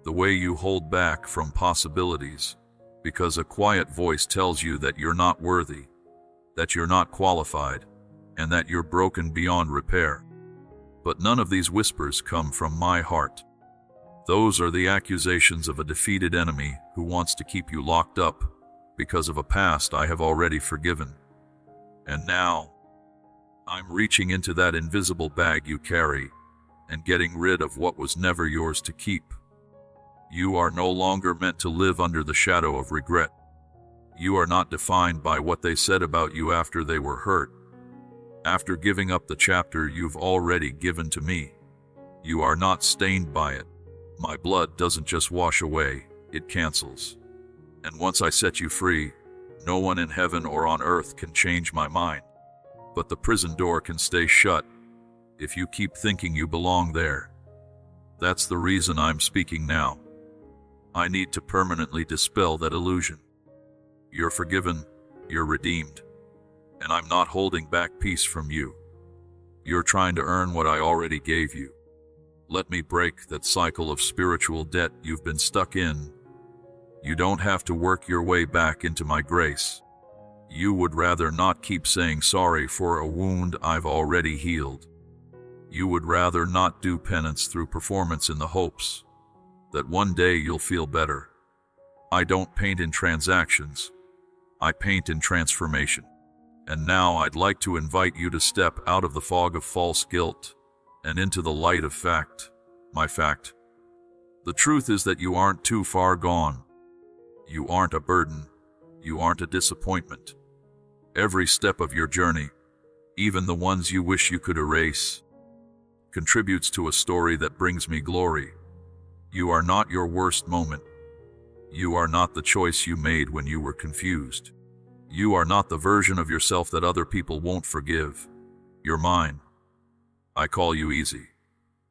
The way you hold back from possibilities because a quiet voice tells you that you're not worthy, that you're not qualified, and that you're broken beyond repair. But none of these whispers come from my heart. Those are the accusations of a defeated enemy who wants to keep you locked up because of a past I have already forgiven. And now, I'm reaching into that invisible bag you carry and getting rid of what was never yours to keep. You are no longer meant to live under the shadow of regret. You are not defined by what they said about you after they were hurt. After giving up the chapter you've already given to me, you are not stained by it. My blood doesn't just wash away, it cancels. And once I set you free, no one in heaven or on earth can change my mind. But the prison door can stay shut if you keep thinking you belong there. That's the reason I'm speaking now. I need to permanently dispel that illusion. You're forgiven, you're redeemed, and I'm not holding back peace from you. You're trying to earn what I already gave you. Let me break that cycle of spiritual debt you've been stuck in. You don't have to work your way back into my grace. You would rather not keep saying sorry for a wound I've already healed. You would rather not do penance through performance in the hopes that one day you'll feel better. I don't paint in transactions. I paint in transformation. And now I'd like to invite you to step out of the fog of false guilt and into the light of fact, my fact. The truth is that you aren't too far gone. You aren't a burden. You aren't a disappointment. Every step of your journey, even the ones you wish you could erase, contributes to a story that brings me glory. You are not your worst moment. You are not the choice you made when you were confused. You are not the version of yourself that other people won't forgive. You're mine. I call you easy.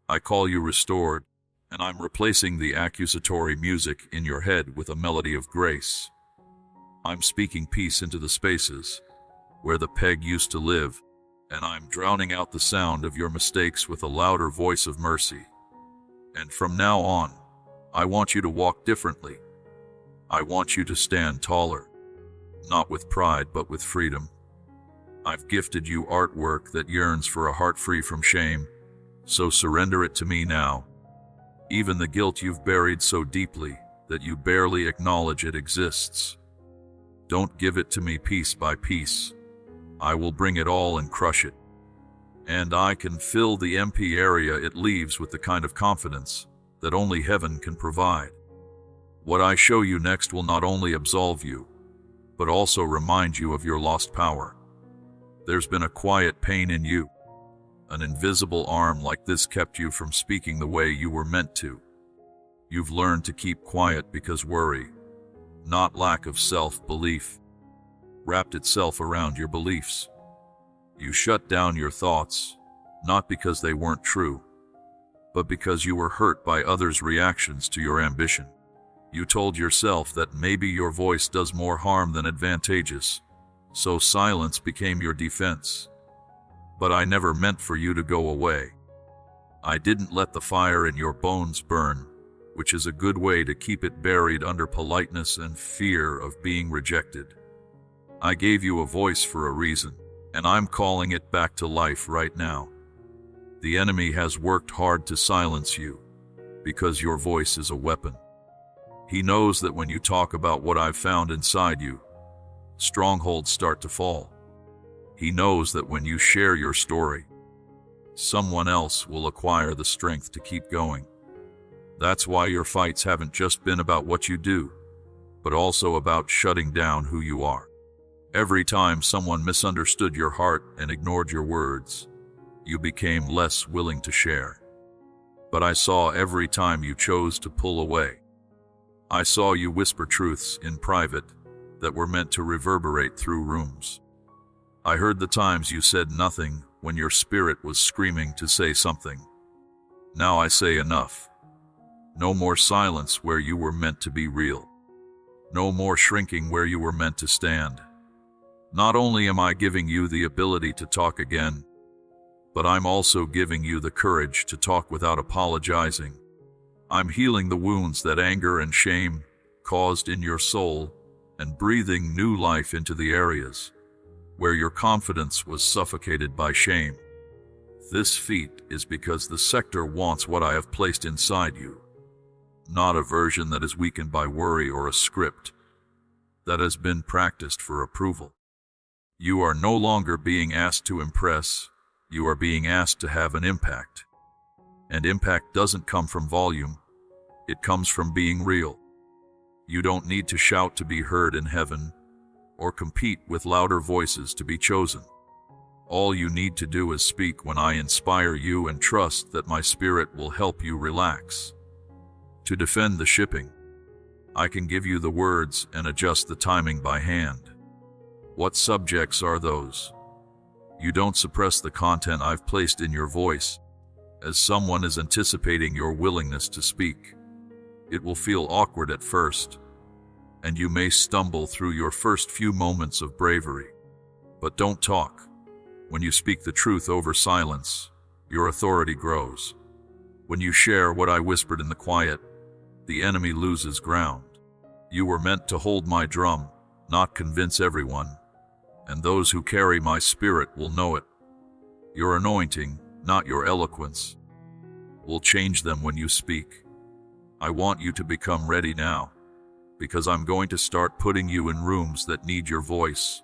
I call you restored, and I'm replacing the accusatory music in your head with a melody of grace. I'm speaking peace into the spaces where the peg used to live, and I'm drowning out the sound of your mistakes with a louder voice of mercy. And from now on, I want you to walk differently. I want you to stand taller, not with pride but with freedom. I've gifted you artwork that yearns for a heart free from shame, so surrender it to me now. Even the guilt you've buried so deeply that you barely acknowledge it exists. Don't give it to me piece by piece. I will bring it all and crush it. And I can fill the empty area it leaves with the kind of confidence that only heaven can provide. What I show you next will not only absolve you, but also remind you of your lost power. There's been a quiet pain in you. An invisible arm like this kept you from speaking the way you were meant to. You've learned to keep quiet because worry, not lack of self-belief, wrapped itself around your beliefs. You shut down your thoughts, not because they weren't true, but because you were hurt by others' reactions to your ambition. You told yourself that maybe your voice does more harm than advantageous, so silence became your defense. But I never meant for you to go away. I didn't let the fire in your bones burn, which is a good way to keep it buried under politeness and fear of being rejected. I gave you a voice for a reason, and I'm calling it back to life right now. The enemy has worked hard to silence you, because your voice is a weapon. He knows that when you talk about what I've found inside you, strongholds start to fall. He knows that when you share your story, someone else will acquire the strength to keep going. That's why your fights haven't just been about what you do, but also about shutting down who you are. Every time someone misunderstood your heart and ignored your words, you became less willing to share. But I saw every time you chose to pull away. I saw you whisper truths in private that were meant to reverberate through rooms. I heard the times you said nothing when your spirit was screaming to say something. Now I say enough. No more silence where you were meant to be real. No more shrinking where you were meant to stand. Not only am I giving you the ability to talk again, but I'm also giving you the courage to talk without apologizing. I'm healing the wounds that anger and shame caused in your soul and breathing new life into the areas where your confidence was suffocated by shame. This feat is because the sector wants what I have placed inside you, not a version that is weakened by worry or a script that has been practiced for approval. You are no longer being asked to impress, you are being asked to have an impact. And impact doesn't come from volume, it comes from being real. You don't need to shout to be heard in heaven, or compete with louder voices to be chosen. All you need to do is speak when I inspire you and trust that my spirit will help you relax. To defend the shipping, I can give you the words and adjust the timing by hand. What subjects are those? You don't suppress the content I've placed in your voice, as someone is anticipating your willingness to speak. It will feel awkward at first, and you may stumble through your first few moments of bravery. But don't talk. When you speak the truth over silence, your authority grows. When you share what I whispered in the quiet, the enemy loses ground. You were meant to hold my drum, not convince everyone, and those who carry my spirit will know it. Your anointing, not your eloquence, will change them when you speak. I want you to become ready now, because I'm going to start putting you in rooms that need your voice,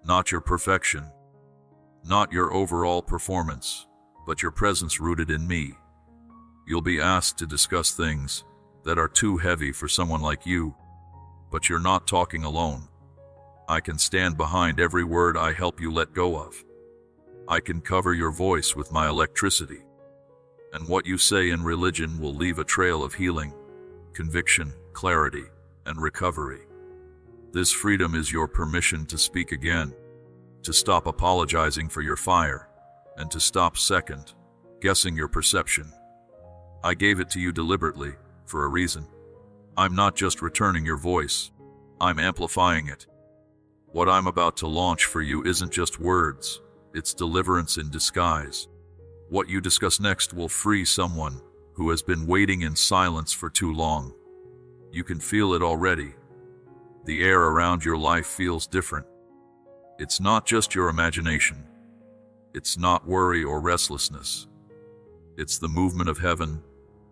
not your perfection, not your overall performance, but your presence rooted in me. You'll be asked to discuss things that are too heavy for someone like you, but you're not talking alone. I can stand behind every word I help you let go of. I can cover your voice with my electricity, and what you say in religion will leave a trail of healing, conviction, clarity, and recovery. This freedom is your permission to speak again, to stop apologizing for your fire, and to stop second guessing your perception. I gave it to you deliberately, for a reason. I'm not just returning your voice, I'm amplifying it. What I'm about to launch for you isn't just words, it's deliverance in disguise. What you discuss next will free someone who has been waiting in silence for too long. You can feel it already. The air around your life feels different. It's not just your imagination. It's not worry or restlessness. It's the movement of heaven,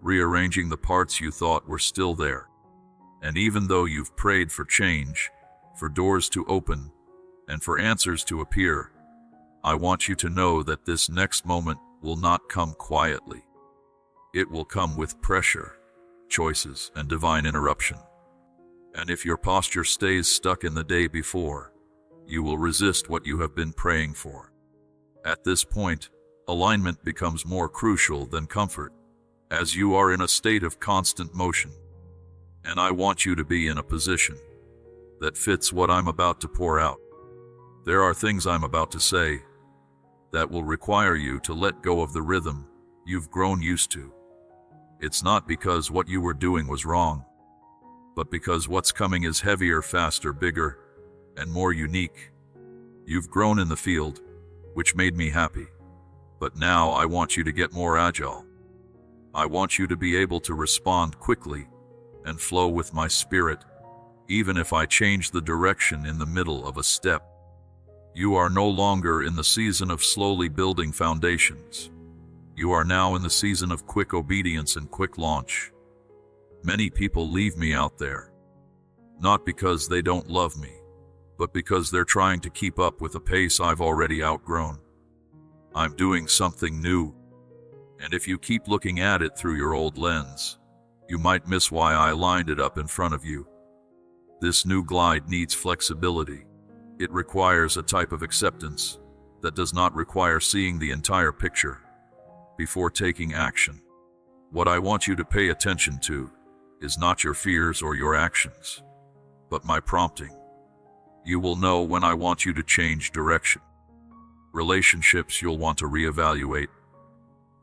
rearranging the parts you thought were still there. And even though you've prayed for change, for doors to open, and for answers to appear, I want you to know that this next moment will not come quietly. It will come with pressure, choices, and divine interruption. And if your posture stays stuck in the day before, you will resist what you have been praying for. At this point, alignment becomes more crucial than comfort, as you are in a state of constant motion. And I want you to be in a position that fits what I'm about to pour out. There are things I'm about to say that will require you to let go of the rhythm you've grown used to. It's not because what you were doing was wrong, but because what's coming is heavier, faster, bigger, and more unique. You've grown in the field, which made me happy. But now I want you to get more agile. I want you to be able to respond quickly and flow with my spirit, even if I change the direction in the middle of a step. You are no longer in the season of slowly building foundations. You are now in the season of quick obedience and quick launch. Many people leave me out there, not because they don't love me, but because they're trying to keep up with a pace I've already outgrown. I'm doing something new, and if you keep looking at it through your old lens, you might miss why I lined it up in front of you. This new glide needs flexibility. It requires a type of acceptance that does not require seeing the entire picture before taking action. What I want you to pay attention to is not your fears or your actions, but my prompting. You will know when I want you to change direction. Relationships you'll want to reevaluate.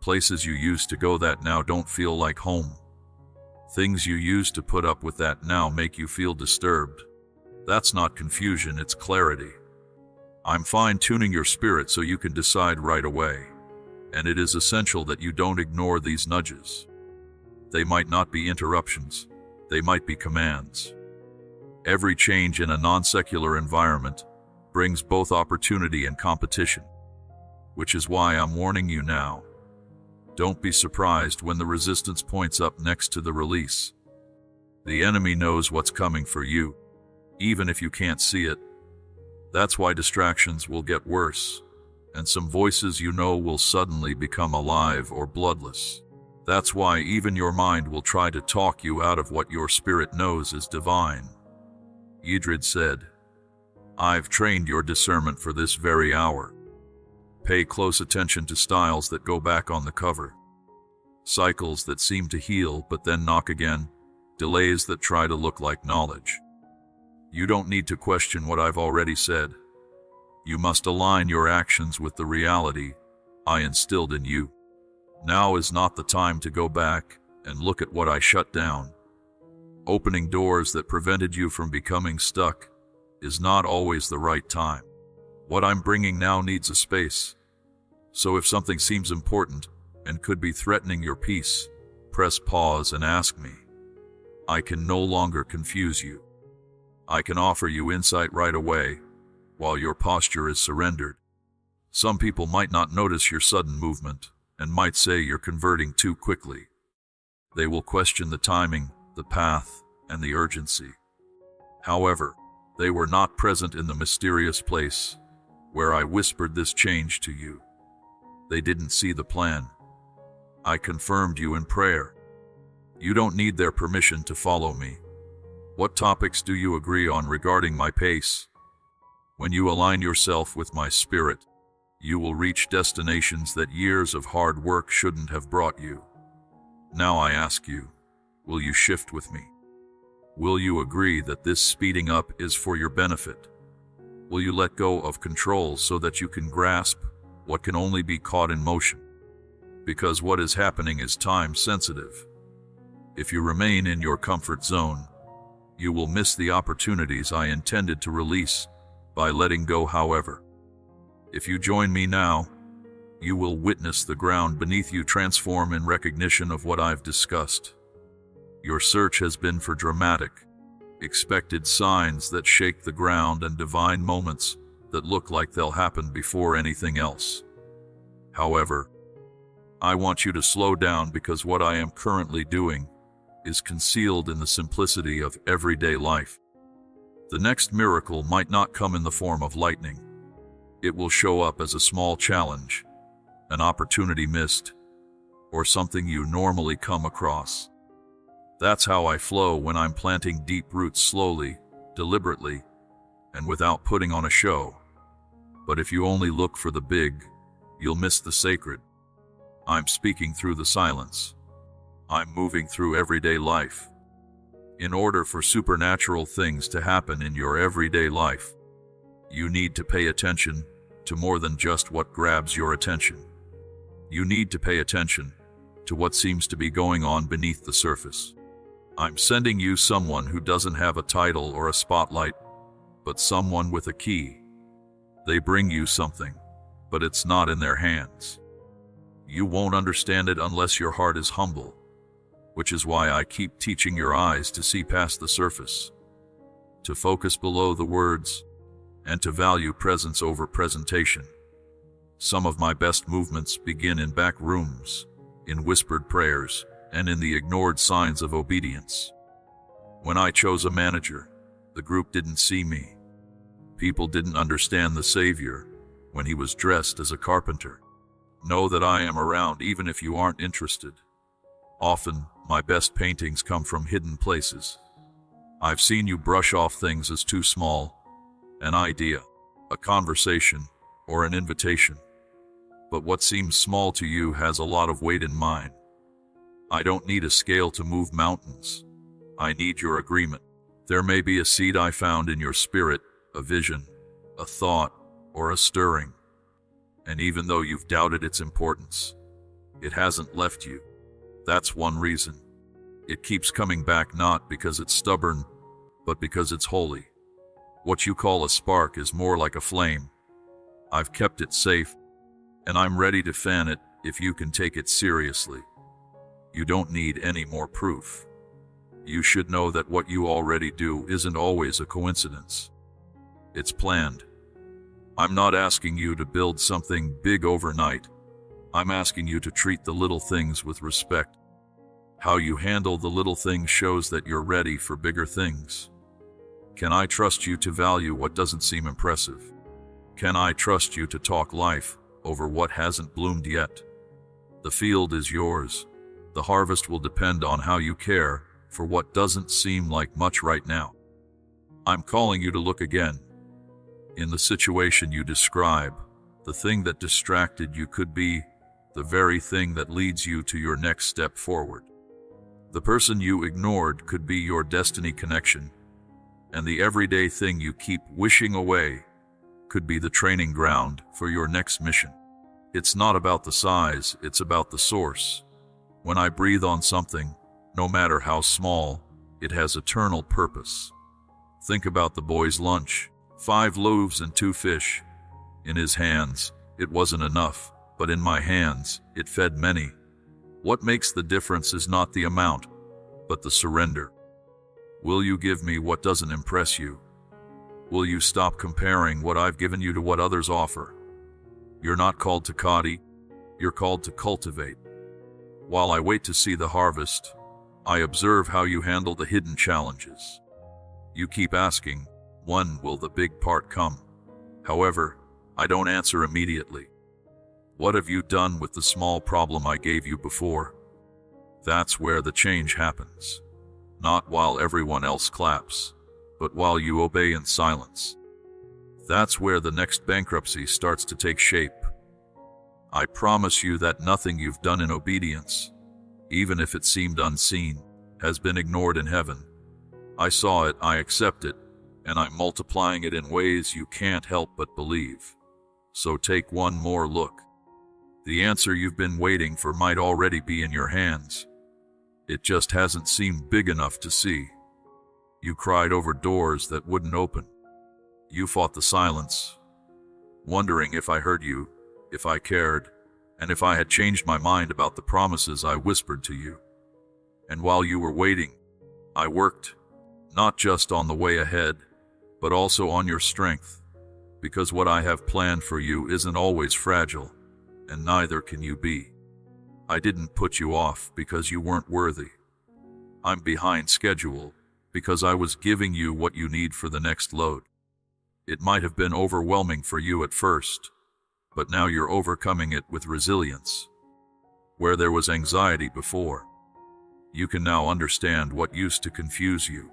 Places you used to go that now don't feel like home. Things you used to put up with that now make you feel disturbed. That's not confusion, it's clarity. I'm fine-tuning your spirit so you can decide right away. And it is essential that you don't ignore these nudges. They might not be interruptions. They might be commands. Every change in a non-secular environment brings both opportunity and competition, which is why I'm warning you now. Don't be surprised when the resistance points up next to the release. The enemy knows what's coming for you, even if you can't see it. That's why distractions will get worse, and some voices you know will suddenly become alive or bloodless. That's why even your mind will try to talk you out of what your spirit knows is divine. Yidrid said, I've trained your discernment for this very hour. Pay close attention to styles that go back on the cover, cycles that seem to heal but then knock again, delays that try to look like knowledge. You don't need to question what I've already said. You must align your actions with the reality I instilled in you. Now is not the time to go back and look at what I shut down. Opening doors that prevented you from becoming stuck is not always the right time. What I'm bringing now needs a space. So if something seems important and could be threatening your peace, press pause and ask me. I can no longer confuse you. I can offer you insight right away while your posture is surrendered. Some people might not notice your sudden movement and might say you're converting too quickly. They will question the timing, the path, and the urgency. However, they were not present in the mysterious place where I whispered this change to you. They didn't see the plan. I confirmed you in prayer. You don't need their permission to follow me. What topics do you agree on regarding my pace? When you align yourself with my spirit, you will reach destinations that years of hard work shouldn't have brought you. Now I ask you, will you shift with me? Will you agree that this speeding up is for your benefit? Will you let go of control so that you can grasp what can only be caught in motion? Because what is happening is time sensitive. If you remain in your comfort zone, you will miss the opportunities I intended to release by letting go. However, if you join me now, you will witness the ground beneath you transform in recognition of what I've discussed. Your search has been for dramatic, expected signs that shake the ground and divine moments that look like they'll happen before anything else. However, I want you to slow down because what I am currently doing is concealed in the simplicity of everyday life. The next miracle might not come in the form of lightning. It will show up as a small challenge, an opportunity missed, or something you normally come across. That's how I flow when I'm planting deep roots slowly, deliberately, and without putting on a show. But if you only look for the big, you'll miss the sacred. I'm speaking through the silence. I'm moving through everyday life. In order for supernatural things to happen in your everyday life, you need to pay attention to more than just what grabs your attention. You need to pay attention to what seems to be going on beneath the surface. I'm sending you someone who doesn't have a title or a spotlight, but someone with a key. They bring you something, but it's not in their hands. You won't understand it unless your heart is humble, which is why I keep teaching your eyes to see past the surface, to focus below the words, and to value presence over presentation. Some of my best movements begin in back rooms, in whispered prayers, and in the ignored signs of obedience. When I chose a manager, the group didn't see me. People didn't understand the Savior when he was dressed as a carpenter. Know that I am around even if you aren't interested. Often, my best paintings come from hidden places. I've seen you brush off things as too small, an idea, a conversation, or an invitation. But what seems small to you has a lot of weight in mine. I don't need a scale to move mountains. I need your agreement. There may be a seed I found in your spirit, a vision, a thought, or a stirring. And even though you've doubted its importance, it hasn't left you. That's one reason. It keeps coming back not because it's stubborn, but because it's holy. What you call a spark is more like a flame. I've kept it safe, and I'm ready to fan it if you can take it seriously. You don't need any more proof. You should know that what you already do isn't always a coincidence. It's planned. I'm not asking you to build something big overnight. I'm asking you to treat the little things with respect. How you handle the little things shows that you're ready for bigger things. Can I trust you to value what doesn't seem impressive? Can I trust you to talk life over what hasn't bloomed yet? The field is yours. The harvest will depend on how you care for what doesn't seem like much right now. I'm calling you to look again. In the situation you describe, the thing that distracted you could be the very thing that leads you to your next step forward. The person you ignored could be your destiny connection, and the everyday thing you keep wishing away could be the training ground for your next mission. It's not about the size, it's about the source. When I breathe on something, no matter how small, it has eternal purpose. Think about the boy's lunch, 5 loaves and 2 fish. In his hands, it wasn't enough, but in my hands, it fed many. What makes the difference is not the amount, but the surrender. Will you give me what doesn't impress you? Will you stop comparing what I've given you to what others offer? You're not called to copy, you're called to cultivate. While I wait to see the harvest, I observe how you handle the hidden challenges. You keep asking, when will the big part come? However, I don't answer immediately. What have you done with the small problem I gave you before? That's where the change happens. Not while everyone else claps, but while you obey in silence. That's where the next bankruptcy starts to take shape. I promise you that nothing you've done in obedience, even if it seemed unseen, has been ignored in heaven. I saw it, I accept it, and I'm multiplying it in ways you can't help but believe. So take one more look. The answer you've been waiting for might already be in your hands. It just hasn't seemed big enough to see. You cried over doors that wouldn't open. You fought the silence, wondering if I heard you, if I cared, and if I had changed my mind about the promises I whispered to you. And while you were waiting, I worked, not just on the way ahead, but also on your strength, because what I have planned for you isn't always fragile, and neither can you be. I didn't put you off because you weren't worthy. I'm behind schedule because I was giving you what you need for the next load. It might have been overwhelming for you at first, but now you're overcoming it with resilience. Where there was anxiety before, you can now understand what used to confuse you.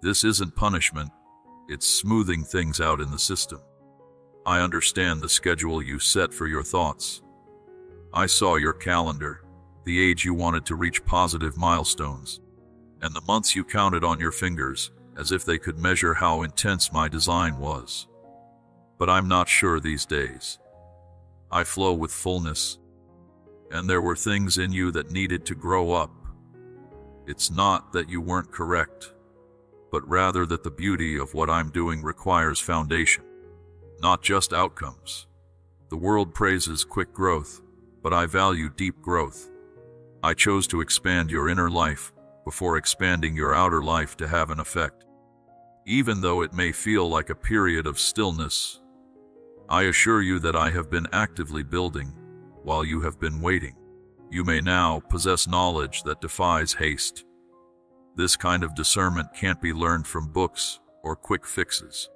This isn't punishment, it's smoothing things out in the system. I understand the schedule you set for your thoughts. I saw your calendar, the age you wanted to reach positive milestones, and the months you counted on your fingers as if they could measure how intense my design was. but I'm not sure these days. I flow with fullness, and there were things in you that needed to grow up. It's not that you weren't correct, but rather that the beauty of what I'm doing requires foundation, not just outcomes. The world praises quick growth, but I value deep growth. I chose to expand your inner life before expanding your outer life to have an effect. Even though it may feel like a period of stillness, I assure you that I have been actively building while you have been waiting. You may now possess knowledge that defies haste. This kind of discernment can't be learned from books or quick fixes.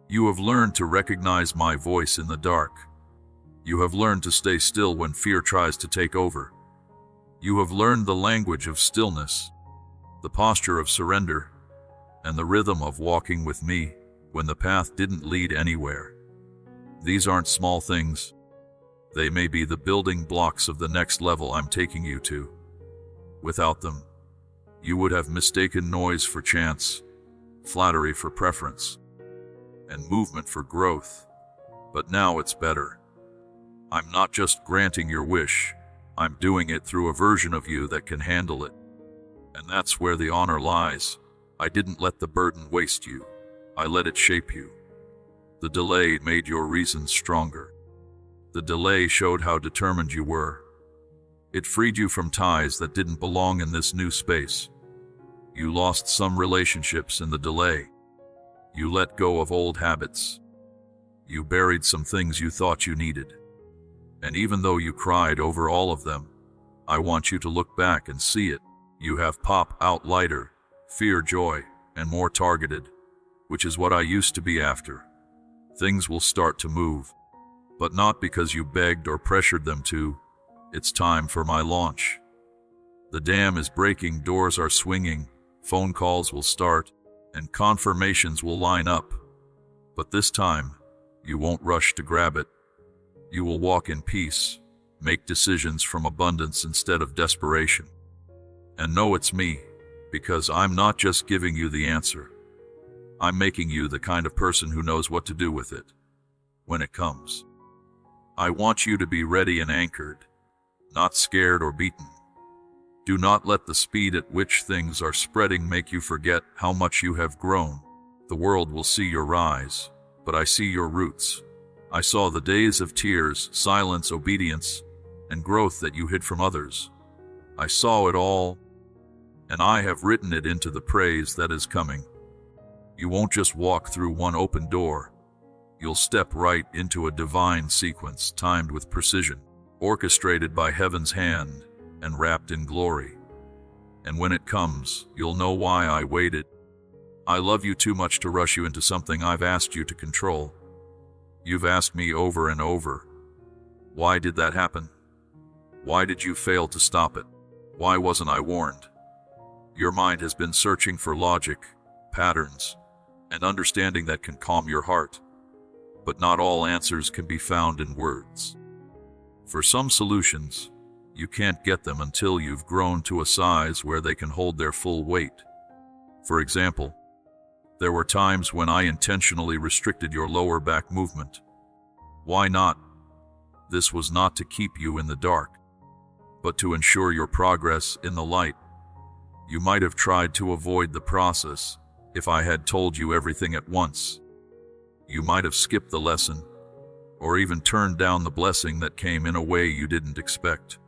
You have learned to recognize my voice in the dark. You have learned to stay still when fear tries to take over. You have learned the language of stillness, the posture of surrender, and the rhythm of walking with me when the path didn't lead anywhere. These aren't small things. They may be the building blocks of the next level I'm taking you to. Without them, you would have mistaken noise for chance, flattery for preference, and movement for growth. But now it's better. I'm not just granting your wish, I'm doing it through a version of you that can handle it. And that's where the honor lies. I didn't let the burden waste you. I let it shape you. The delay made your reasons stronger. The delay showed how determined you were. It freed you from ties that didn't belong in this new space. You lost some relationships in the delay. You let go of old habits. You buried some things you thought you needed. And even though you cried over all of them, I want you to look back and see it. You have pop out lighter, fear joy, and more targeted, which is what I used to be after. Things will start to move, but not because you begged or pressured them to. It's time for my launch. The dam is breaking, doors are swinging, phone calls will start, and confirmations will line up. But this time, you won't rush to grab it. You will walk in peace, make decisions from abundance instead of desperation. And know it's me, because I'm not just giving you the answer. I'm making you the kind of person who knows what to do with it when it comes. I want you to be ready and anchored, not scared or beaten. Do not let the speed at which things are spreading make you forget how much you have grown. The world will see your rise, but I see your roots. I saw the days of tears, silence, obedience, and growth that you hid from others. I saw it all, and I have written it into the praise that is coming. You won't just walk through one open door. You'll step right into a divine sequence timed with precision, orchestrated by heaven's hand and wrapped in glory. And when it comes, you'll know why I waited. I love you too much to rush you into something I've asked you to control. You've asked me over and over, why did that happen? Why did you fail to stop it? Why wasn't I warned? Your mind has been searching for logic, patterns, and understanding that can calm your heart. But not all answers can be found in words. For some solutions, you can't get them until you've grown to a size where they can hold their full weight. For example, there were times when I intentionally restricted your lower back movement. Why not? This was not to keep you in the dark, but to ensure your progress in the light. You might have tried to avoid the process if I had told you everything at once. You might have skipped the lesson, or even turned down the blessing that came in a way you didn't expect.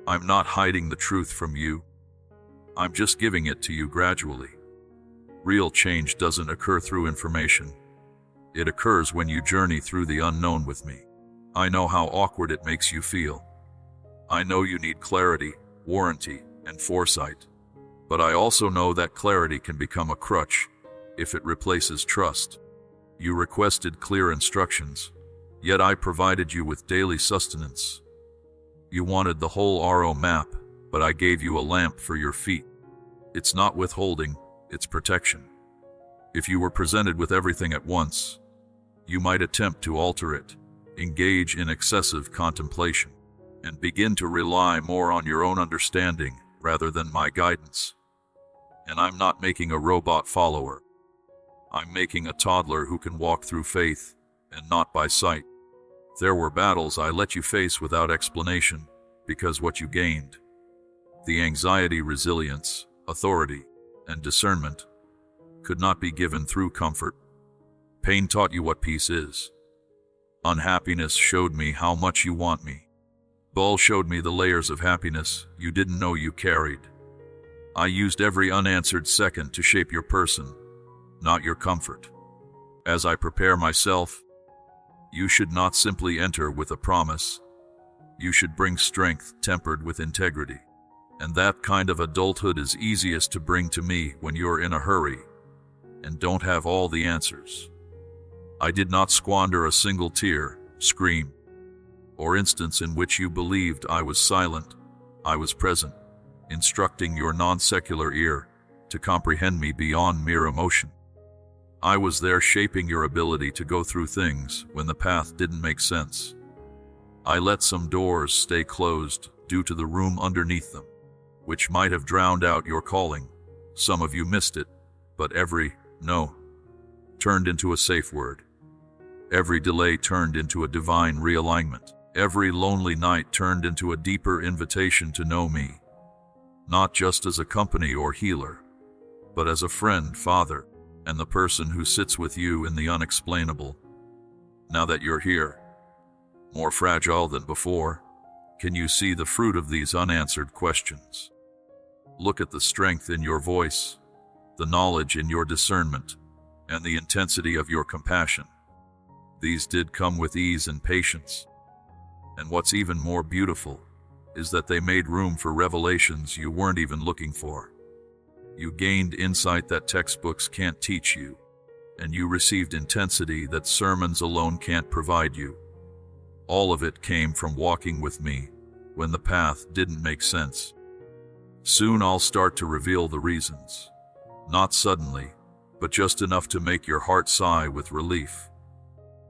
I'm not hiding the truth from you. I'm just giving it to you gradually. Real change doesn't occur through information. It occurs when you journey through the unknown with me. I know how awkward it makes you feel. I know you need clarity, warranty, and foresight. But I also know that clarity can become a crutch if it replaces trust. You requested clear instructions, yet I provided you with daily sustenance. You wanted the whole RO map, but I gave you a lamp for your feet. It's not withholding, it's protection. If you were presented with everything at once, you might attempt to alter it, engage in excessive contemplation, and begin to rely more on your own understanding rather than my guidance. And I'm not making a robot follower. I'm making a toddler who can walk through faith, and not by sight. There were battles I let you face without explanation, because what you gained, the anxiety, resilience, authority, and discernment, could not be given through comfort. Pain taught you what peace is. Unhappiness showed me how much you want me. Bull showed me the layers of happiness you didn't know you carried. I used every unanswered second to shape your person, not your comfort. As I prepare myself, you should not simply enter with a promise. You should bring strength tempered with integrity. And that kind of adulthood is easiest to bring to me when you're in a hurry and don't have all the answers. I did not squander a single tear, scream, or instance in which you believed I was silent. I was present, instructing your non-secular ear to comprehend me beyond mere emotion. I was there shaping your ability to go through things when the path didn't make sense. I let some doors stay closed due to the room underneath them, which might have drowned out your calling. Some of you missed it, but every no turned into a safe word. Every delay turned into a divine realignment. Every lonely night turned into a deeper invitation to know me, not just as a company or healer, but as a friend, father, and the person who sits with you in the unexplainable. Now that you're here, more fragile than before, can you see the fruit of these unanswered questions? Look at the strength in your voice, the knowledge in your discernment, and the intensity of your compassion. These did come with ease and patience. And what's even more beautiful is that they made room for revelations you weren't even looking for. You gained insight that textbooks can't teach you, and you received intensity that sermons alone can't provide you. All of it came from walking with me when the path didn't make sense. Soon I'll start to reveal the reasons. Not suddenly, but just enough to make your heart sigh with relief.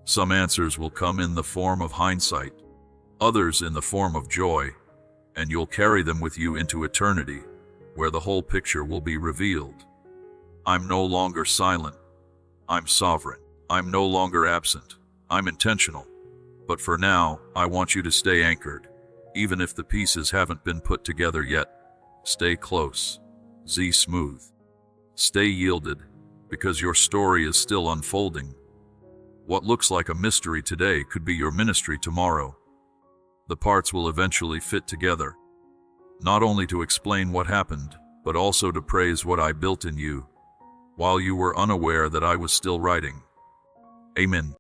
Some answers will come in the form of hindsight, others in the form of joy, and you'll carry them with you into eternity, where the whole picture will be revealed. I'm no longer silent. I'm sovereign. I'm no longer absent. I'm intentional. But for now, I want you to stay anchored. Even if the pieces haven't been put together yet, stay close. Z smooth. Stay yielded, because your story is still unfolding. What looks like a mystery today could be your ministry tomorrow. The parts will eventually fit together, not only to explain what happened, but also to praise what I built in you, while you were unaware that I was still writing. Amen.